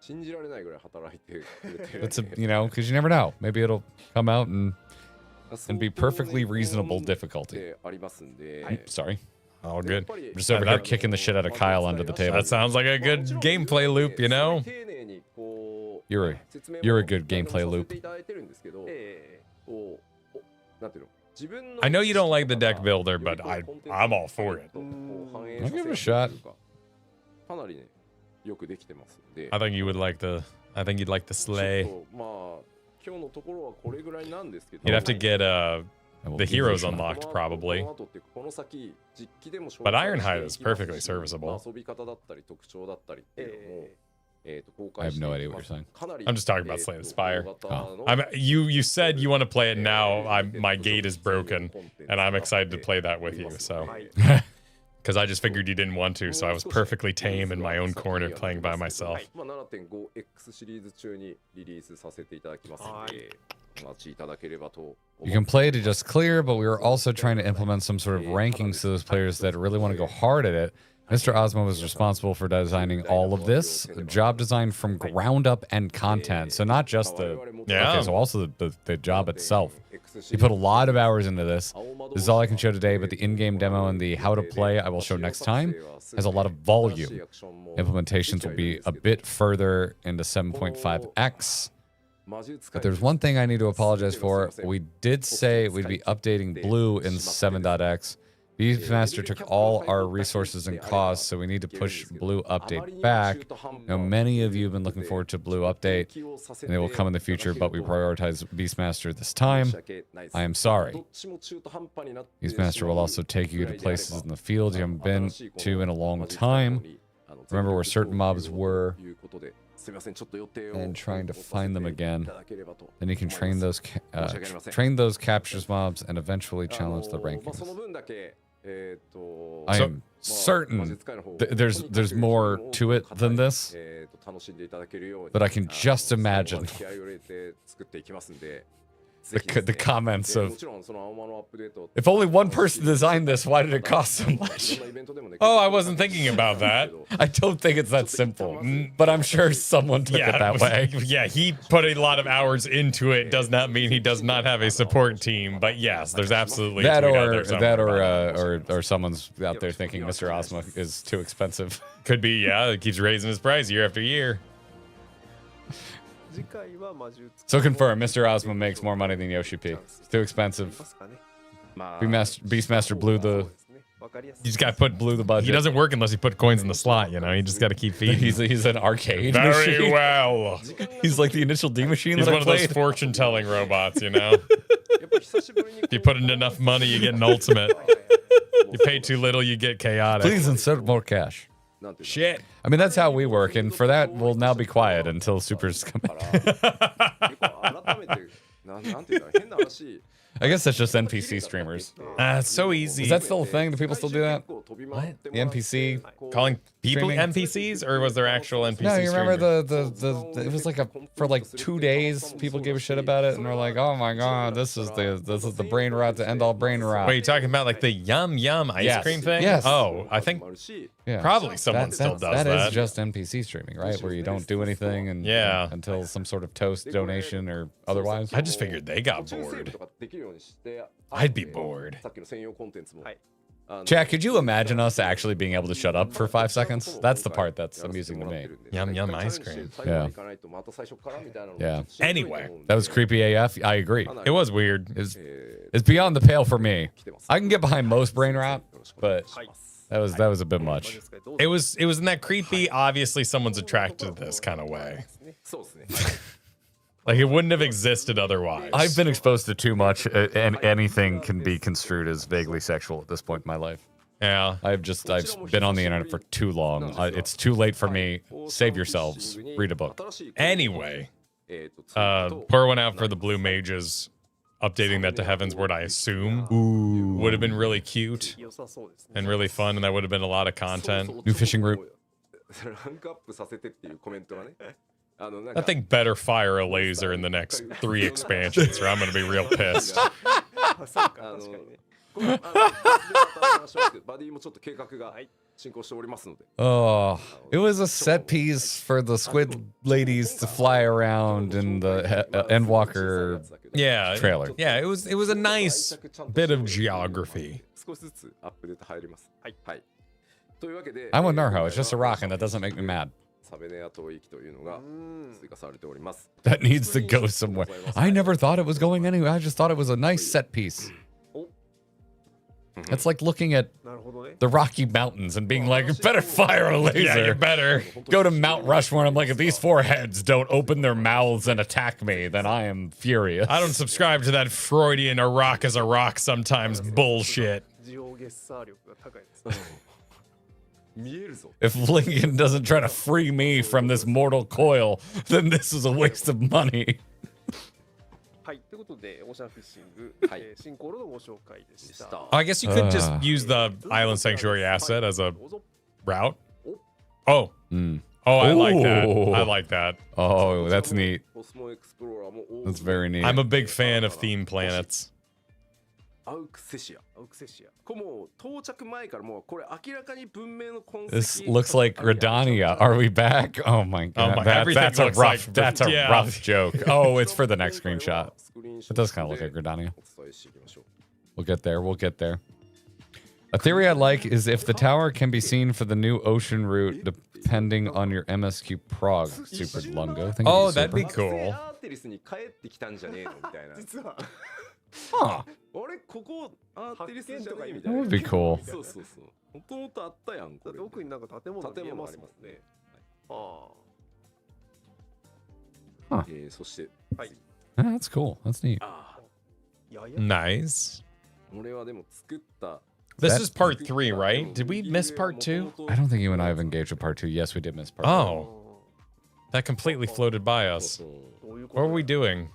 That's a, you know, because you never know. Maybe it'll come out and be perfectly reasonable difficulty. Sorry. All good. I'm just over here kicking the shit out of Kyle under the table. That sounds like a good gameplay loop, you know? You're a good gameplay loop. I know you don't like the deck builder, but I'm all for it. I'll give it a shot. I think you would like the. I think you'd like the sleigh. You'd have to get the heroes unlocked probably. But Ironhide is perfectly serviceable. I have no idea what you're saying. I'm just talking about Slay the Spire. Oh. You said you want to play it now. My gate is broken, and I'm excited to play that with you. So, Because I just figured you didn't want to, so I was perfectly tame in my own corner playing by myself. 7.5X シリーズ中にリリースさせていただきますので、お待ちいただければと。You can play to just clear, but we were also trying to implement some sort of rankings to those players that really want to go hard at it. Mr. Ozma was responsible for designing all of this, job design from ground up and content. So not just the okay, so also the job itself. He put a lot of hours into this. This is all I can show today, but the in-game demo and the how to play I will show next time has a lot of volume. Implementations will be a bit further into 7.5X. But there's one thing I need to apologize for. We did say we'd be updating Blue in 7.x. Beastmaster took all our resources and costs, so we need to push Blue update back. Now, many of you have been looking forward to Blue update, and they will come in the future, but we prioritize Beastmaster this time. I am sorry. Beastmaster will also take you to places in the field you haven't been to in a long time. Remember where certain mobs were, and trying to find them again. Then you can train those captures mobs and eventually challenge the rankings. I am certain there's more to it than this, but I can just imagine the comments of, if only one person designed this, why did it cost so much? Oh, I wasn't thinking about that. I don't think it's that simple, but I'm sure someone took it that way. Yeah, he put a lot of hours into it. Does not mean he does not have a support team, but yes, there's absolutely that or someone's out there thinking Mr. Ozma is too expensive. Could be, yeah. It keeps raising his price year after year. So confirm, Mr. Ozma makes more money than Yoshi P. It's too expensive. Beastmaster blew the... You just got to put blew the budget. He doesn't work unless you put coins in the slot, you know? You just got to keep feeding. He's an arcade Very machine. well. He's like the initial D machine. He's one of those fortune-telling robots, you know? If you put in enough money, you get an ultimate. You pay too little, you get chaotic. Please insert more cash. Shit. I mean, that's how we work, and for that, we'll now be quiet until Supers come out. I guess that's just NPC streamers. It's so easy. Is that still a thing? Do people still do that? What? The NPC Calling people streaming? NPCs, or was there actual NPC No, you remember streamers? the it was like for like 2 days people gave a shit about it and were like, oh my god, this is the brain rot to end all brain rot. Wait, you talking about like the yum ice cream thing? Yes. Oh, I think Yeah. probably someone still does that. That is just NPC streaming, right? Where you don't do anything and until some sort of toast donation or otherwise. I just figured they got bored. I'd be bored. Jack, could you imagine us actually being able to shut up for 5 seconds? That's the part that's amusing to me. Yum ice cream. Yeah. Yeah. Anyway, That was creepy AF. I agree. it was weird. It's beyond the pale for me. I can get behind most brain rot, but that was a bit much. It was in that creepy, obviously someone's attracted to this kind of way. Like it wouldn't have existed otherwise. I've been exposed to too much, and anything can be construed as vaguely sexual at this point in my life. Yeah. I've been on the internet for too long. It's too late for me. Save yourselves. Read a book. Anyway, pour one out for the Blue Mages. Updating that to Heavensward, I assume, would have been really cute and really fun, and that would have been a lot of content. New fishing route. I think better fire a laser in the next 3 expansions, or I'm going to be real pissed. Oh, it was a set piece for the squid ladies to fly around in the Endwalker trailer. Yeah, it was a nice bit of geography. I'm with Narho. It's just a rock, and that doesn't make me mad. That needs to go somewhere. I never thought it was going anywhere. I just thought it was a nice set piece. It's like looking at the Rocky Mountains and being like, you better fire a laser. Yeah, you better. Go to Mount Rushmore and I'm like, if these 4 heads don't open their mouths and attack me, then I am furious. I don't subscribe to that Freudian a rock is a rock sometimes bullshit. If Lincoln doesn't try to free me from this mortal coil, then this is a waste of money. はいということでオーシャンフィッシング、進行路のご紹介でした。 I guess you could just use the Island Sanctuary asset as a route. Oh. Oh, I like that. I like that. Oh, that's neat. コスモエクスプローラーも多く That's very neat. I'm a big fan of theme planets. アウクセシアこれもう到着前からもうこれ明らかに文明の痕跡 This looks like Gridania. Are we back? Oh my god. my- That- everything that's a looks rough like- that's a yeah. rough joke. Oh, it's for the next screenshot. It does kind of look like Gridania. お伝えしていきましょう We'll get there. We'll get there. A theory I like is if the tower can be seen for the new ocean route, depending on your MSQ prog. Super Lungo. Thank you, Oh, that'd Super. be cool. アーテリスに帰ってきたんじゃねえのみたいな実は Huh. あれここアーテリスじゃねえみたい That な would be cool. そうそうそうもともとあったやんこれだって奥になんか建物見えますもんね。あそして Ah, that's cool. That's neat. ああ。いやいや。 Nice. 俺はでも作った This That- is part 3, right? Did we miss part 2? I don't think you and I have engaged with part 2. Yes, we did miss part Oh, that completely floated by us. どういうこ What と were we doing?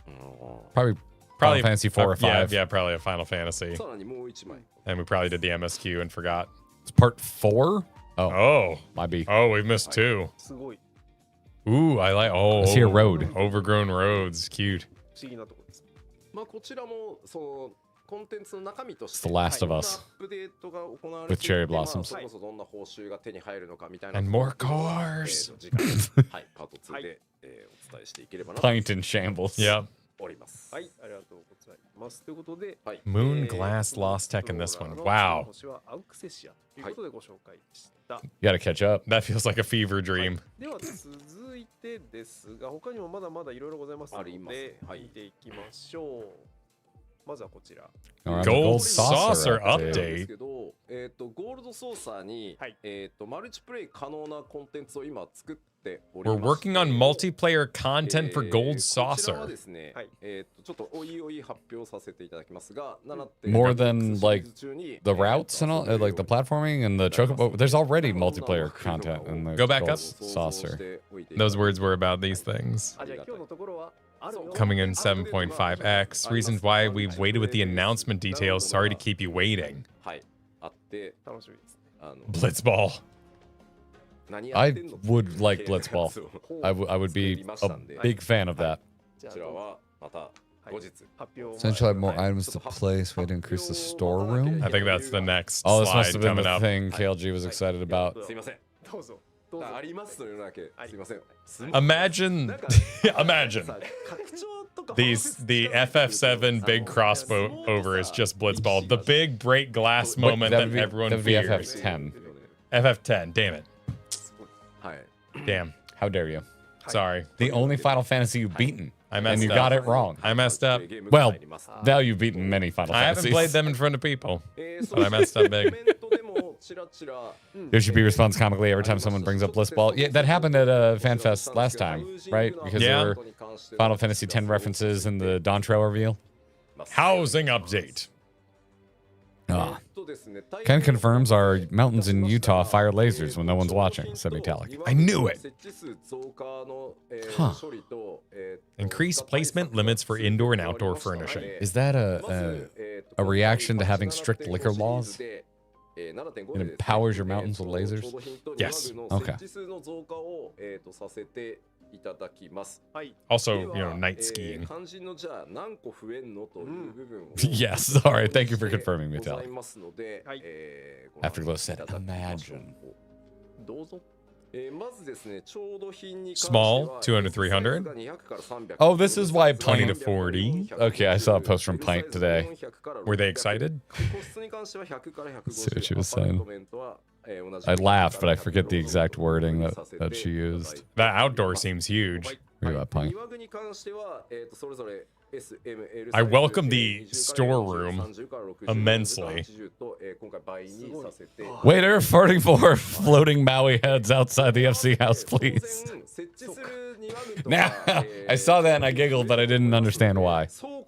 2. Probably Probably Final Fantasy 4 or 5. Yeah, probably a Final Fantasy. さらにもう一枚 And we probably did the MSQ and forgot. It's part 4? Oh, Oh. might be. Oh, we missed 2. すごい Ooh, I like. Oh, I see a road. Overgrown roads. Cute. 不思議なところです。まあこちらもそのコンテンツの中身として It's the last of いろんな us アップデートが行われ with ていて cherry まあ blossoms. それこそどんな報酬が手に入るのかみたいな And more cars. 次回はいパート2でお伝えしていければなと Pint in shambles. Yep. おりますはい、ありがとうございます。ということで、はい Moon glass lost tech in this one. Wow. 星はアウクセシアということでご紹介でした。 You gotta catch up. That feels like a fever dream. では続いてですが、他にもまだまだいろいろございますのありますねで、はい見ていきましょう。まずはこちら。 All right, Gold the saucer update. なんです update. けど、ゴールドソーサーに、はいマルチプレイ可能なコンテンツを今作っておりま We're して working on multiplayer content for Gold こちらは Saucer. ですね、はいちょっとおいおい発表させていただきますが、More than, like, The the routes and all, like the platforming and the chocobo. There's already multiplayer content in the Go back Gold up. Saucer. Those words were about these things. あ、じゃあ今日のところはあるよ Coming in 7.5x. Reasons why we've waited with the announcement details. Sorry to keep you waiting. はい、あって、楽しみですね。Blitzball. 何や I ってんの would like Blitzball. そう I would be a big fan of that. じゃこちらはまた後日。発表を Essentially, have more items to place. Way to increase the storeroom. I think that's the next Oh, this must slide have been coming the up. thing KLG was excited about. すいません。どうぞ。どうぞ。ありますというのだけ。すいません。 Imagine, imagine the FF7 big crossbow over is just Blitzball. The big break glass moment that everyone that would be fears. FF10. FF10. Damn it. はい。 Damn. How dare you? Sorry. The only Final Fantasy you've beaten. I And messed you up. got it wrong. I messed up. Well, now you've beaten many Final I haven't Fantasies. played them in front of people. But I messed up big. There should be response comically every time someone brings up Blitzball. Yeah, that happened at FanFest last time, right? Because Yeah. there were Final Fantasy X references in the Dawn Trail reveal. Housing update. Ah. Ken confirms our mountains in Utah fire lasers when no one's watching, said Metallic. I knew it. Huh. Increase placement limits for indoor and outdoor furnishing. Is that a reaction to having strict liquor laws? It empowers your mountains with lasers? Yes. Okay. Also, you know, night skiing. Yes. All right. Thank you for confirming, Metallic. Afterglow said, imagine. どうぞ。 Small, 200, 300. Oh, this is why 20 to Pint. 40. Okay, I saw a post from Pint today. Were they excited? See what she was saying. I laughed, but I forget the exact wording that she used. That outdoor seems huge. Where you at, Pint? I welcome the storeroom immensely. Wait, there are 44 floating Maui heads outside the FC house, please. Now, I saw that and I giggled, but I didn't understand why. Oh,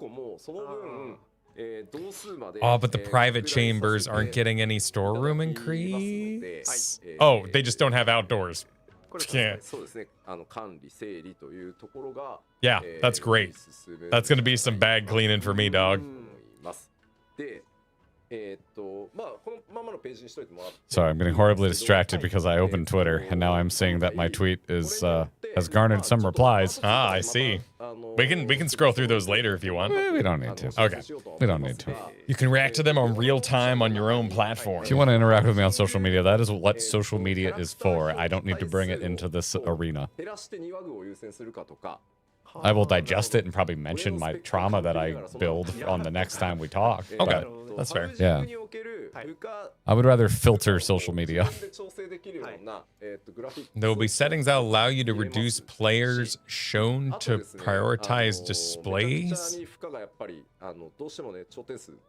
but the private chambers aren't getting any storeroom increase? Oh, they just don't have outdoors. これ Can't. そうですね。管理整理というところが Yeah, that's great. That's gonna be some bag cleaning for me, dog. 思いますでまあこのままのページにしといてもらって Sorry, I'm getting horribly distracted because I opened Twitter and now I'm seeing that my tweet is has garnered some replies. Ah, I see. We can scroll through those later if you want. We don't need to. Okay. We don't need to. You can react to them on real time on your own platform. If you want to interact with me on social media, that is what social media is for. I don't need to bring it into this arena. 減らして2話具を優先するかとか I will digest it and probably mention my trauma that I build on the next time we talk. Okay, but that's fair. Yeah. I would rather filter social media. There will be settings that allow you to reduce players shown to prioritize displays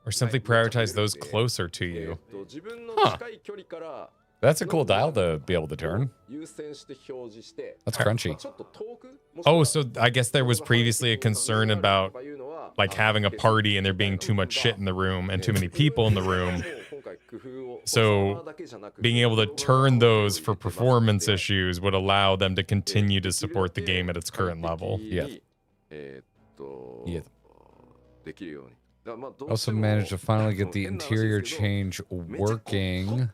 or simply prioritize those closer to you. Huh. That's a cool dial to be able to turn. That's crunchy. Oh, so I guess there was previously a concern about like having a party and there being too much shit in the room and too many people in the room. So being able to turn those for performance issues would allow them to continue to support the game at its current level. Yeah. Yeah. Also managed to finally get the interior change working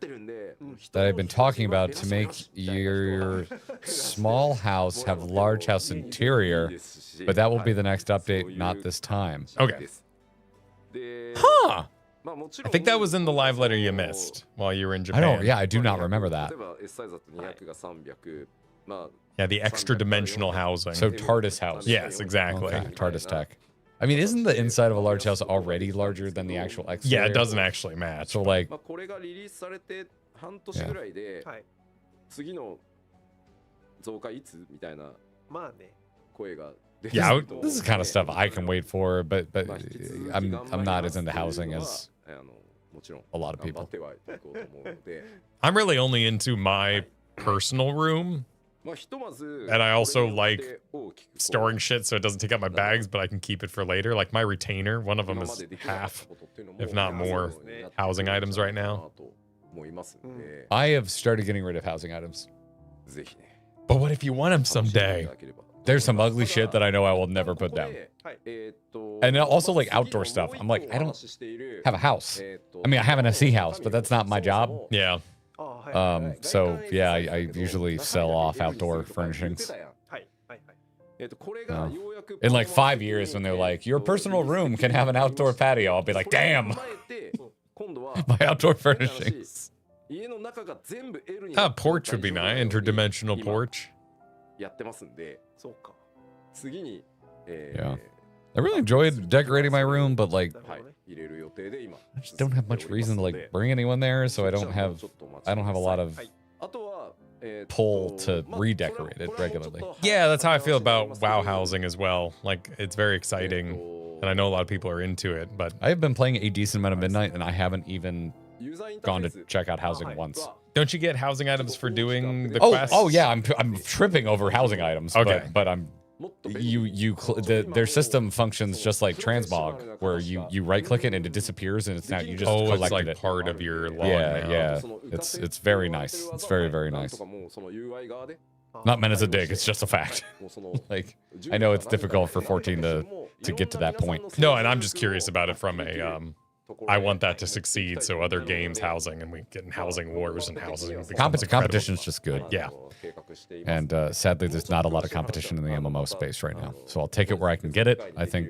that I've been talking about to make your small house have large house interior, but that will be the next update, not this time. Okay. Huh. I think that was in the live letter you missed while you were in Japan. I do not remember that. Yeah, the extra dimensional housing. So TARDIS house. Yes, exactly. Okay, TARDIS tech. I mean, isn't the inside of a large house already larger than the actual exterior? Yeah, it doesn't actually match. So like, これがリリースされて半年ぐらいで次の増加いつみたいな声が Yeah, this is the kind of stuff I can wait for, but I'm not as into housing as a lot of people. I'm really only into my personal room. And I also like storing shit so it doesn't take up my bags, but I can keep it for later. Like my retainer, one of them is half, if not more, housing items right now. I have started getting rid of housing items. But what if you want them someday? There's some ugly shit that I know I will never put down. And also like outdoor stuff. I'm like, I don't have a house. I mean, I have an SE house, but that's not my job. Yeah. So yeah, I usually sell off outdoor furnishings. In like 5 years when they're like, your personal room can have an outdoor patio, I'll be like, damn, my outdoor furnishings. A porch would be nice, interdimensional porch. Yeah. I really enjoyed decorating my room, but like, I just don't have much reason to like bring anyone there, so I don't have a lot of pull to redecorate it regularly. Yeah, that's how I feel about WoW housing as well. Like, it's very exciting, and I know a lot of people are into it, but I have been playing a decent amount of Midnight, and I haven't even gone to check out housing once. Don't you get housing items for doing the quests? Oh yeah, I'm tripping over housing items. Okay. But I'm their system functions just like transmog, where you right click it and it disappears and it's now you just collected it's like it. part of your log Yeah, now. yeah. It's very nice. It's very, very nice. Not meant as a dig, it's just a fact. Like, I know it's difficult for 14 to get to that point. No, and I'm just curious about it from a I want that to succeed, so other games housing and we get in housing wars and housing becomes Competition's just good. Yeah. And sadly, there's not a lot of competition in the MMO space right now. So I'll take it where I can get it. I think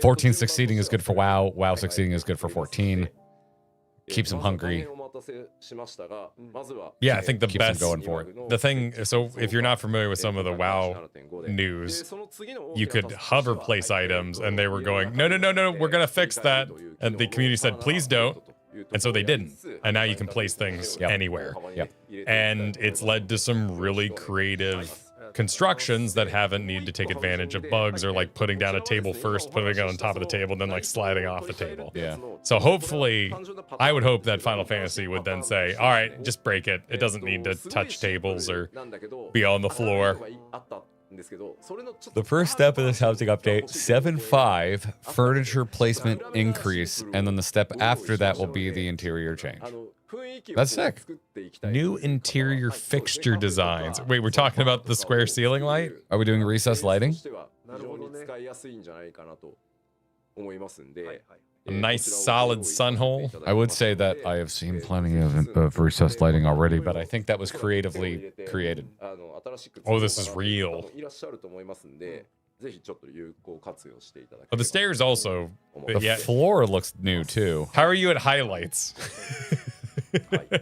14 succeeding is good for WoW. WoW succeeding is good for 14. Keeps them hungry. Yeah, I think the Keeps them best going for it. The thing, so if you're not familiar with some of the WoW news, you could hover place items, and they were going, no, we're gonna fix that, and the community said, please don't, and so they didn't, and now you can place things anywhere. Yep. And it's led to some really creative constructions that haven't needed to take advantage of bugs or like putting down a table first, putting it on top of the table, and then like sliding off the table. Yeah. So hopefully, I would hope that Final Fantasy would then say, all right, just break it. It doesn't need to touch tables or be on the floor. The first step of this housing update, 7.5 furniture placement increase, and then the step after that will be the interior change. That's sick. New interior fixture designs. Wait, we're talking about the square ceiling light? Are we doing recessed lighting? A nice solid sun hole. I would say that I have seen plenty of recessed lighting already, but I think that was creatively created. Oh, this is real. Oh, the stairs also. The floor looks new too. How are you at highlights?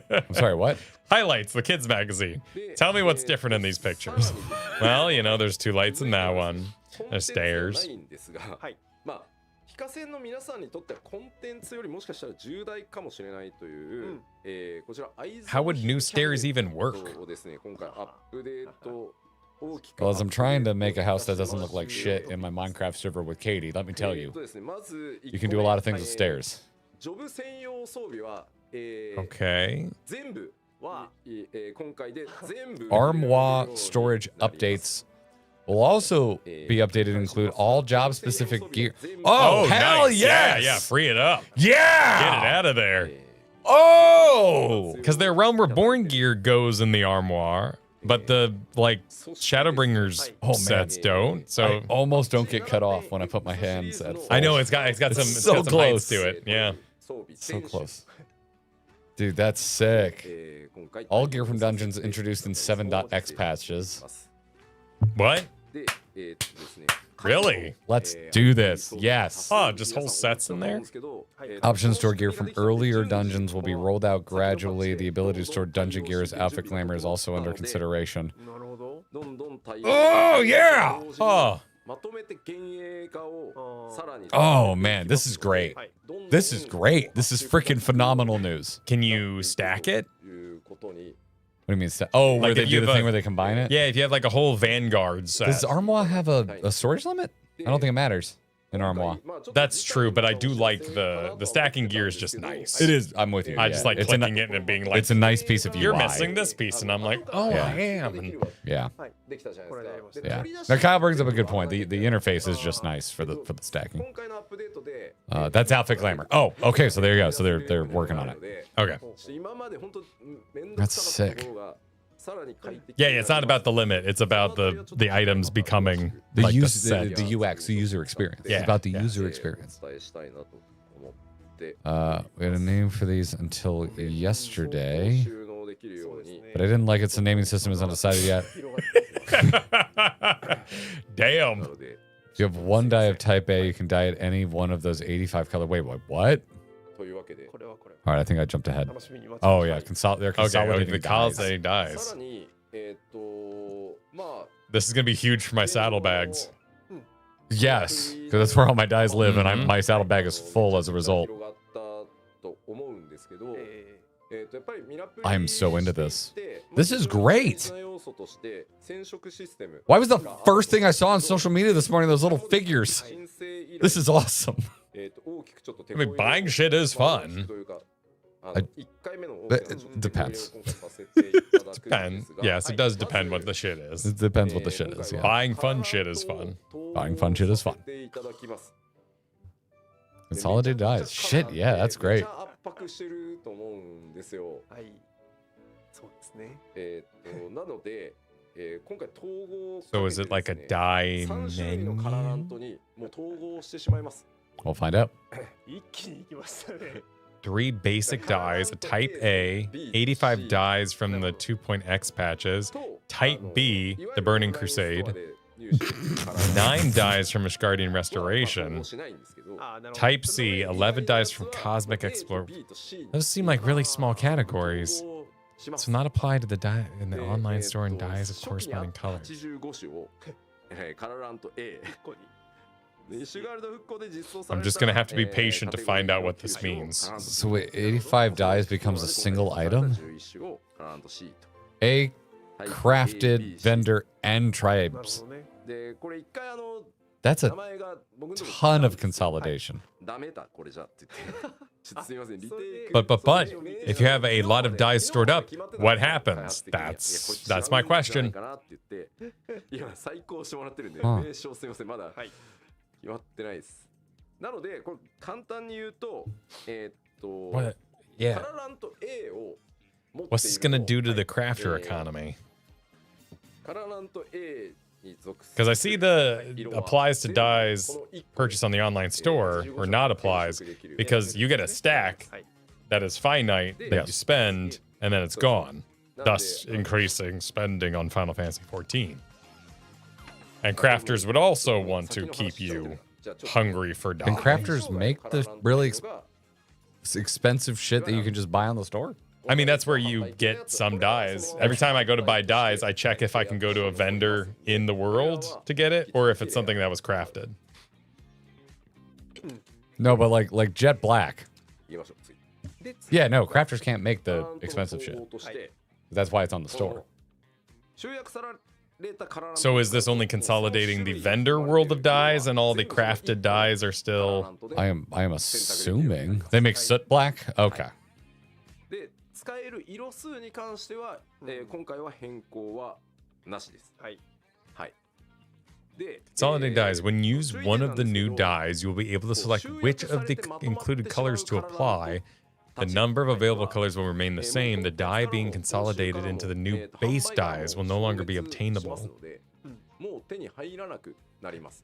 I'm sorry, what? Highlights, the kids magazine. Tell me what's different in these pictures. Well, you know, there's 2 lights in that one. There's stairs. 非課線の皆さんにとってはコンテンツよりもしかしたら重大かもしれないという、こちら How would new stairs even work? をですね、今回アップデート Well, as I'm trying to make a house that doesn't look like shit in my Minecraft server with Katie, let me tell you, you can do a lot of things with stairs. ジョブ専用装備は、Okay. 全部は、今回で全部 Armoire storage updates will also be updated to include all job-specific gear. Oh, hell nice. yes! Yeah, free it up. Yeah! Get it out of there. Oh! Because their Realm Reborn gear goes in the Armoire, but the, like, Shadowbringers sets don't. So I almost don't get cut off when I put my hands at full. I know it's got some, so got some close heights to it. Yeah. So close. Dude, that's sick. All gear from dungeons introduced in 7.x patches. What? Really? Let's do this. Yes. Oh, just whole sets in there? Options store gear from earlier dungeons will be rolled out gradually. The ability to store dungeon gear as outfit glamour is also under consideration. Oh, yeah! Oh. Oh, man, this is great. This is great. This is freaking phenomenal news. Can you stack it? What do you mean? Oh, where Like they if do you the have thing a- where they combine it? Yeah, if you have like a whole Vanguard set. Does Armoire have a storage limit? I don't think it matters in Armoire. That's true, but I do like the stacking gear is just nice. It is. I'm with you. I just like it's clicking it and being like, it's a nice piece of UI. you're missing this piece, and I'm like, oh, Yeah. I am. And Yeah. できたじゃないですか。 Yeah. Now Kyle brings up a good point. The interface is just nice for the stacking. 今回のアップデートで That's outfit glamour. Oh, okay. So there you go. So they're working on it. okay. 今まで本当面倒くさかったところがさらに快適 Yeah, it's not about the limit. It's about the items becoming The like the use set. the UX, the user experience. Yeah, It's about the yeah. user experience. お伝えしたいなと思って。 We had a name for these until yesterday, 収納できるように but I didn't like it, so naming system is undecided yet. Damn. なので If you have one die of type A, you can die at any one of those 85 color. Wait, what? というわけで これはこれ All right, I think I jumped ahead. 楽しみに待ち Oh ましょう yeah, they're Okay, consolidating the dies. consolidating さ dies. らにまあ This is gonna be huge for my saddlebags. Yes, because that's where all my dies live, and my saddlebag is full as a result. 広がったと思うんですけど、やっぱりミラプリ I am so into this. して This is great. まず要素として染色システム Why was the first thing I saw on social media this morning those little figures? 申請依頼 This is awesome. 大きくちょっと手 I mean, buying shit is fun. というかI- 1回目の It depends. Depend. Yes, it does depend what the shit is. It depends what the shit is. Yeah. Buying fun shit is fun. Buying fun shit is fun. Consolidated dies. Shit, yeah, that's great. 圧迫してると思うんですよ。はいそうですねなので、今回統合を So is it like a die 3種類のカラーラン menu? トにもう統合してしまいます。 We'll find out. 一気に行きましたね 3 basic dies, a type A, 85 dies from the 2.x patches, type B, the Burning Crusade, 9 dies from Ashgardian Restoration, あーなるほど type C, 11 dies from Cosmic Explorer. Those seem like really small categories. So not apply to the die in the online store and dies of corresponding colors. 85種をカラーラント A ここに I'm just gonna have to be patient to find out what this means. So wait, 85 dies becomes a single item? A crafted vendor and なる tribes. ほどね でこれ一回That's 名 a 前が僕の ton of consolidation. ダメだこれじゃって言ってちょっとすみませんリテイク But if you have a lot of dies stored up, what happens? That's my question. かなって言って今再考してもらってるんでうん名称すみませんまだはい決まってないですなのでこれ簡単に言うとWhat? Yeah. カララント A を持っているの What's this gonna do to the はい crafter economy? カララント A に属す Because る I see the 色は applies to 全部 dyes この一個 purchased on the online store or not applies because you get a stack はい that is finite that you spend and then it's gone, thus なんで increasing spending on Final Fantasy 14. And crafters would also want to keep you hungry for Can dyes. crafters make the really expensive shit that you can just buy on the store? I mean, that's where you get some dyes. Every time I go to buy dyes, I check if I can go to a vendor in the world to get it or if it's something that was crafted. No, but like Jet Black. 言いましょう次 Yeah, no, crafters can't make the カララントの expensive 総合 shit. として That's why it's on the この store. 集約されたカララント So is this only consolidating the vendor world of dyes and all the crafted dyes are still... I am assuming they make soot black. Okay. で使える色数に関しては、今回は変更はなしですはいはいで Consolidating dyes. When you use one of the new dyes, you'll be able to select which of the included colors to apply. The number of available colors will remain the same. The dye being consolidated into the new base dyes will no longer be obtainable. もう手に入らなくなります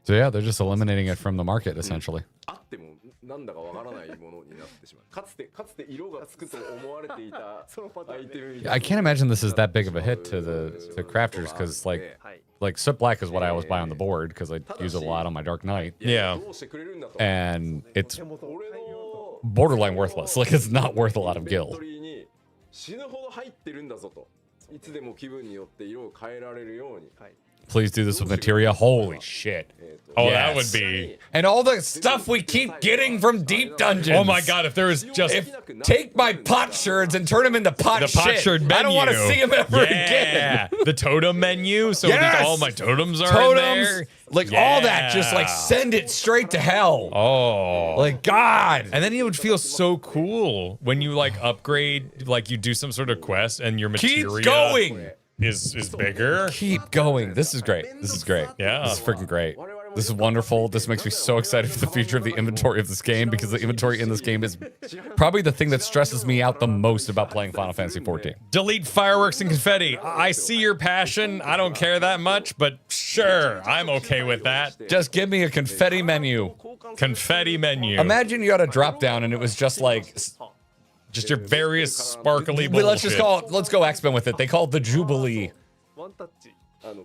So yeah, they're just eliminating it from the market essentially. あってもなんだかわからないものになってしまうかつて色がつくと思われていたアイテムみたいな I can't imagine this is that big of a hit to the crafters because like soot black is what I always buy on the board because I use it a lot on my Dark Knight, Yeah. どうしてくれるんだと and it's 俺の borderline worthless. Like it's not worth a lot of インベン gil. トリーに死ぬほど入ってるんだぞといつでも気分によって色を変えられるように Please do this with materia. Holy shit. Oh, Yes. that would be... And all the stuff we keep getting from deep dungeons. Oh my god, if there was just... Take my pot shards and turn them into pot the shit. pot shard menu. I don't want to see them ever Yeah. again. The totem menu, so Yes. all my totems are in Totems, there. like all that, just like Yeah. send it straight to hell. Oh. Like God. And then it would feel so cool when you like upgrade, like you do some sort of quest and your Keep materia going. is bigger. Keep going. This is great. This is great. Yeah. This is freaking great. This is wonderful. This makes me so excited for the future of the inventory of this game because the inventory in this game is probably the thing that stresses me out the most about playing Final Fantasy 14. Delete fireworks and confetti. I see your passion. I don't care that much, but sure, I'm okay with that. Just give me a confetti menu. Confetti menu. Imagine you had a drop down and it was just like just your various sparkly But let's bullshit. just call it, let's go X-Men with it. They call it the Jubilee ワンタッチ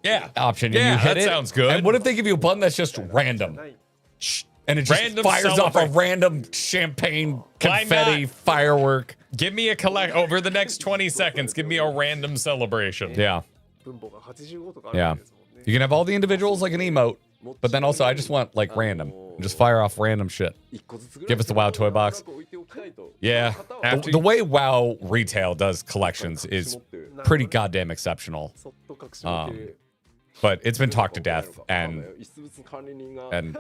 Yeah. option. And Yeah, you hit that it. sounds good. And what if they give you a button that's just random? ない And it just Random fires off a celebrate. random champagne Why confetti not? firework. Give me a collect over the next 20 seconds. Give me a random celebration. Yeah. 分母が85とかある Yeah. わけですもんね You can have all the individuals like an emote, but then also I just want like random. Just fire off random shit. Give us the WoW toy box. Yeah. The way WoW retail does collections is pretty goddamn exceptional. そっと隠し持って But it's been talked to death, and and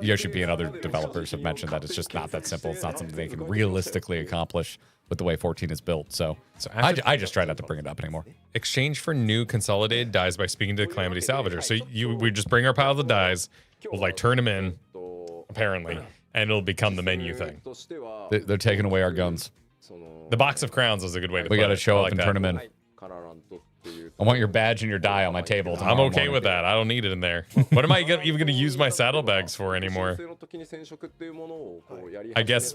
Yoshi and other developers have mentioned that it's just not that simple. It's not something they can realistically accomplish with the way 14 is built. So I just try not to bring it up anymore. Exchange for new consolidated dies by speaking to the Calamity Salvager. So we just bring our piles of dies, we'll like turn them in, apparently, and it'll become the menu thing. They're taking away our guns. The box of crowns is a good way to We put got to it. show I up like and that. turn them in. I want your badge and your die on my table. I'm tomorrow okay morning. with that. I don't need it in there. What am I even going to use my saddlebags for anymore? I guess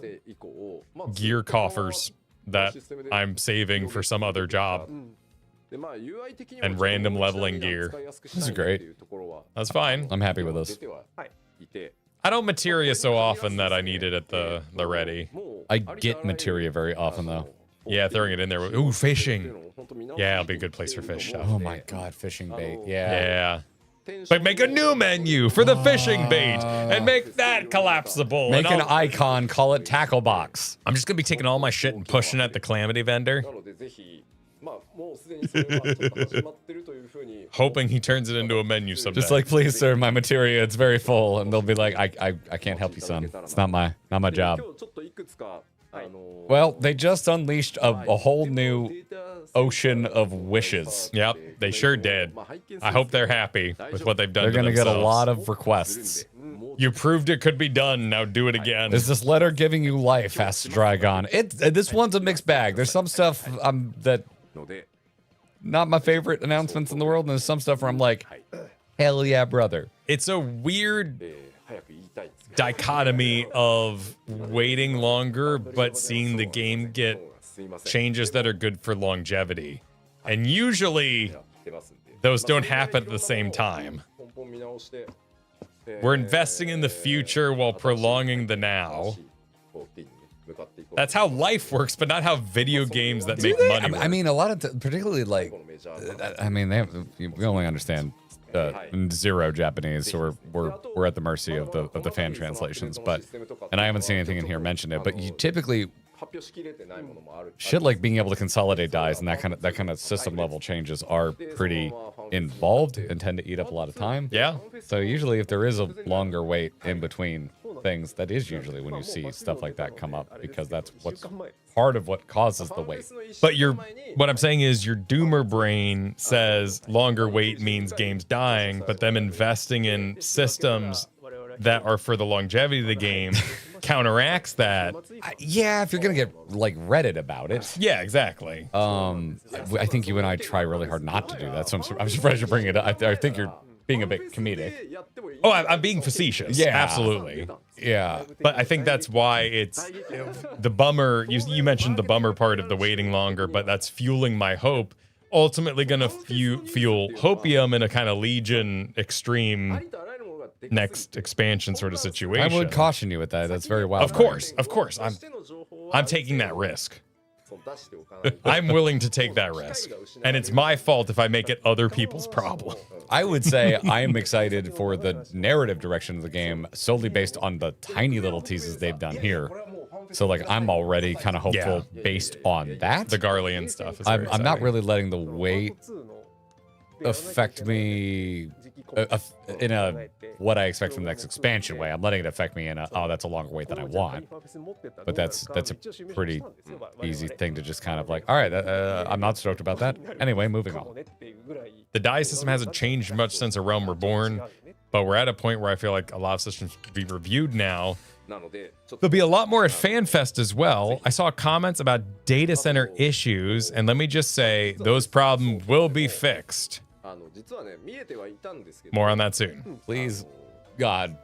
gear coffers that I'm saving for some other job. And random leveling gear. This is great. That's fine. I'm happy with this. I don't materia so often that I need it at the ready. I get materia very often though. Yeah, throwing it in there. Ooh, fishing. Yeah, it'll be a good place for fish stuff. Oh my god, fishing bait. Yeah. Yeah. But make a new menu for the fishing bait and make that collapsible. Make And an icon, call it tackle box. I'm just gonna be taking all my shit and pushing it at the Calamity vendor, hoping he turns it into a menu someday. Just like, please, sir, my materia, it's very full. And they'll be like, I can't help you, son. It's not my job. Well, they just unleashed a whole new ocean of wishes. Yep, they sure did. I hope they're happy with what they've done. They're to gonna get a themselves. lot of requests. You proved it could be done. Now do it again. Is this letter giving you life? Asks Dragon. This one's a mixed bag. There's some stuff that not my favorite announcements in the world, and there's some stuff where I'm like, hell yeah, brother. It's a weird dichotomy of waiting longer, but seeing the game get changes that are good for longevity. And usually, those don't happen at the same time. We're investing in the future while prolonging the now. That's how life works, but not how video games that make money work. I mean, a lot of, particularly like, I mean, we only understand zero Japanese, so we're at the mercy of the fan translations. But, and I haven't seen anything in here mention it. But you typically, shit like being able to consolidate dies and that kind of system level changes are pretty involved and tend to eat up a lot of time. Yeah. So usually, if there is a longer wait in between things, that is usually when you see stuff like that come up, because that's what's part of what causes the wait. But what I'm saying is your doomer brain says longer wait means games dying, but them investing in systems that are for the longevity of the game counteracts that. Yeah, if you're gonna get like Reddit about it. Yeah, exactly. I think you and I try really hard not to do that, so I'm surprised you're bringing it up. I think you're being a bit comedic. Oh, I'm being facetious. Yeah, absolutely. Yeah, but I think that's why it's the bummer. You mentioned the bummer part of the waiting longer, but that's fueling my hope. Ultimately, gonna fuel hopium in a kind of Legion extreme next expansion sort of situation. I would caution you with that. That's very wild. Of course. I'm taking that risk. I'm willing to take that risk, and it's my fault if I make it other people's problem. I would say I am excited for the narrative direction of the game solely based on the tiny little teases they've done here. So like I'm already kind of hopeful based on that. The Garlean stuff is I'm not really letting the wait affect me in a what I expect from the next expansion way. I'm letting it affect me in a, oh, that's a longer wait than I want. But that's a pretty easy thing to just kind of like, all right, I'm not stoked about that. Anyway, moving on. The die system hasn't changed much since A Realm Reborn, but we're at a point where I feel like a lot of systems should be reviewed now. There'll be a lot more at FanFest as well. I saw comments about data center issues, and let me just say, those problems will be fixed. More on that soon. Please, God.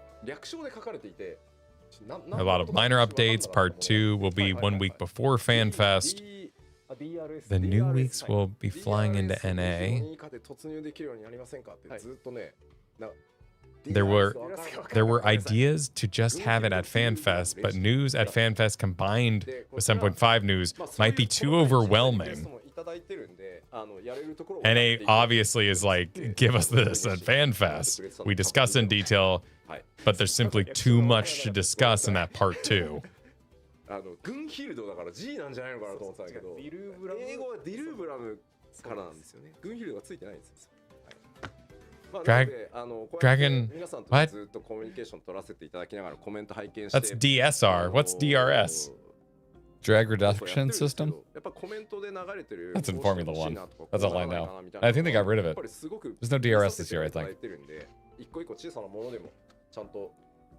A lot of minor updates. Part 2 will be 1 week before FanFest. The new weeks will be flying into NA. There were ideas to just have it at FanFest, but news at FanFest combined with 7.5 news might be too overwhelming. NA obviously is like, give us this at FanFest. We discuss in detail, but there's simply too much to discuss in that part 2. Dragon, what? That's DSR. What's DRS? Drag reduction system? That's in Formula 1. That's all I know. I think they got rid of it. There's no DRS this year, I think.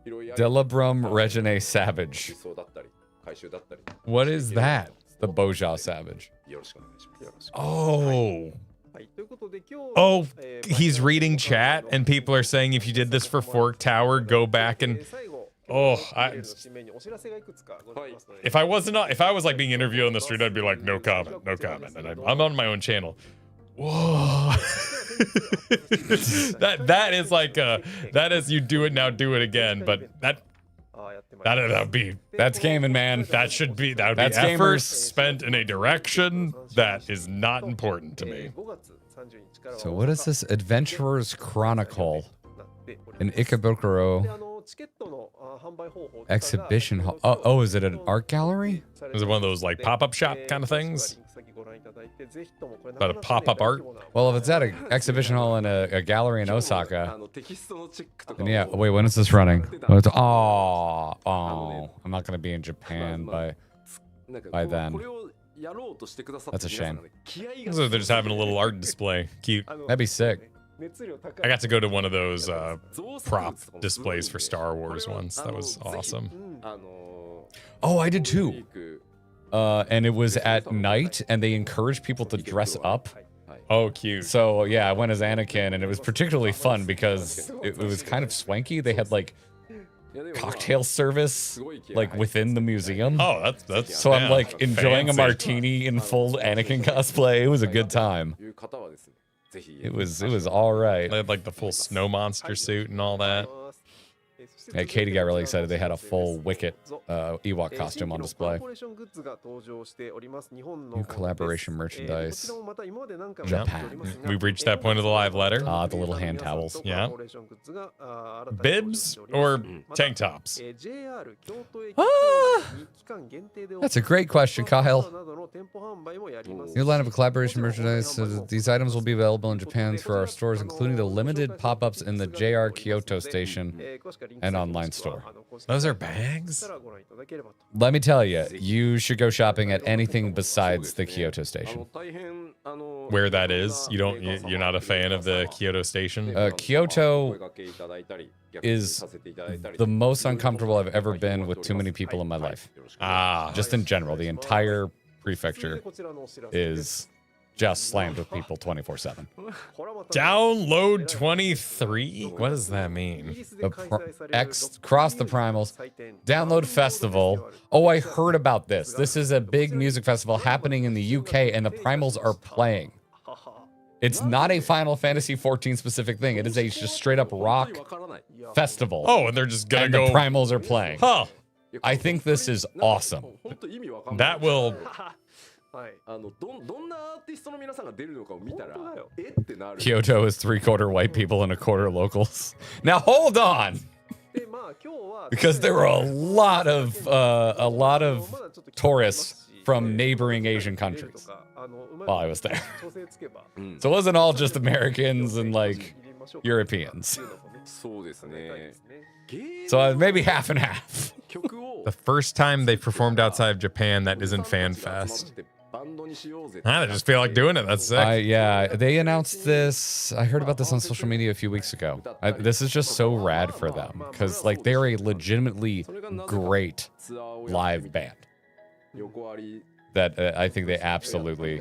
Delabrum Regine Savage. What is that? The Boja Savage. Oh. Oh, he's reading chat, and people are saying if you did this for Fork Tower, go back and... Oh, if I was like being interviewed on the street, I'd be like, no comment, no comment. And I'm on my own channel. Whoa. that is like that is you do it now, do it again. But that'd be that's gaming, man. That would be effort spent in a direction that is not important to me. So what is this? Adventurer's Chronicle in Ikebukuro exhibition hall. Oh, is it an art gallery? Is it one of those like pop-up shop kind of things? About a pop-up art? Well, if it's at an exhibition hall in a gallery in Osaka, then yeah. Wait, when is this running? Oh, I'm not gonna be in Japan by then. That's a shame. So they're just having a little art display. Cute. That'd be sick. I got to go to one of those prop displays for Star Wars once. That was awesome. Oh, I did too. And it was at night, and they encouraged people to dress up. Oh, cute. So yeah, I went as Anakin, and it was particularly fun because it was kind of swanky. They had like cocktail service like within the museum. Oh, that's so I'm yeah, like enjoying fancy. a martini in full Anakin cosplay. It was a good time. It was all right. They had like the full snow monster suit and all that. Yeah, Katie got really excited. They had a full Wicket Ewok costume on display. New collaboration merchandise. Japan. We've reached that point of the live letter. The little hand towels. Yeah. Bibs or tank tops? That's a great question, Kyle. New line of collaboration merchandise. These items will be available in Japan through our stores, including the limited pop-ups in the JR Kyoto station and online store. Those are bags? Let me tell you, you should go shopping at anything besides the Kyoto station. Where that is? You're not a fan of the Kyoto station? Kyoto is the most uncomfortable I've ever been with too many people in my life. Just in general, the entire prefecture is just slammed with people 24/7. Download 23? What does that mean? Cross the Primals. Download Festival. Oh, I heard about this. This is a big music festival happening in the UK, and the Primals are playing. It's not a Final Fantasy 14 specific thing. It is a just straight up rock festival. Oh, and they're just gonna and go. The Primals are playing. Huh. I think this is awesome. That will. Kyoto is 3/4 white people and 1/4 locals. Now hold on, because there were a lot of tourists from neighboring Asian countries while I was there. So it wasn't all just Americans and like Europeans. So maybe half and half. The first time they performed outside of Japan that isn't FanFest. I just feel like doing it. That's sick. Yeah, they announced this. I heard about this on social media a few weeks ago. This is just so rad for them because like they're a legitimately great live band that I think they absolutely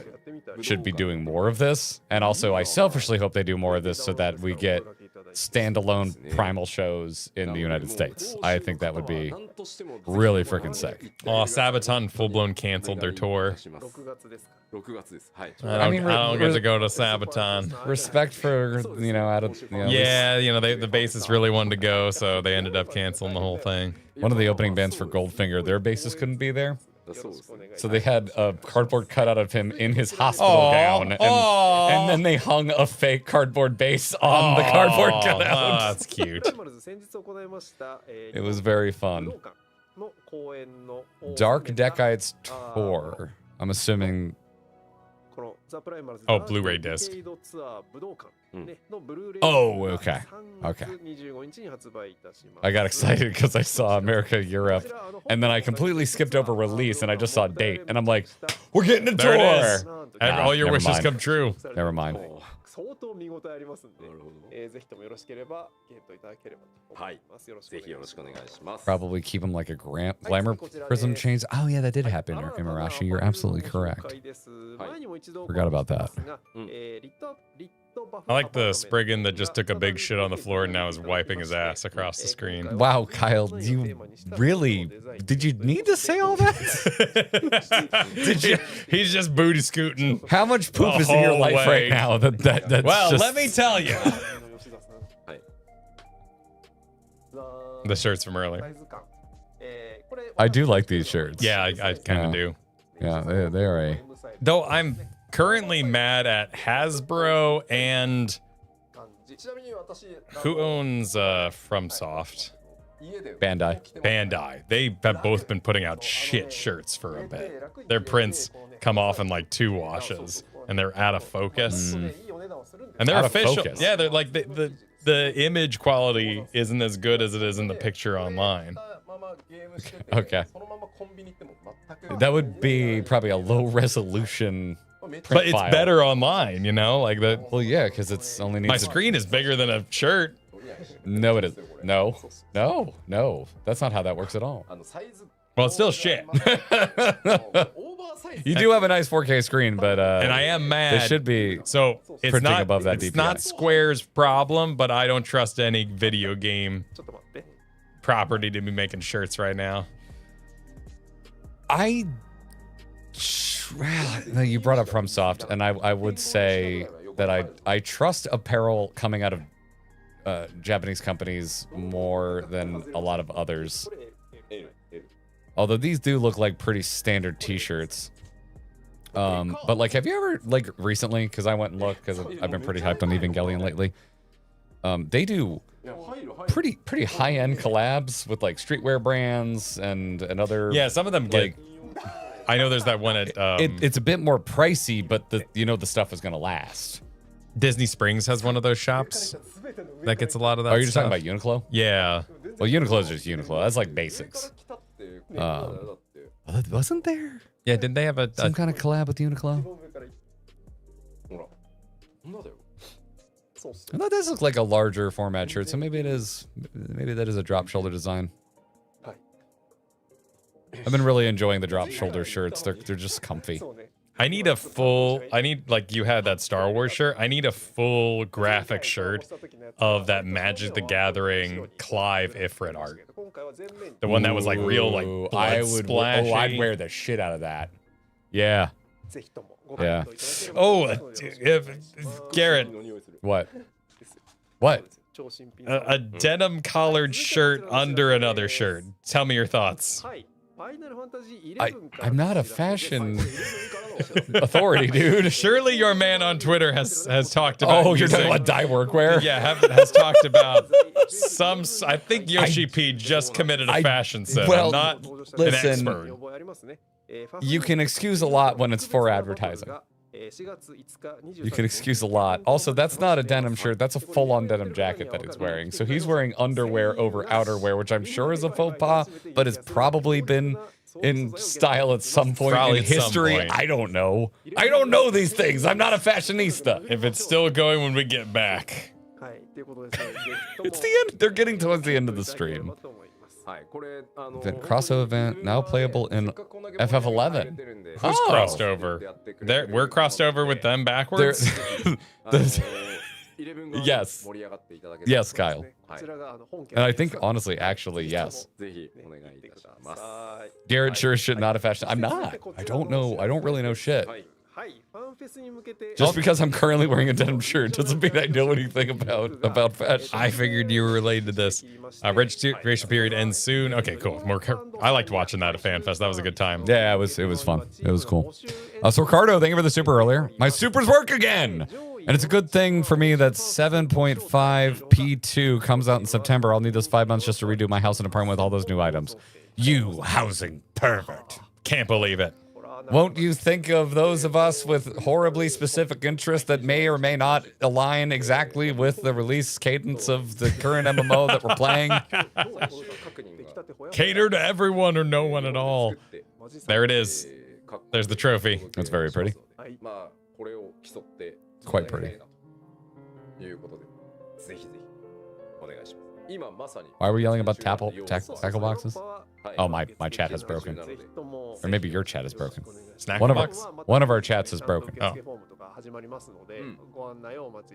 should be doing more of this. And also, I selfishly hope they do more of this so that we get standalone Primal shows in the United States. I think that would be really freaking sick. Oh, Sabaton full-blown canceled their tour. I don't get to go to Sabaton. Respect for, Yeah, the bassist really wanted to go, so they ended up canceling the whole thing. One of the opening bands for Goldfinger, their bassist couldn't be there. So they had a cardboard cutout of him in his hospital gown, and then they hung a fake cardboard bass on the cardboard cutout. Oh, that's cute. It was very fun. Dark Decades Tour. I'm assuming. Oh, Blu-ray disc. Oh, okay. Okay. I got excited because I saw America, Europe, and then I completely skipped over release and I just saw date, and I'm like, we're getting a There tour. it is. All your wishes come true. Never mind. Probably keep them like a glamour prism chains. Oh yeah, that did happen, Imarashi. You're absolutely correct. Forgot about that. I like the Spriggan that just took a big shit on the floor and now is wiping his ass across the screen. Wow, Kyle, did you need to say all that? Did you? He's just booty scooting. How much poop is in your life right now? That's well, just... let me tell you. The shirts from earlier. I do like these shirts. Yeah, I kind of do. Yeah, they are a... Though I'm currently mad at Hasbro and who owns FromSoft? Bandai. They have both been putting out shit shirts for a bit. Their prints come off in like 2 washes, and they're out of focus. And they're Out of official. focus. Yeah, they're like the image quality isn't as good as it is in the picture online. Okay. That would be probably a low resolution But it's file. better online, you know? Like the Well, yeah, because it's only needs my a- screen is bigger than a shirt. No, it is. No. That's not how that works at all. サイズ Well, it's still shit. オーバーサイズ You do have a nice 4K screen, but And I am mad. it should be. So it's printing not above that it's DPI. not Square's problem, but I don't trust any video game ちょっと待って property to be making shirts right now. No, you brought up FromSoft, and I would say that I trust apparel coming out of Japanese companies more than a lot of others. Although these do look like pretty standard T-shirts. But like, have you ever like recently? Because I went and looked because I've been pretty hyped on Evangelion lately. They do pretty high-end collabs with like streetwear brands and other. Yeah, some of them get. like I know there's that one at it's a bit more pricey, but the stuff is gonna last. Disney Springs has one of those shops that gets a lot of that. Oh, you're just talking stuff. about Uniqlo? Yeah. Well, Uniqlo is just Uniqlo. That's like basics. Wasn't there Yeah, didn't they have a some kind of collab with Uniqlo? ほらなんだよ そうっす I thought this looked like a larger format shirt, so maybe that is a drop shoulder design. はい I've been really enjoying the drop shoulder shirts. They're just comfy. そうね I need like you had that Star Wars shirt. I need a full graphic shirt of that Magic the Gathering Clive Ifrit art. 今回は全面 The one that was like real like Ooh, blood I would. splashy. Oh, I'd wear the shit out of that. Yeah. ぜひともご検討いただければ Oh, と思います Garrett, の匂いする What? What? 超新品 a denim collared shirt under another shirt. Tell me your thoughts. はいファイナルファンタジー11から I'm not a fashion authority, dude. Surely your man on Twitter has talked about. Oh, you're talking using- about dye workwear? Yeah, has talked about some. I think Yoshi P just committed a fashion sin. well, I'm not listen, an expert. You can excuse a lot when it's for advertising. You can excuse a lot. Also, that's not a denim shirt. That's a full-on denim jacket that he's wearing. So he's wearing underwear over outerwear, which I'm sure is a faux pas, but has probably been in style at some point Probably in at some history. point. I don't know. I don't know these things. I'm not a fashionista. If it's still going when we get back. はいということですねぜひとも It's the end. They're getting towards the end of the stream. と思います はいこれ The crossover event now playable in FF11. Who's Oh. crossed over? We're crossed over with them backwards. Yes. Yes, Kyle. こちらが本家 And I think, honestly, actually, yes. ぜひお願いいたします はい Garrett sure as shit not a fashion. I'm not. I don't know. I don't really know shit. はいはいファンフェスに向けて Just because I'm currently wearing a denim shirt doesn't mean I know anything about fashion. I figured you were related to this. Registration period ends soon. Okay, cool. I liked watching that at FanFest. That was a good time. Yeah, it was fun. It was cool. So Ricardo, thank you for the super earlier. My supers work again. And it's a good thing for me that 7.5 P2 comes out in September. I'll need those 5 months just to redo my house and apartment with all those new items. You housing pervert. Can't believe it. Won't you think of those of us with horribly specific interests that may or may not align exactly with the release cadence of the current MMO that we're playing? Cater to everyone or no one at all. There it is. There's the trophy. That's very pretty. まあこれを競って Quite pretty. ということでぜひぜひお願いします今まさに Why are we yelling about tackle boxes? はい Oh, my chat has broken. なので Or maybe your chat is broken. Snack One of box? one of our chats is broken. Oh.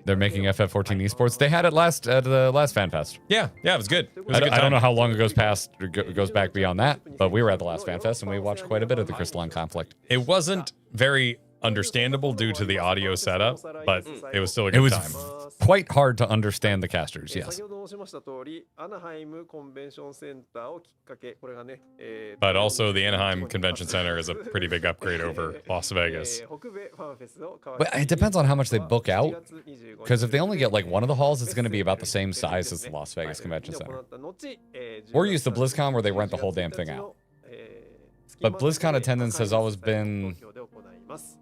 They're making FF14 esports. They had it at the last FanFest. Yeah, it was good. It was a good I don't time. know how long it goes back beyond that, but we were at the last FanFest and we watched quite a bit of the Crystalline conflict. It wasn't very understandable due to the audio setup, but it was still a It good was time. quite hard to understand the casters, yes. 先ほど申しました通りアナハイムコンベンションセンターをきっかけこれがね But also, the Anaheim Convention Center is a pretty big upgrade over Las Vegas. 北米ファンフェスを皮 But it depends on how much they book out. 7月25 Because if they only get like one of the halls, it's going to be about the same size as the Las Vegas Convention Center. Or use the BlizzCon where they rent the whole damn thing out. But BlizzCon attendance has always been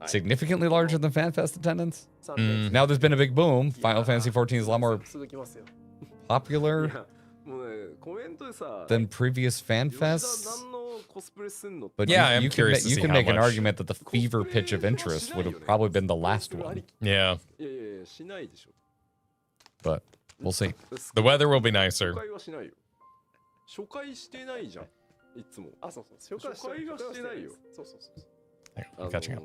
significantly larger than FanFest attendance. Now there's been a big boom. Final Fantasy 14 is a lot more すぐ来ますよ popular もうねコメントでさ than previous 吉田 FanFests. 何の But Yeah, I am you curious to you see can how make an much. argument that the fever pitch of interest would have probably been the last one, Yeah. いやいやいやしないでしょ but we'll see. The weather will be nicer. 初回はしないよ初回してないじゃんいつもあ、そうそう。初回はしてないよ。そうそうそう。 There, I'm catching up.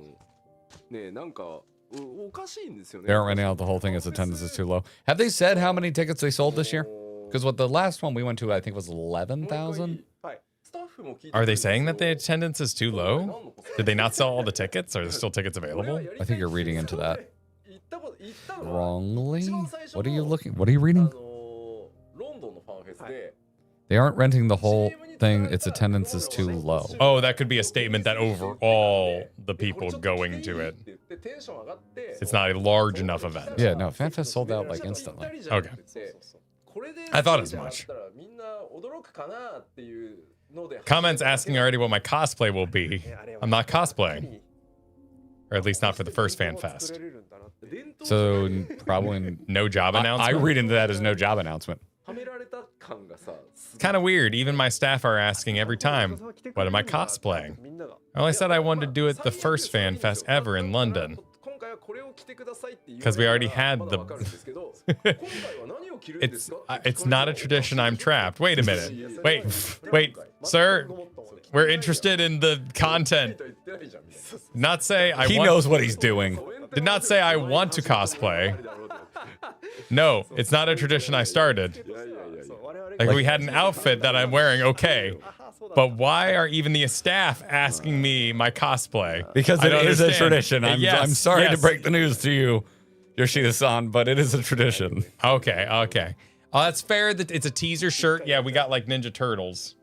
ねえなんかおかしいんですよね They aren't renting out the whole thing as attendance is too low. Have they said how many tickets they sold this year? Because what the last one we went to, I think, was 11,000. はいスタッフも聞いて Are they saying that the attendance is too low? Did they not sell all the tickets? Are there still tickets available? I think you're reading into that 行ったのは wrongly. What are you looking? What are you reading? ロンドンのファンフェスで They aren't renting the whole thing. Its attendance is too low. Oh, that could be a statement that overall the people going to it, でテンション上がって it's not a large enough event. Yeah, no, FanFest sold out like instantly. Okay. これで I thought as much. みんな驚くかなっていうので Comments asking already what my cosplay will be. I'm not cosplaying, or at least not for the first fan fest. So probably No job I announcement. read into that as no job announcement. はめられた感がさ It's kind of weird. Even my staff are asking every time, what am I cosplaying? I only said I wanted to do it the first fan fest ever in London. 今回はこれを着てくださいって言う 'Cause we already had ま the- だわかるんですけど今回は何を着るんです It's か it's not a tradition I'm trapped. Wait a minute. Wait, sir. We're interested in the content. 言ってないじゃんみたいな Not say I He want. knows what he's doing. Did not say I want to cosplay. No, it's not a tradition I started. いやいやいやいや Like we had an outfit that I'm wearing, okay. But why are even the staff asking me my cosplay? Because I it don't is a understand. tradition. Yes, I'm sorry yes. to break the news to you, Yoshida-san, but it is a tradition. Okay. Oh, that's fair. That it's a teaser shirt. Yeah, we got like Ninja Turtles.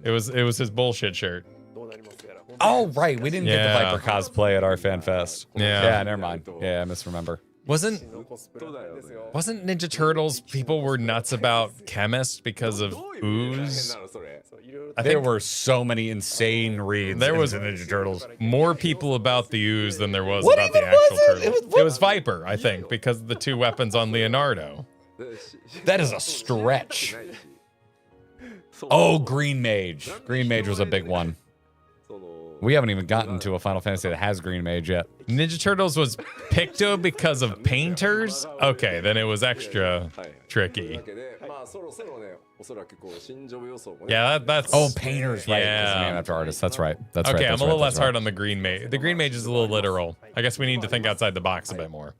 It was his bullshit shirt. どうなりますやら。 Oh, right. We didn't get the Yeah. Viper cosplay at our fan fest. Yeah. Yeah, never mind. Yeah, I misremember. Wasn't コスプレ大変ですよ。 wasn't Ninja Turtles? People were nuts about chemists because of どういう大変 ooze. なのそれそういろいろ I There think were so many insane reads. There was into Ninja Turtles. more people about the ooze than there was What about the even was actual it? turtle. It was Viper, I think, because of the two weapons on Leonardo. That is a stretch. Oh, Green Mage. Green Mage was a big one. We haven't even gotten to a Final Fantasy that has Green Mage yet. Ninja Turtles was Picto because of painters? Okay, then it was extra tricky. だけでまあそろそろねおそらくこう新ジョブ予想もね Yeah, that's... Oh, Painters, right. Yeah. It's named after artists. That's right. That's right. Okay, That's I'm a little right, less that's hard on the Green Mage. The Green Mage is a little literal. I guess we need to think outside the box a bit more.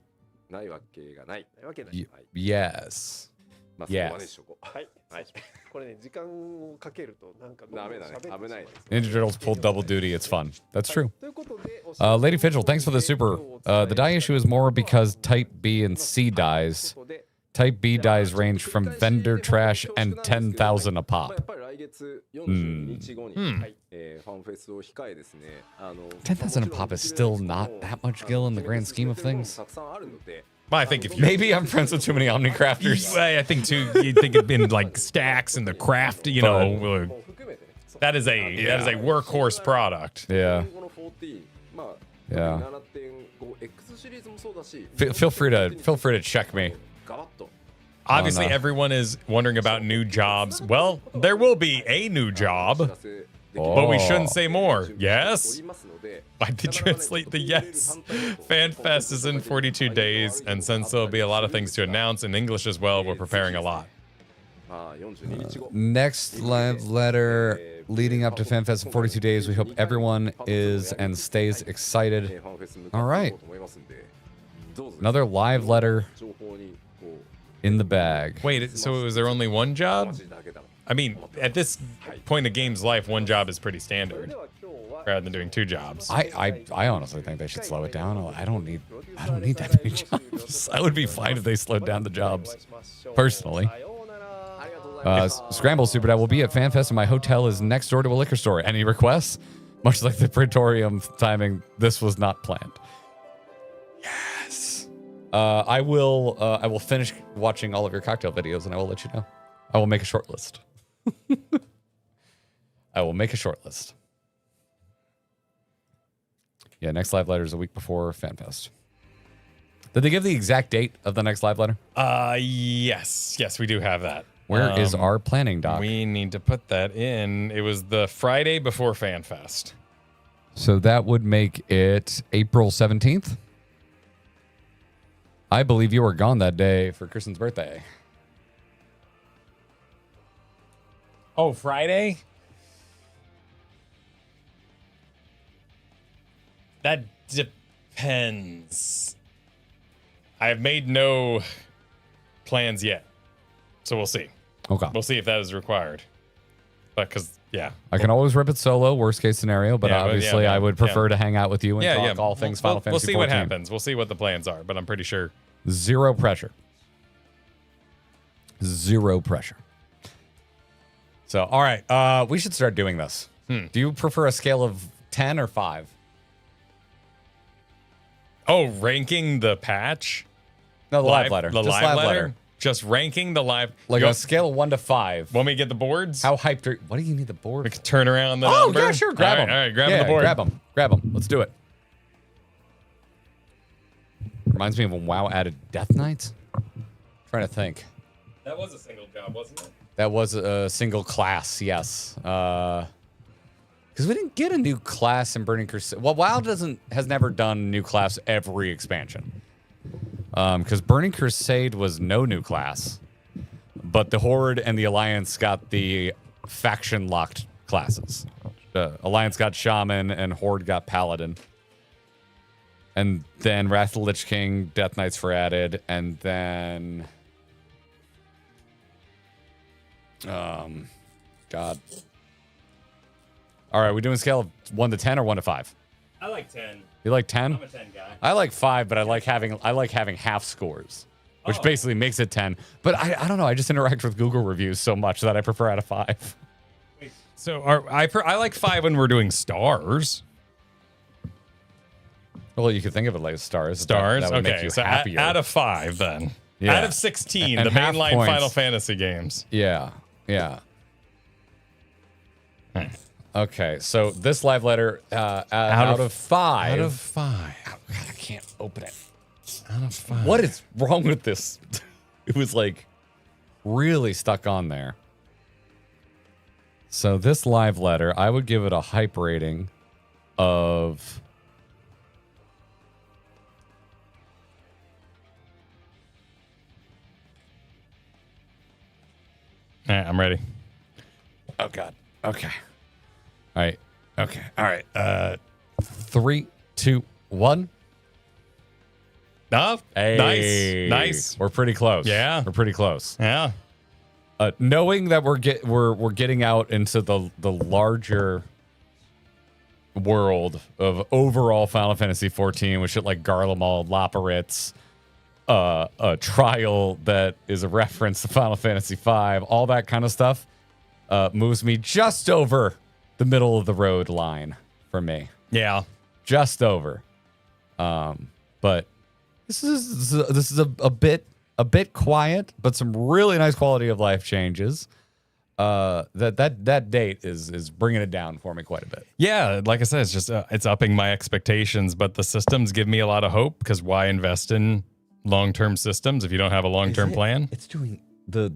ないわけがないないわけない。 right. Yes. まあそこまでにしとこうはい。はい。これね、時間をかけるとなんかどんどんダメだね喋ってしま危ないね Ninja Turtles pulled double duty. It's fun. That's true. ということで、 Lady Fidgel, thanks for the super. The die issue is more because Type B and C dies. Type B dies range from vendor trash and 10,000 a まあ pop. やっぱり来月42日後に、ファンフェスを控えですね10,000 a pop is still not that much gil in the grand scheme of things. たくさんあるので Well, I think if you... Maybe I'm friends with too many Omnicrafters. I think too. You think it'd been like stacks and the craft. You know, 含めてね that is a workhorse product. Yeah. この14まあ Yeah. 7.5X シリーズもそうだし Feel free to check me. ガラッと Obviously, Oh, no. everyone is wondering about new jobs. Well, there will be a new お知 job, らせできる but we Oh. shouldn't say more. お Yes. りますので I did translate the yes. FanFest is in 42 days, and since there'll be a lot of things to announce in English as well, we're preparing a lot. まあ42日後 Next live letter leading up to FanFest in 42 days. We hope everyone is and stays excited. ファンフェス向か All ってい right. こうと思いますんでどうぞ Another live letter 情報にこ in the bag. Wait, so was there only one う job? 交えていただけたら I mean, at this point of game's life, one job is pretty それ standard では今日は rather than doing two jobs. I honestly think they should slow it down. I don't need that many jobs. I would be fine if they slowed down the jobs. Personally. さようなら。ありがとうございます Scramble Super Dad will be at FanFest and my hotel is next door to a liquor store. Any requests? Much like the Praetorium timing, this was not planned. Yes. I will finish watching all of your cocktail videos and I will let you know. I will make a short list. I will make a short list. Yeah, next live letter is a week before FanFest. Did they give the exact date of the next live letter? Yes, we do have that. Where is our planning doc? We need to put that in. It was the Friday before FanFest. So that would make it April 17th. I believe you were gone that day for Kristen's birthday. Oh, Friday? That depends. I have made no plans yet. So we'll see. Okay. We'll see if that is required. But because, yeah. I can always rip it solo, worst case scenario, but Yeah, but obviously yeah, I would prefer to hang out with you and talk all things Final Fantasy We'll see 14. what happens. We'll see what the plans are, but I'm pretty sure. Zero pressure. Zero pressure. So, all right. We should start doing this. Do you prefer a scale of 10 or 5? Oh, ranking the patch? No, the live letter. The Just live letter? Just ranking the live. Like a scale of 1 to 5. Want me to get the boards? How hyped are... What do you need the We board? can turn around the Oh, number. yeah, sure. Grab them. All right, grab the board. Grab them. Grab them. Let's do it. Reminds me of when WoW added Death Knights. Trying to think. That was a single job, wasn't it? That was a single class, yes. Because we didn't get a new class in Burning Crusade. Well, WoW has never done new class every expansion. Because Burning Crusade was no new class, but the Horde and the Alliance got the faction-locked classes. Alliance got Shaman and Horde got Paladin. And then Wrath of the Lich King, Death Knights were added, and then... God. All right, we doing scale of 1 to 10 or 1 to 5? I like 10. You like 10? I'm a 10 guy. I like 5, but I like having half scores, which basically makes it 10. But I don't know. I just interact with Google reviews so much that I prefer out of 5. Wait, so I like 5 when we're doing stars. Well, you could think of it like stars. Stars. That would make you so happier. out of 5 then. Yeah. Out of 16, And the half mainline points. Final Fantasy games. Yeah. Okay, so this live letter out of 5. Out of 5. Oh, God, I can't open it. Out of 5. What is wrong with this? It was like really stuck on there. So this live letter, I would give it a hype rating of... All right, I'm ready. Oh, God. Okay. All right. Okay. All right. 3, 2, 1. Oh, Hey. nice. We're pretty close. Yeah. We're pretty close. Yeah. Knowing that we're getting out into the larger world of overall Final Fantasy 14 with shit like Garlemald, Loporitz, a trial that is a reference to Final Fantasy 5, all that kind of stuff moves me just over the middle of the road line for me. Yeah. Just over. But this is a bit quiet, but some really nice quality of life changes. That date is bringing it down for me quite a bit. Yeah, like I said, it's just it's upping my expectations, but the systems give me a lot of hope because why invest in long-term systems if you don't have a long-term plan? It's doing the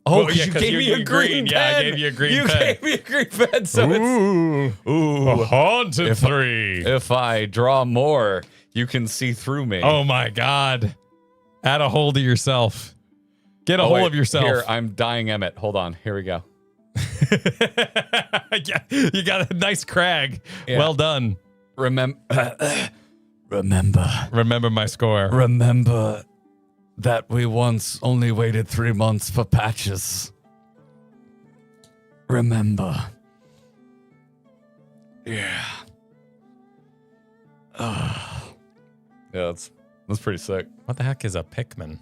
Oh, because yeah, you 'cause gave me a green pen. Yeah, I gave you a green You pen. gave me a green pen, so Ooh, a haunted 3. if I draw more, you can see through me. Oh my God. Add a hold of yourself. Get a hold wait, of yourself. Here, I'm dying Emmett. Hold on. Here we go. Yeah, you got a nice crag. Yeah. Well done. Remember Remember my score. that we once only waited 3 months for patches. Remember. Yeah. Yeah, that's pretty sick. What the heck is a Pikmin?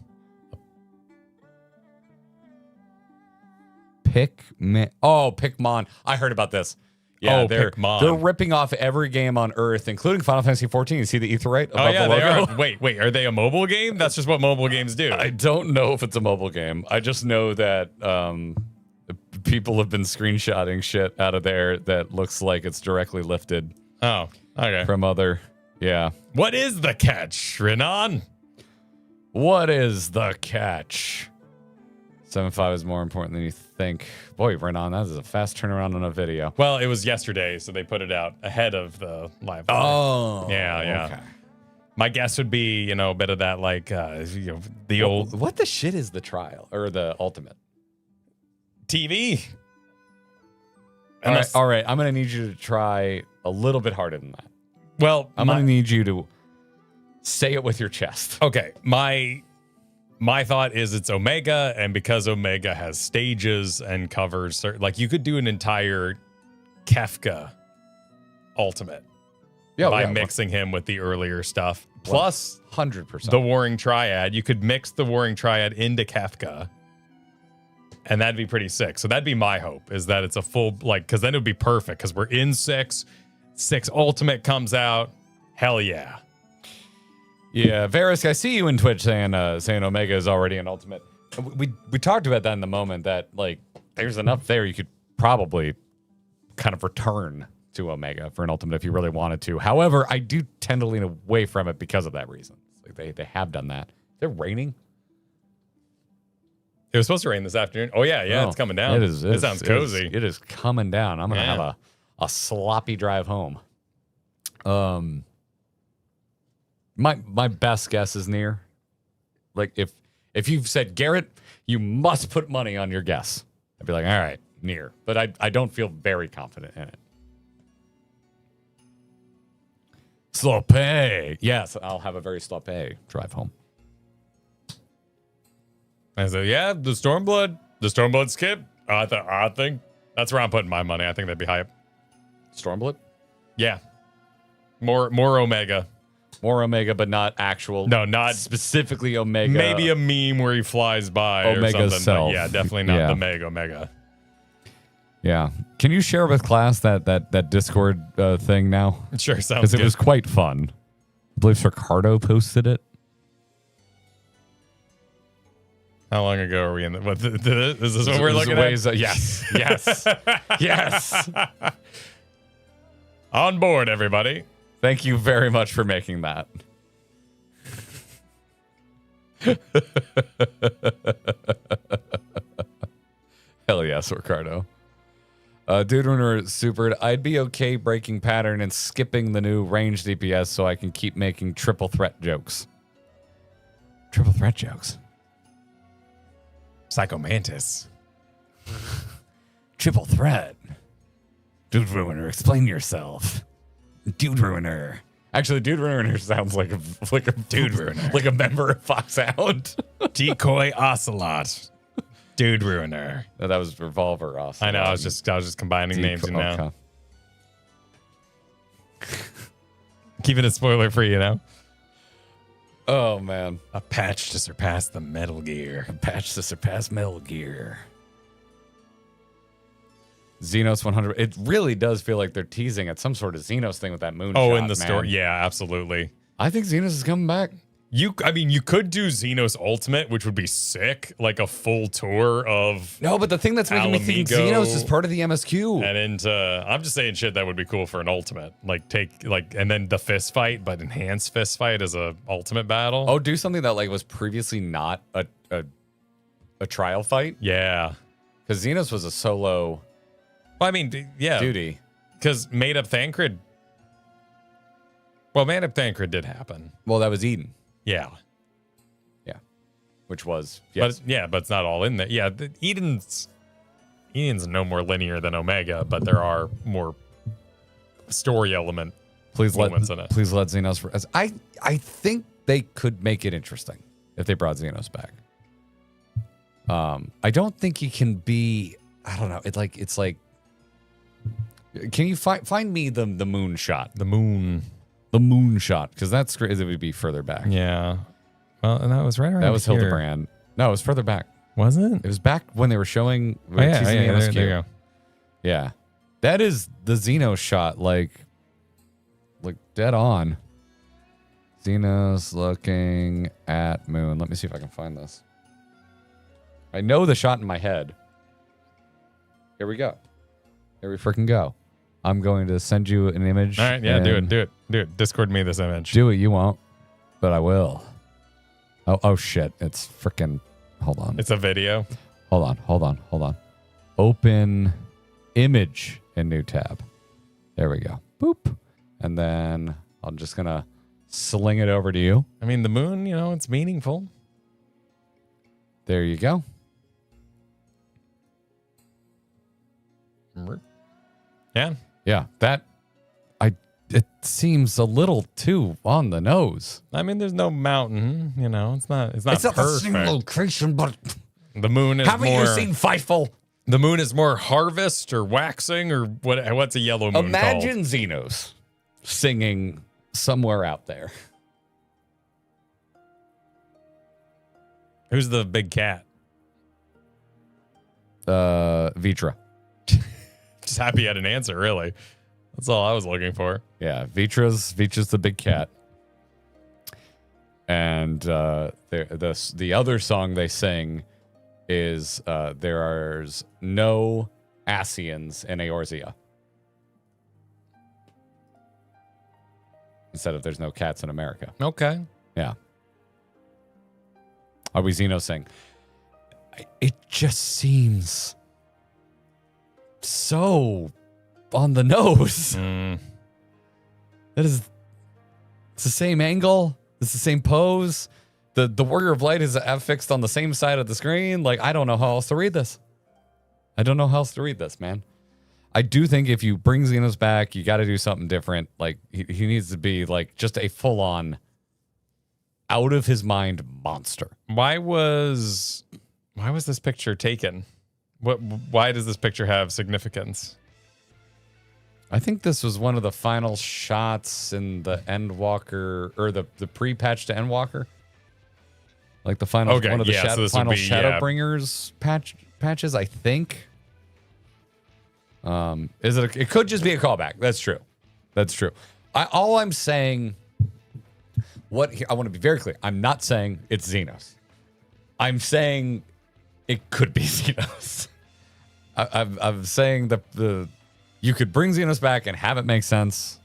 Pikmin. Oh, Pikmon. I heard about this. Yeah, Oh, they're Pikmon. They're ripping off every game on Earth, including Final Fantasy 14. You see the Aetheryte above Oh yeah, the they logo? are. Wait, are they a mobile game? That's just what mobile games do. I don't know if it's a mobile game. I just know that people have been screenshotting shit out of there that looks like it's directly lifted Oh, okay. from other. Yeah. What is the catch, Renan? What is the catch? 7.5 is more important than you think. Boy, Renan, that is a fast turnaround on a video. Well, it was yesterday, so they put it out ahead of the live. Oh, yeah. Okay. My guess would be, a bit of that, like, the old What the shit is the trial or the ultimate? TV. All right. I'm gonna need you to try a little bit harder than that. Well, I'm gonna need you to say it with your chest. Okay, my thought is it's Omega, and because Omega has stages and covers, like you could do an entire Kefka ultimate by mixing him with the earlier stuff. Plus 100%. the Warring Triad. You could mix the Warring Triad into Kefka, and that'd be pretty sick. So that'd be my hope, is that it's a full, because then it would be perfect, because we're in 6 ultimate comes out. Hell yeah. Yeah, Verisk, I see you in Twitch saying Omega is already an ultimate. We talked about that in the moment, that there's enough there you could probably kind of return to Omega for an ultimate if you really wanted to. However, I do tend to lean away from it because of that reason. They have done that. They're raining. It was supposed to rain this afternoon. Oh yeah, it's coming down. It sounds cozy. It is coming down. I'm gonna have a sloppy drive home. My best guess is near. If you've said, Garrett, you must put money on your guess, I'd be like, all right, near. But I don't feel very confident in it. Slope. Yes, I'll have a very slope drive home. I said, the Stormblood skip. I think that's where I'm putting my money. I think that'd be hype. Stormblood? Yeah. More Omega. More Omega, but not actual. No, not specifically Omega. Maybe a meme where he flies by Omega or something. Self. But yeah, definitely not the Mega Omega. Yeah. Can you share with class that Discord thing now? Sure, sounds good. Because it was quite fun. I believe Ricardo posted it. How long ago are we in? Is this what we're looking at? Yes. Yes. On board, everybody. Thank you very much for making that. Hell yes, Ricardo. Dude Runner supered. I'd be okay breaking pattern and skipping the new range DPS so I can keep making triple threat jokes. Triple threat jokes? Psychomantis. Triple threat. Dude Ruiner, explain yourself. Dude Ruiner. Actually, Dude Ruiner sounds like a Dude Ruiner, like a member of Foxhound. Decoy Ocelot. Dude Ruiner. No, that was Revolver Ocelot. I know. I was just combining names in now. Keeping it spoiler free, Oh man, a patch to surpass the Metal Gear. A patch to surpass Metal Gear. Zenos 100. It really does feel like they're teasing at some sort of Zenos thing with that moonshot. Oh, in the story. Yeah, absolutely. I think Zenos is coming back. You could do Zenos Ultimate, which would be sick, like a full tour of. No, but the thing that's making me think Zenos is part of the MSQ. And I'm just saying shit that would be cool for an Ultimate, and then the fist fight, but enhanced fist fight as a Ultimate battle. Oh, do something that was previously not a trial fight. Yeah, because Zenos was a solo. Well, yeah, duty. Because Made Up Thancred. Well, Made Up Thancred did happen. Well, that was Eden. Yeah. Which was, yes. But it's not all in there. Yeah, Eden's no more linear than Omega, but there are more story elements in it. Please let Zenos. I think they could make it interesting if they brought Zenos back. I don't think he can be. I don't know. It's like. Can you find me the moon shot? The moon shot, because that's great. It would be further back. Yeah. Well, and that was right around. That was here. Hildibrand. No, it was further back. Was it? It was back when they were showing. There you go. Yeah, that is the Zenos shot. Like dead on. Zenos looking at moon. Let me see if I can find this. I know the shot in my head. Here we go. Here we freaking go. I'm going to send you an image. All right, yeah, do it. Discord me this image. Do it. You won't, but I will. Oh shit! It's freaking. Hold on. It's a video. Hold on. Open image in new tab. There we go. Boop. And then I'm just going to sling it over to you. I mean, the moon, it's meaningful. There you go. Yeah. Yeah, it seems a little too on the nose. I mean, there's no mountain, it's not It's not the perfect. same location, but The moon is haven't more. you seen Fightful? The moon is more harvest or waxing or what? What's a yellow moon Imagine Zenos singing somewhere out there. called? Who's the big cat? Vitra. Just happy you had an answer, really. That's all I was looking for. Yeah, Vitra's the big cat. And the other song they sing is there's no Asians in Eorzea. Instead of there's no cats in America. Okay. Yeah. Are we Xeno sing? It just seems so on the nose. It's the same angle. It's the same pose. The Warrior of Light is affixed on the same side of the screen. Like, I don't know how else to read this. Man. I do think if you bring Zenos back, you got to do something different. Like, he needs to be like just a full-on out of his mind monster. Why was this picture taken? Why does this picture have significance? I think this was one of the final shots in the Endwalker, or the pre-patch to Endwalker. Like the final, Okay, one of the yeah, so this would final be, Shadowbringers patches, I think. It could just be a callback. That's true. All I'm saying, I want to be very clear. I'm not saying it's Zenos. I'm saying it could be Zenos. I'm saying the you could bring Zenos back and have it make sense.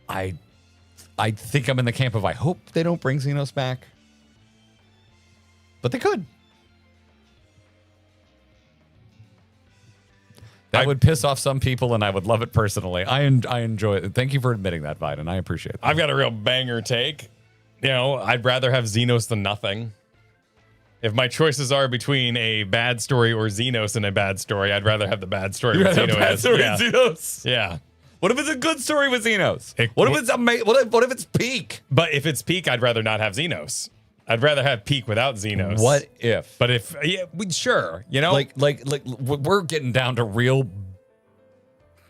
I think I'm in the camp of I hope they don't bring Zenos back. But they could. That would piss off some people, and I would love it personally. I enjoy it. Thank you for admitting that, Biden. I appreciate it. I've got a real banger take. I'd rather have Zenos than nothing. If my choices are between a bad story or Zenos and a bad story, I'd rather have the bad story with Zenos. Zenos. Yeah. What if it's a good story with Zenos? What if it's what if it's peak? But if it's peak, I'd rather not have Zenos. I'd rather have peak without Zenos. What if? But if sure, like we're getting down to real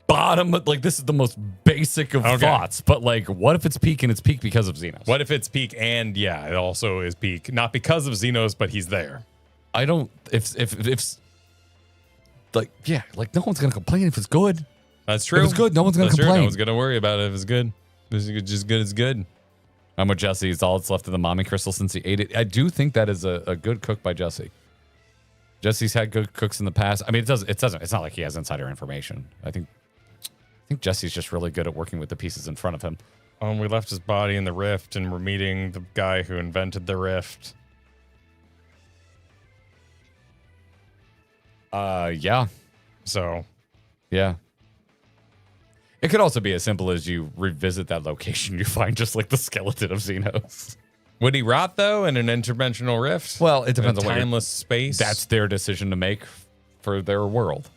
bottom. Like this is the most basic of thoughts. But like, what if it's peak and it's peak because of Zenos? What if it's peak and it also is peak, not because of Zenos, but he's there. I don't. If like no one's gonna complain if it's good. That's true. If it's good, no one's gonna complain. No one's gonna worry about it if it's good. This is just good as good. I'm with Jesse. It's all that's left of the mommy crystal since he ate it. I do think that is a good cook by Jesse. Jesse's had good cooks in the past. I mean, it's not like he has insider information. I think Jesse's just really good at working with the pieces in front of him. We left his body in the rift, and we're meeting the guy who invented the rift. Yeah. So, yeah. It could also be as simple as you revisit that location, you find just like the skeleton of Zenos. Would he rot though in an interdimensional rift? Well, it depends on on timeless space. That's their decision to make for their world.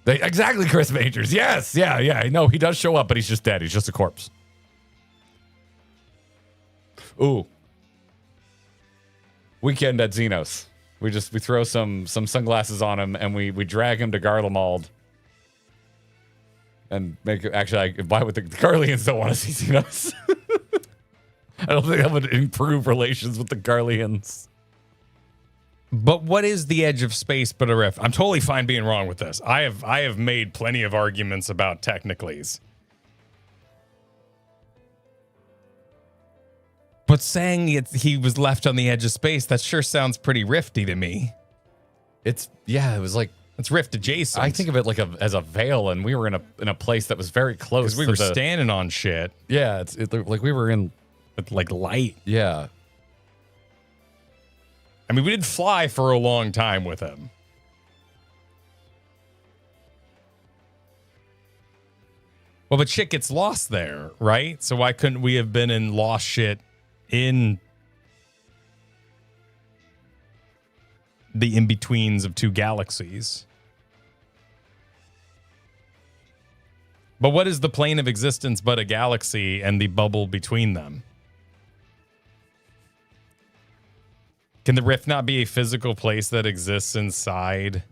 Exactly, Chris Majors. Yes, yeah. No, he does show up, but he's just dead. He's just a corpse. Ooh. Weekend at Zenos. We throw some sunglasses on him and we drag him to Garlemald. And make it, actually, why would the Garleans don't want to see Zenos? I don't think that would improve relations with the Garleans. But what is the edge of space but a rift? I'm totally fine being wrong with this. I have made plenty of arguments about technicalities. But saying he was left on the edge of space, that sure sounds pretty rifty to me. It was like It's rift adjacent. I think of it like as a veil, and we were in a place that was very close. because we were standing on shit Yeah, it looked like we were in. with like light. Yeah, I mean, we did fly for a long time with him. Well, but shit gets lost there, right? So why couldn't we have been in lost shit in the in-betweens of two galaxies? But what is the plane of existence but a galaxy and the bubble between them? Can the rift not be a physical place that exists inside?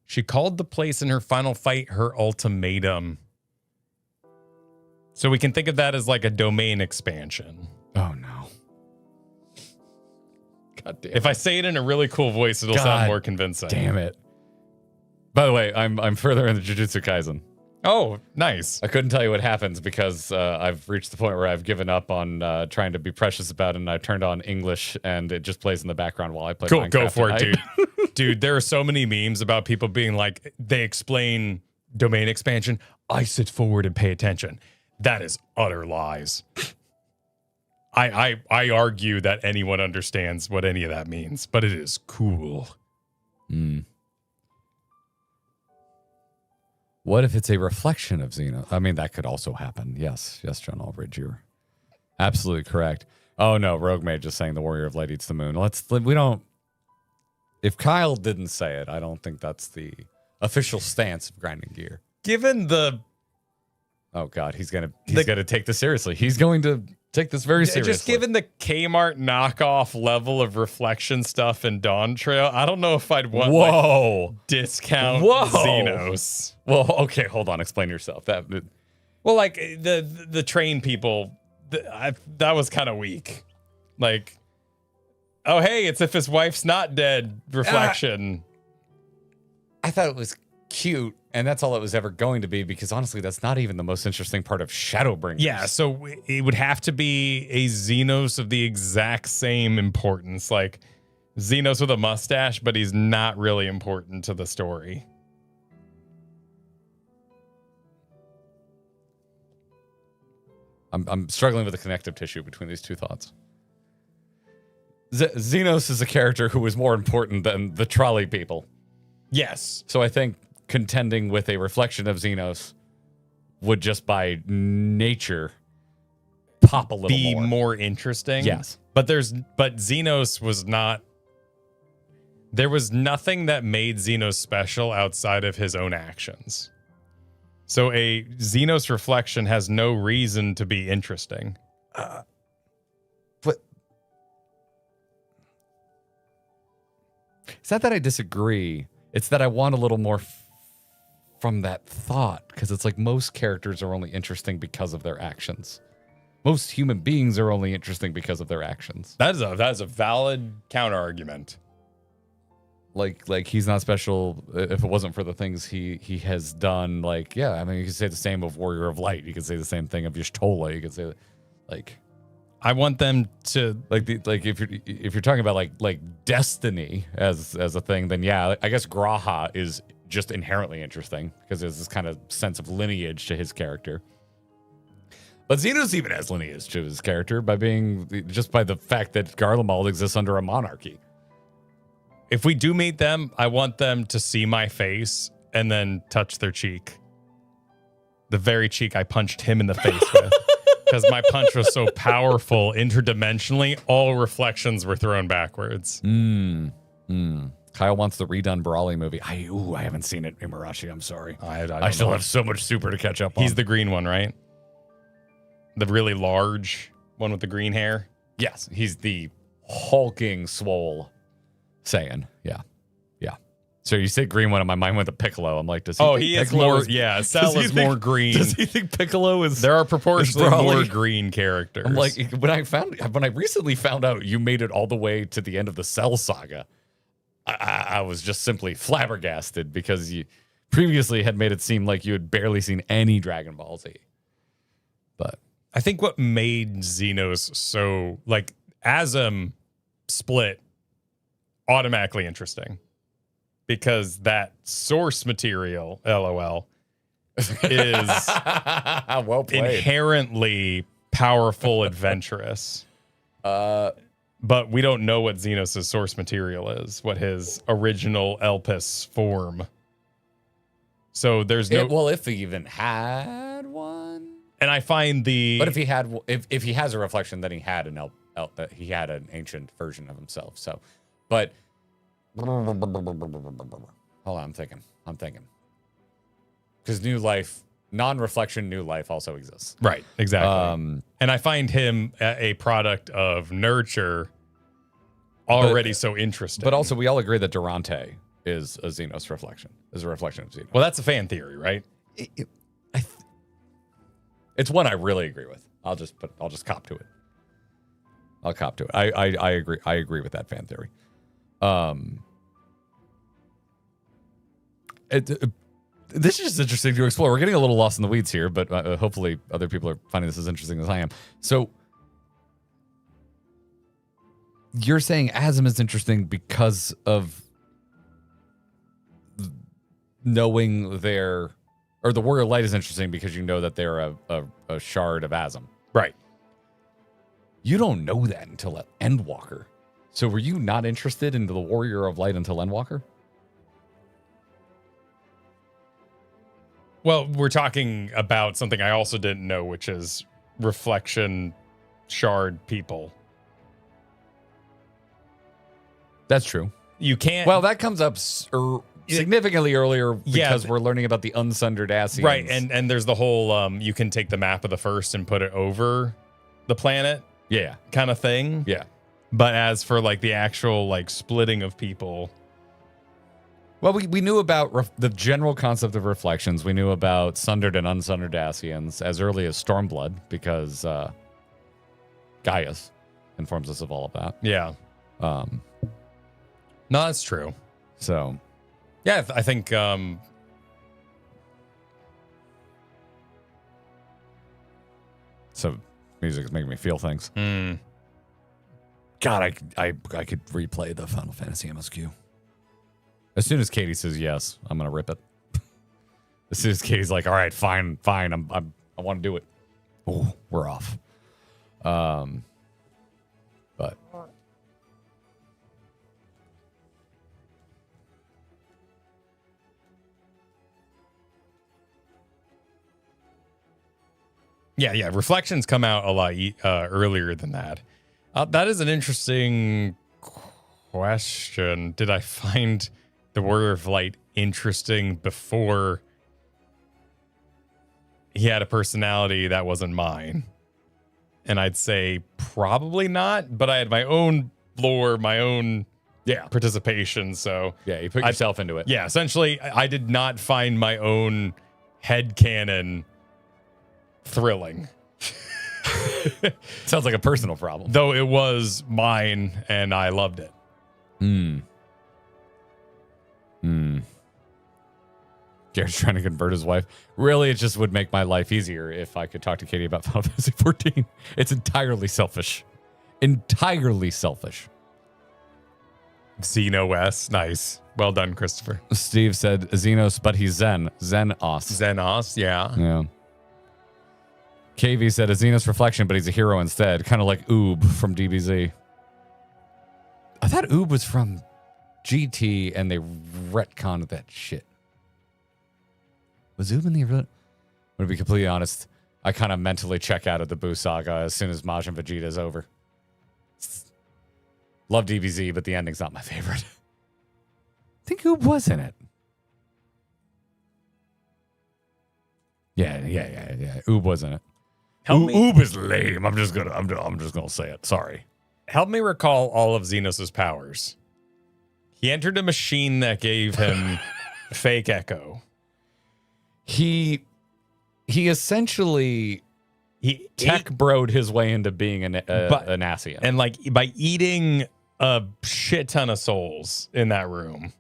She called the place in her final fight her ultimatum. So we can think of that as like a domain expansion. Oh no. God damn. If I say it in a really cool voice, it'll God sound more convincing. Damn it. By the way, I'm further in the Jujutsu Kaisen. Oh, nice. I couldn't tell you what happens because I've reached the point where I've given up on trying to be precious about it, and I've turned on English, and it just plays in the background while I play Cool, Minecraft. go for it, tonight. dude. Dude, there are so many memes about people being like, they explain domain expansion. I sit forward and pay attention. That is utter lies. I argue that anyone understands what any of that means, but it is cool. What if it's a reflection of Zenos? I mean, that could also happen. Yes, John Albridge, you're absolutely correct. Oh no, Rogue Mage just saying the Warrior of Light eats the moon. We don't. If Kyle didn't say it, I don't think that's the official stance of Grinding Gear. Given the Oh God, he's gonna take this seriously. He's going to take this very seriously. just given the Kmart knockoff level of reflection stuff in Dawn Trail, I don't know if I'd want like, discount Zenos. Well, okay, hold on. Explain yourself. Well, like the train people, that was kind of weak. Like, oh hey, it's if his wife's not dead reflection. I thought it was cute, and that's all it was ever going to be, because honestly, that's not even the most interesting part of Shadowbringers. Yeah, so it would have to be a Zenos of the exact same importance, like Zenos with a mustache, but he's not really important to the story. I'm struggling with the connective tissue between these two thoughts. Zenos is a character who is more important than the trolley people. Yes. So I think contending with a reflection of Zenos would just by nature pop a little Be more interesting. Yes. But Zenos was not. There was nothing that made Zenos special outside of his own actions. So a Zenos reflection has no reason to be interesting. But it's not that I disagree. It's that I want a little more from that thought, because it's like most characters are only interesting because of their actions. Most human beings are only interesting because of their actions. That is a valid counter argument. Like he's not special if it wasn't for the things he has done. Like, yeah, I mean, you could say the same of Warrior of Light. You could say the same thing of Y'shtola. You could say, like, I want them to if you're talking about like destiny as a thing, then yeah, I guess Graha is just inherently interesting because there's this kind of sense of lineage to his character. But Zenos even has lineage to his character by the fact that Garlemald exists under a monarchy. If we do meet them, I want them to see my face and then touch their cheek. The very cheek I punched him in the face with. Because my punch was so powerful interdimensionally, all reflections were thrown backwards. Kyle wants the redone Brawley movie. I haven't seen it, Imarashi. I'm sorry. I still have so much super to catch up on. He's the green one, right? The really large one with the green hair? Yes, he's the hulking swole Saiyan. Yeah. So you say green one, and my mind went to Piccolo. I'm like, does he? Oh, think he is Piccolo more. Yeah, Cell is more green. Does he think Piccolo is? There are proportionally Brawley? more green characters. I'm like, when I recently found out you made it all the way to the end of the Cell saga, I was just simply flabbergasted because previously had made it seem like you had barely seen any Dragon Ball Z. But I think what made Zenos so, like, Asm split automatically interesting because that source material, LOL, is well played. inherently powerful, adventurous. But we don't know what Zenos' source material is, what his original Elpis form. So there's no. Well, if he even had one. And I find the. But if he had, if he has a reflection, then he had an he had an ancient version of himself. So, but hold on, I'm thinking. Because new life, non-reflection, new life also exists. Right, exactly. And I find him a product of nurture already so interesting. But also, we all agree that Durante is a Zenos reflection, is a reflection of Zenos. Well, that's a fan theory, right? It's one I really agree with. I'll just cop to it. I'll cop to it. I agree. I agree with that fan theory. This is just interesting to explore. We're getting a little lost in the weeds here, but hopefully other people are finding this as interesting as I am. So you're saying Asm is interesting because of knowing the Warrior Light is interesting because you know that they're a shard of Asm. Right. You don't know that until Endwalker. So were you not interested in the Warrior of Light until Endwalker? Well, we're talking about something I also didn't know, which is reflection shard people. That's true. You can't. Well, that comes up significantly earlier because we're learning about the unsundered Asians. Right, and there's the whole you can take the map of the first and put it over the planet. Yeah. Kind of thing. Yeah. But as for like the actual like splitting of people. Well, we knew about the general concept of reflections. We knew about sundered and unsundered Asians as early as Stormblood because Gaius informs us of all of that. Yeah. No, that's true. So, yeah, I think so music is making me feel things. Mm. God, I could replay the Final Fantasy MSQ. As soon as Katie says yes, I'm gonna rip it. As soon as Katie's like, "All right, fine, I want to do it." Oh, we're off. But yeah, reflections come out a lot earlier than that. That is an interesting question. Did I find the Warrior of Light interesting before he had a personality that wasn't mine? And I'd say probably not, but I had my own lore, my own participation. So yeah, you put yourself into it. Yeah, essentially, I did not find my own headcanon thrilling. Sounds like a personal problem. Though it was mine and I loved it. Garrett's trying to convert his wife. Really, it just would make my life easier if I could talk to Katie about Final Fantasy 14. It's entirely selfish. Entirely selfish. Zenos, nice. Well done, Christopher. Steve said Zenos, but he's Zen. Zenos, yeah. Yeah. KV said a Zenos reflection, but he's a hero instead. Kind of like Oob from DBZ. I thought Oob was from GT and they retconned that shit. Was Oob in the original? To be completely honest, I kind of mentally check out of the Boo saga as soon as Majin Vegeta is over. Love DBZ, but the ending's not my favorite. I think Oob was in it. Yeah. Oob was in it. Oob is lame. I'm just gonna say it. Sorry. Help me recall all of Zenos' powers. He entered a machine that gave him fake echo. He essentially tech broed his way into being an Asian. And like by eating a shit ton of souls in that room,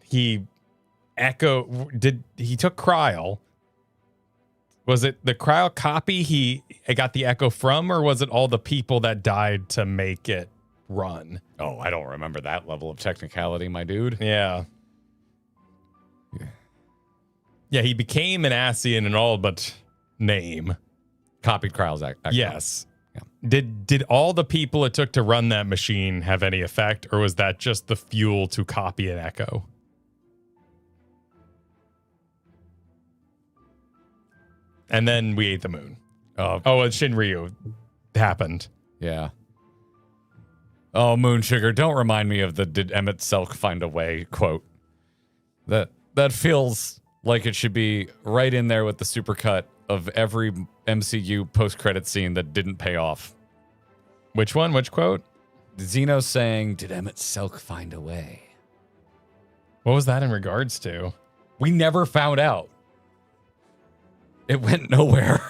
he Echo, he took Kryl. Was it the Kryl copy he got the Echo from, or was it all the people that died to make it run? Oh, I don't remember that level of technicality, my dude. Yeah. Yeah, he became an Ascian in all but name. Copied Kryl's Echo. Yes. Yeah. Did all the people it took to run that machine have any effect, or was that just the fuel to copy an Echo? And then we ate the moon. And Shinryu happened. Yeah. Oh, Moon Sugar, don't remind me of the "Did Emmett Selk find a way" quote. That feels like it should be right in there with the supercut of every MCU post-credit scene that didn't pay off. Which one? Which quote? Zenos saying, "Did Emmett Selk find a way?" What was that in regards to? We never found out. It went nowhere.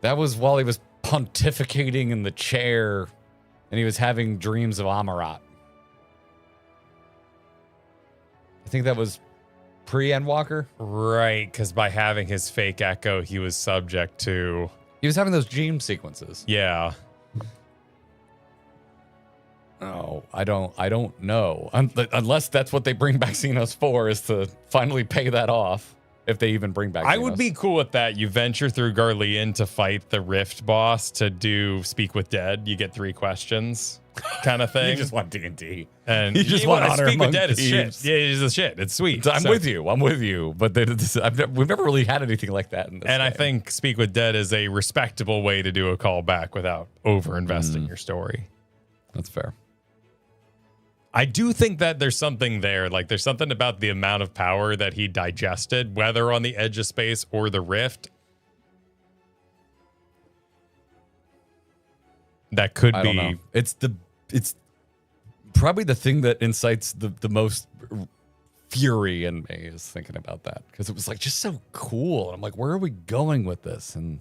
That was while he was pontificating in the chair and he was having dreams of Amarat. I think that was pre-Endwalker. Right, because by having his fake Echo, he was subject to... He was having those dream sequences. Yeah. Oh, I don't know. Unless that's what they bring back Zenos for, is to finally pay that off. If they even bring back Zenos. I would be cool with that. You venture through Garlean to fight the Rift boss to do Speak with Dead. You get 3 questions kind of thing. You just want D&D. And you just want honor Speak with among Dead is thieves. shit. Yeah, it's a shit. It's sweet. I'm with you. But we've never really had anything like that in this And game. I think Speak with Dead is a respectable way to do a callback without over-investing your story. That's fair. I do think that there's something there. Like, there's something about the amount of power that he digested, whether on the Edge of Space or the Rift, that could I be. don't know. It's probably the thing that incites the most fury in me is thinking about that, because it was like just so cool. And I'm like, where are we going with this? And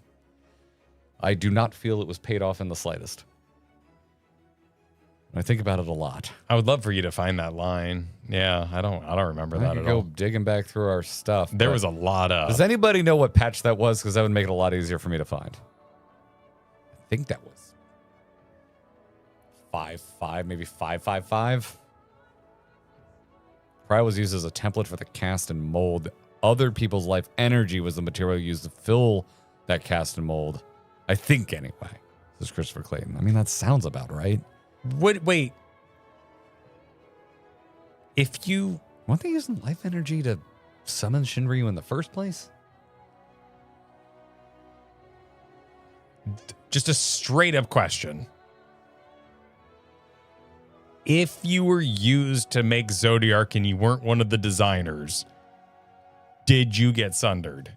I do not feel it was paid off in the slightest. I think about it a lot. I would love for you to find that line. Yeah, I don't remember that I at go all. digging back through our stuff. There was a lot of. Does anybody know what patch that was? Because that would make it a lot easier for me to find. I think that was 5.5, maybe 5.5.5. Cry was used as a template for the cast and mold. Other people's life energy was the material used to fill that cast and mold. I think, anyway. This is Christopher Clayton. I mean, that sounds about right. Wait. If you... Weren't they using life energy to summon Shinryu in the first place? Just a straight up question. If you were used to make Zodiark and you weren't one of the designers, did you get sundered?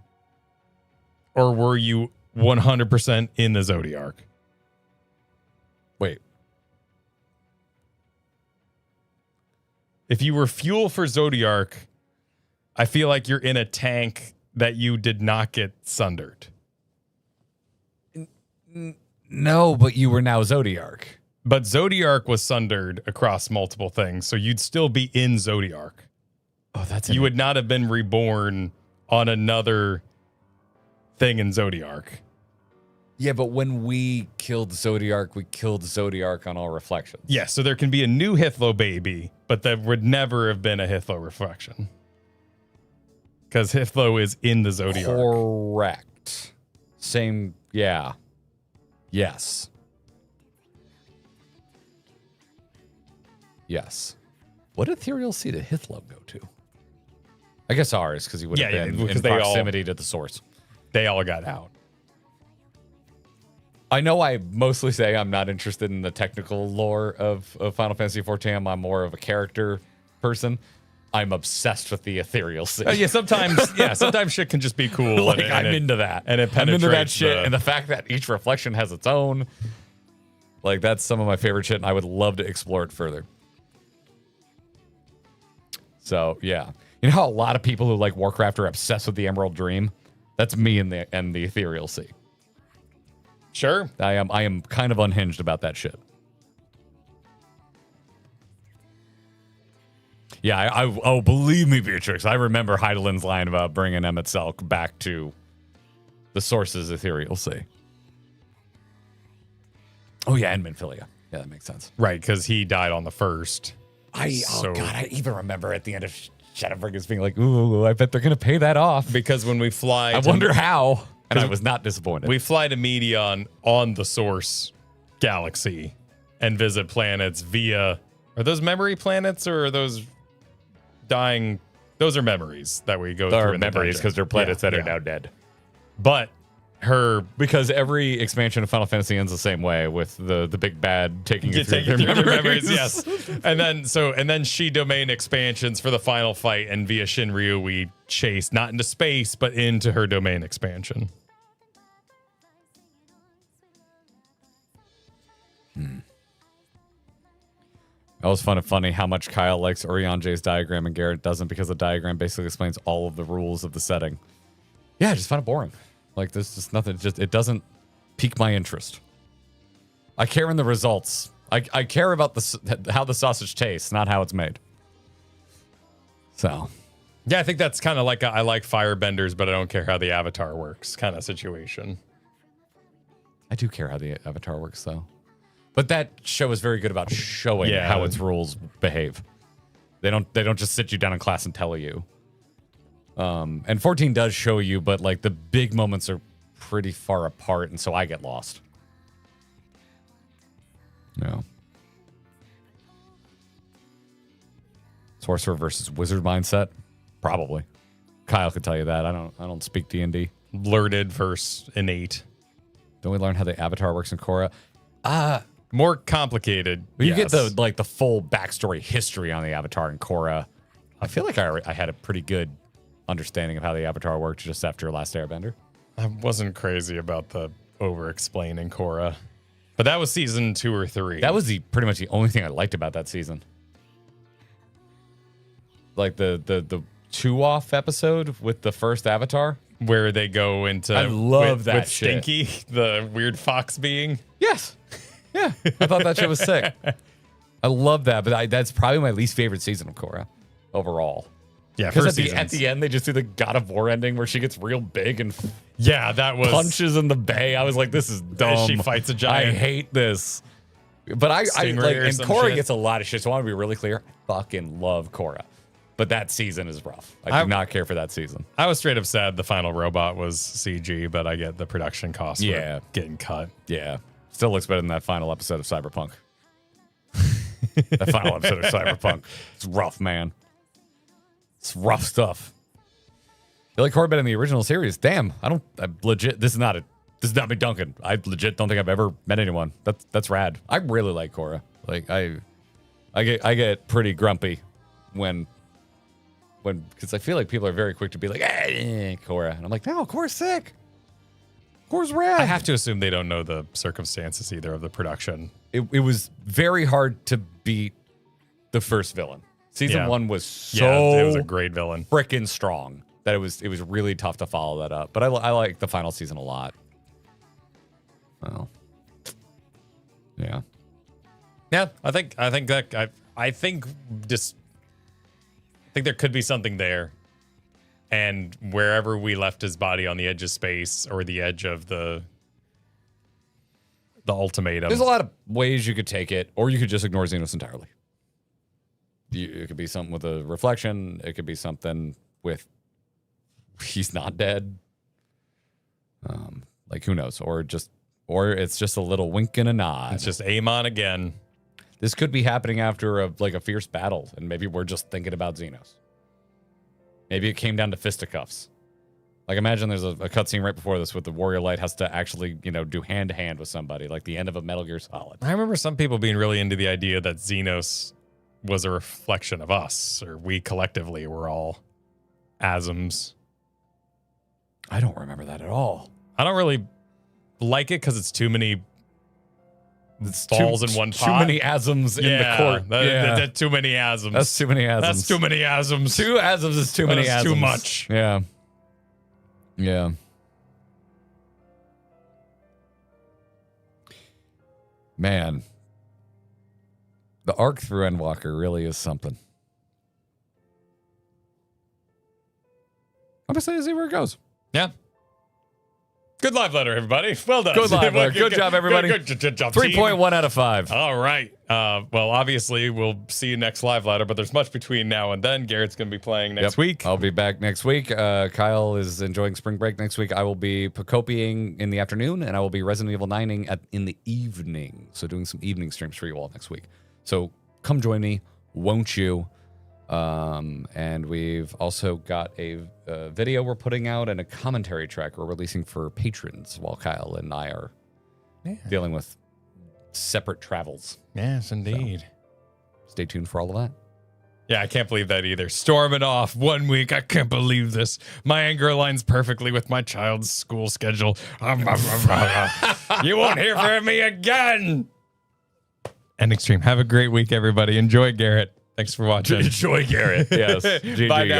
Or were you 100% in the Zodiark? Wait. If you were fuel for Zodiark, I feel like you're in a tank that you did not get sundered. No, but you were now Zodiark. But Zodiark was sundered across multiple things, so you'd still be in Zodiark. Oh, that's You would not have been reborn on another thing in Zodiark. Yeah, but when we killed Zodiark on all reflections. Yeah, so there can be a new Hithlo baby, but there would never have been a Hithlo reflection. Because Hithlo is in the Zodiark. Correct. Same, yeah. Yes. Yes. What ethereal sea did Hithlo go to? I guess ours, because he would have been in proximity to the source. They all got out. I know I mostly say I'm not interested in the technical lore of Final Fantasy XIV. I'm more of a character person. I'm obsessed with the ethereal sea. Sometimes shit can just be cool. Like, I'm into that. And it I'm into that penetrates shit. And the fact that each reflection has its own, like, that's some of my favorite shit, and I would love to explore it further. So, yeah. You know how a lot of people who like Warcraft are obsessed with the Emerald Dream? That's me and the ethereal sea. Sure. I am kind of unhinged about that shit. Yeah, oh, believe me, Beatrix, I remember Heidelin's line about bringing Emmett Selk back to the source's ethereal sea. Oh, yeah, and Minfilia. Yeah, that makes sense. Right, because he died on the first. Oh, God, I even remember at the end of Shadowbringers being like, ooh, I bet they're going to pay that off. Because when we fly... I wonder how. And I was not disappointed. We fly to Medion on the source galaxy and visit planets via... Are those memory planets or are those dying... Those are memories that we go through. They're memories because they're planets that are now dead. But because every expansion of Final Fantasy ends the same way with the big bad taking you through their memories. Yes. and then she domain expansions for the final fight, and via Shinryu we chase not into space but into her domain expansion. That was funny how much Kyle likes Urianger's diagram and Garrett doesn't, because the diagram basically explains all of the rules of the setting. Yeah, I just find it boring. Like, there's just nothing. It doesn't pique my interest. I care in the results. I care about how the sausage tastes, not how it's made. So, yeah, I think that's kind of like I like firebenders, but I don't care how the avatar works kind of situation. I do care how the avatar works, though. But that show is very good about showing how its rules behave. They don't just sit you down in class and tell you. And 14 does show you, but like the big moments are pretty far apart, and so I get lost. No. Sorcerer versus wizard mindset? Probably. Kyle could tell you that. I don't speak D&D. Learned versus innate. Don't we learn how the avatar works in Korra? More complicated. You get the full backstory history on the avatar in Korra. I feel like I had a pretty good understanding of how the avatar worked just after Last Airbender. I wasn't crazy about the over-explaining Korra. But that was season 2 or 3. That was pretty much the only thing I liked about that season. Like the 2-off episode with the first avatar. Where they go into... I love that with shit. Stinky, the weird fox being. Yes. Yeah. I thought that shit was sick. I love that, but that's probably my least favorite season of Korra overall. Yeah, because at the end, they just do the God of War ending where she gets real big and that was punches in the bay. I was like, this is dumb. She fights a giant. I hate this. But I like, and Korra gets a lot of shit, so I want to be really clear. I fucking love Korra. But that season is rough. I do not care for that season. I was straight up sad the final robot was CG, but I get the production costs were getting cut. Yeah. Still looks better than that final episode of Cyberpunk. That final episode of Cyberpunk. It's rough, man. It's rough stuff. You like Korra better than the original series? Damn, I legit. This is not me dunking. I legit don't think I've ever met anyone. That's rad. I really like Korra. Like I get pretty grumpy when because I feel like people are very quick to be like, hey, Korra, and I'm like, no, Korra's sick. Korra's rad. I have to assume they don't know the circumstances either of the production. It was very hard to beat the first villain. Season 1 was it was a great villain, freaking strong that it was really tough to follow that up. But I like the final season a lot. Well, yeah. I think there could be something there, and wherever we left his body on the edge of space or the edge of the ultimatum. There's a lot of ways you could take it, or you could just ignore Zenos entirely. It could be something with a reflection. It could be something with he's not dead. Like who knows? Or it's just a little wink and a nod. It's just Amon again. This could be happening after a fierce battle, and maybe we're just thinking about Zenos. Maybe it came down to fisticuffs. Like imagine there's a cutscene right before this with the Warrior Light has to actually, do hand to hand with somebody, like the end of a Metal Gear Solid. I remember some people being really into the idea that Zenos was a reflection of us, or we collectively were all Asms. I don't remember that at all. I don't really like it because it's too many balls in one pot. Too many Asms in the court. That's too many Asms. That's too many Asms. That's too many Asms. 2 Asms is too many Asms. That's too much. Yeah. Yeah. Man, the arc through Endwalker really is something. I'm excited to see where it goes. Yeah. Good live letter, everybody. Well done. Good live letter. Good job, everybody. Good job, team. 3.1 out of 5. All right. Well, obviously, we'll see you next live letter, but there's much between now and then. Garrett's going to be playing next week. I'll be back next week. Kyle is enjoying spring break next week. I will be Pocopying in the afternoon, and I will be Resident Evil 9ing in the evening. So doing some evening streams for you all next week. So come join me, won't you? And we've also got a video we're putting out and a commentary track we're releasing for patrons while Kyle and I are dealing with separate travels. Yes, indeed. So stay tuned for all of that. Yeah, I can't believe that either. Storming off 1 week. I can't believe this. My anger aligns perfectly with my child's school schedule. You won't hear from me again. End extreme. Have a great week, everybody. Enjoy Garrett. Thanks for watching. Enjoy Garrett. Yes. Bye now.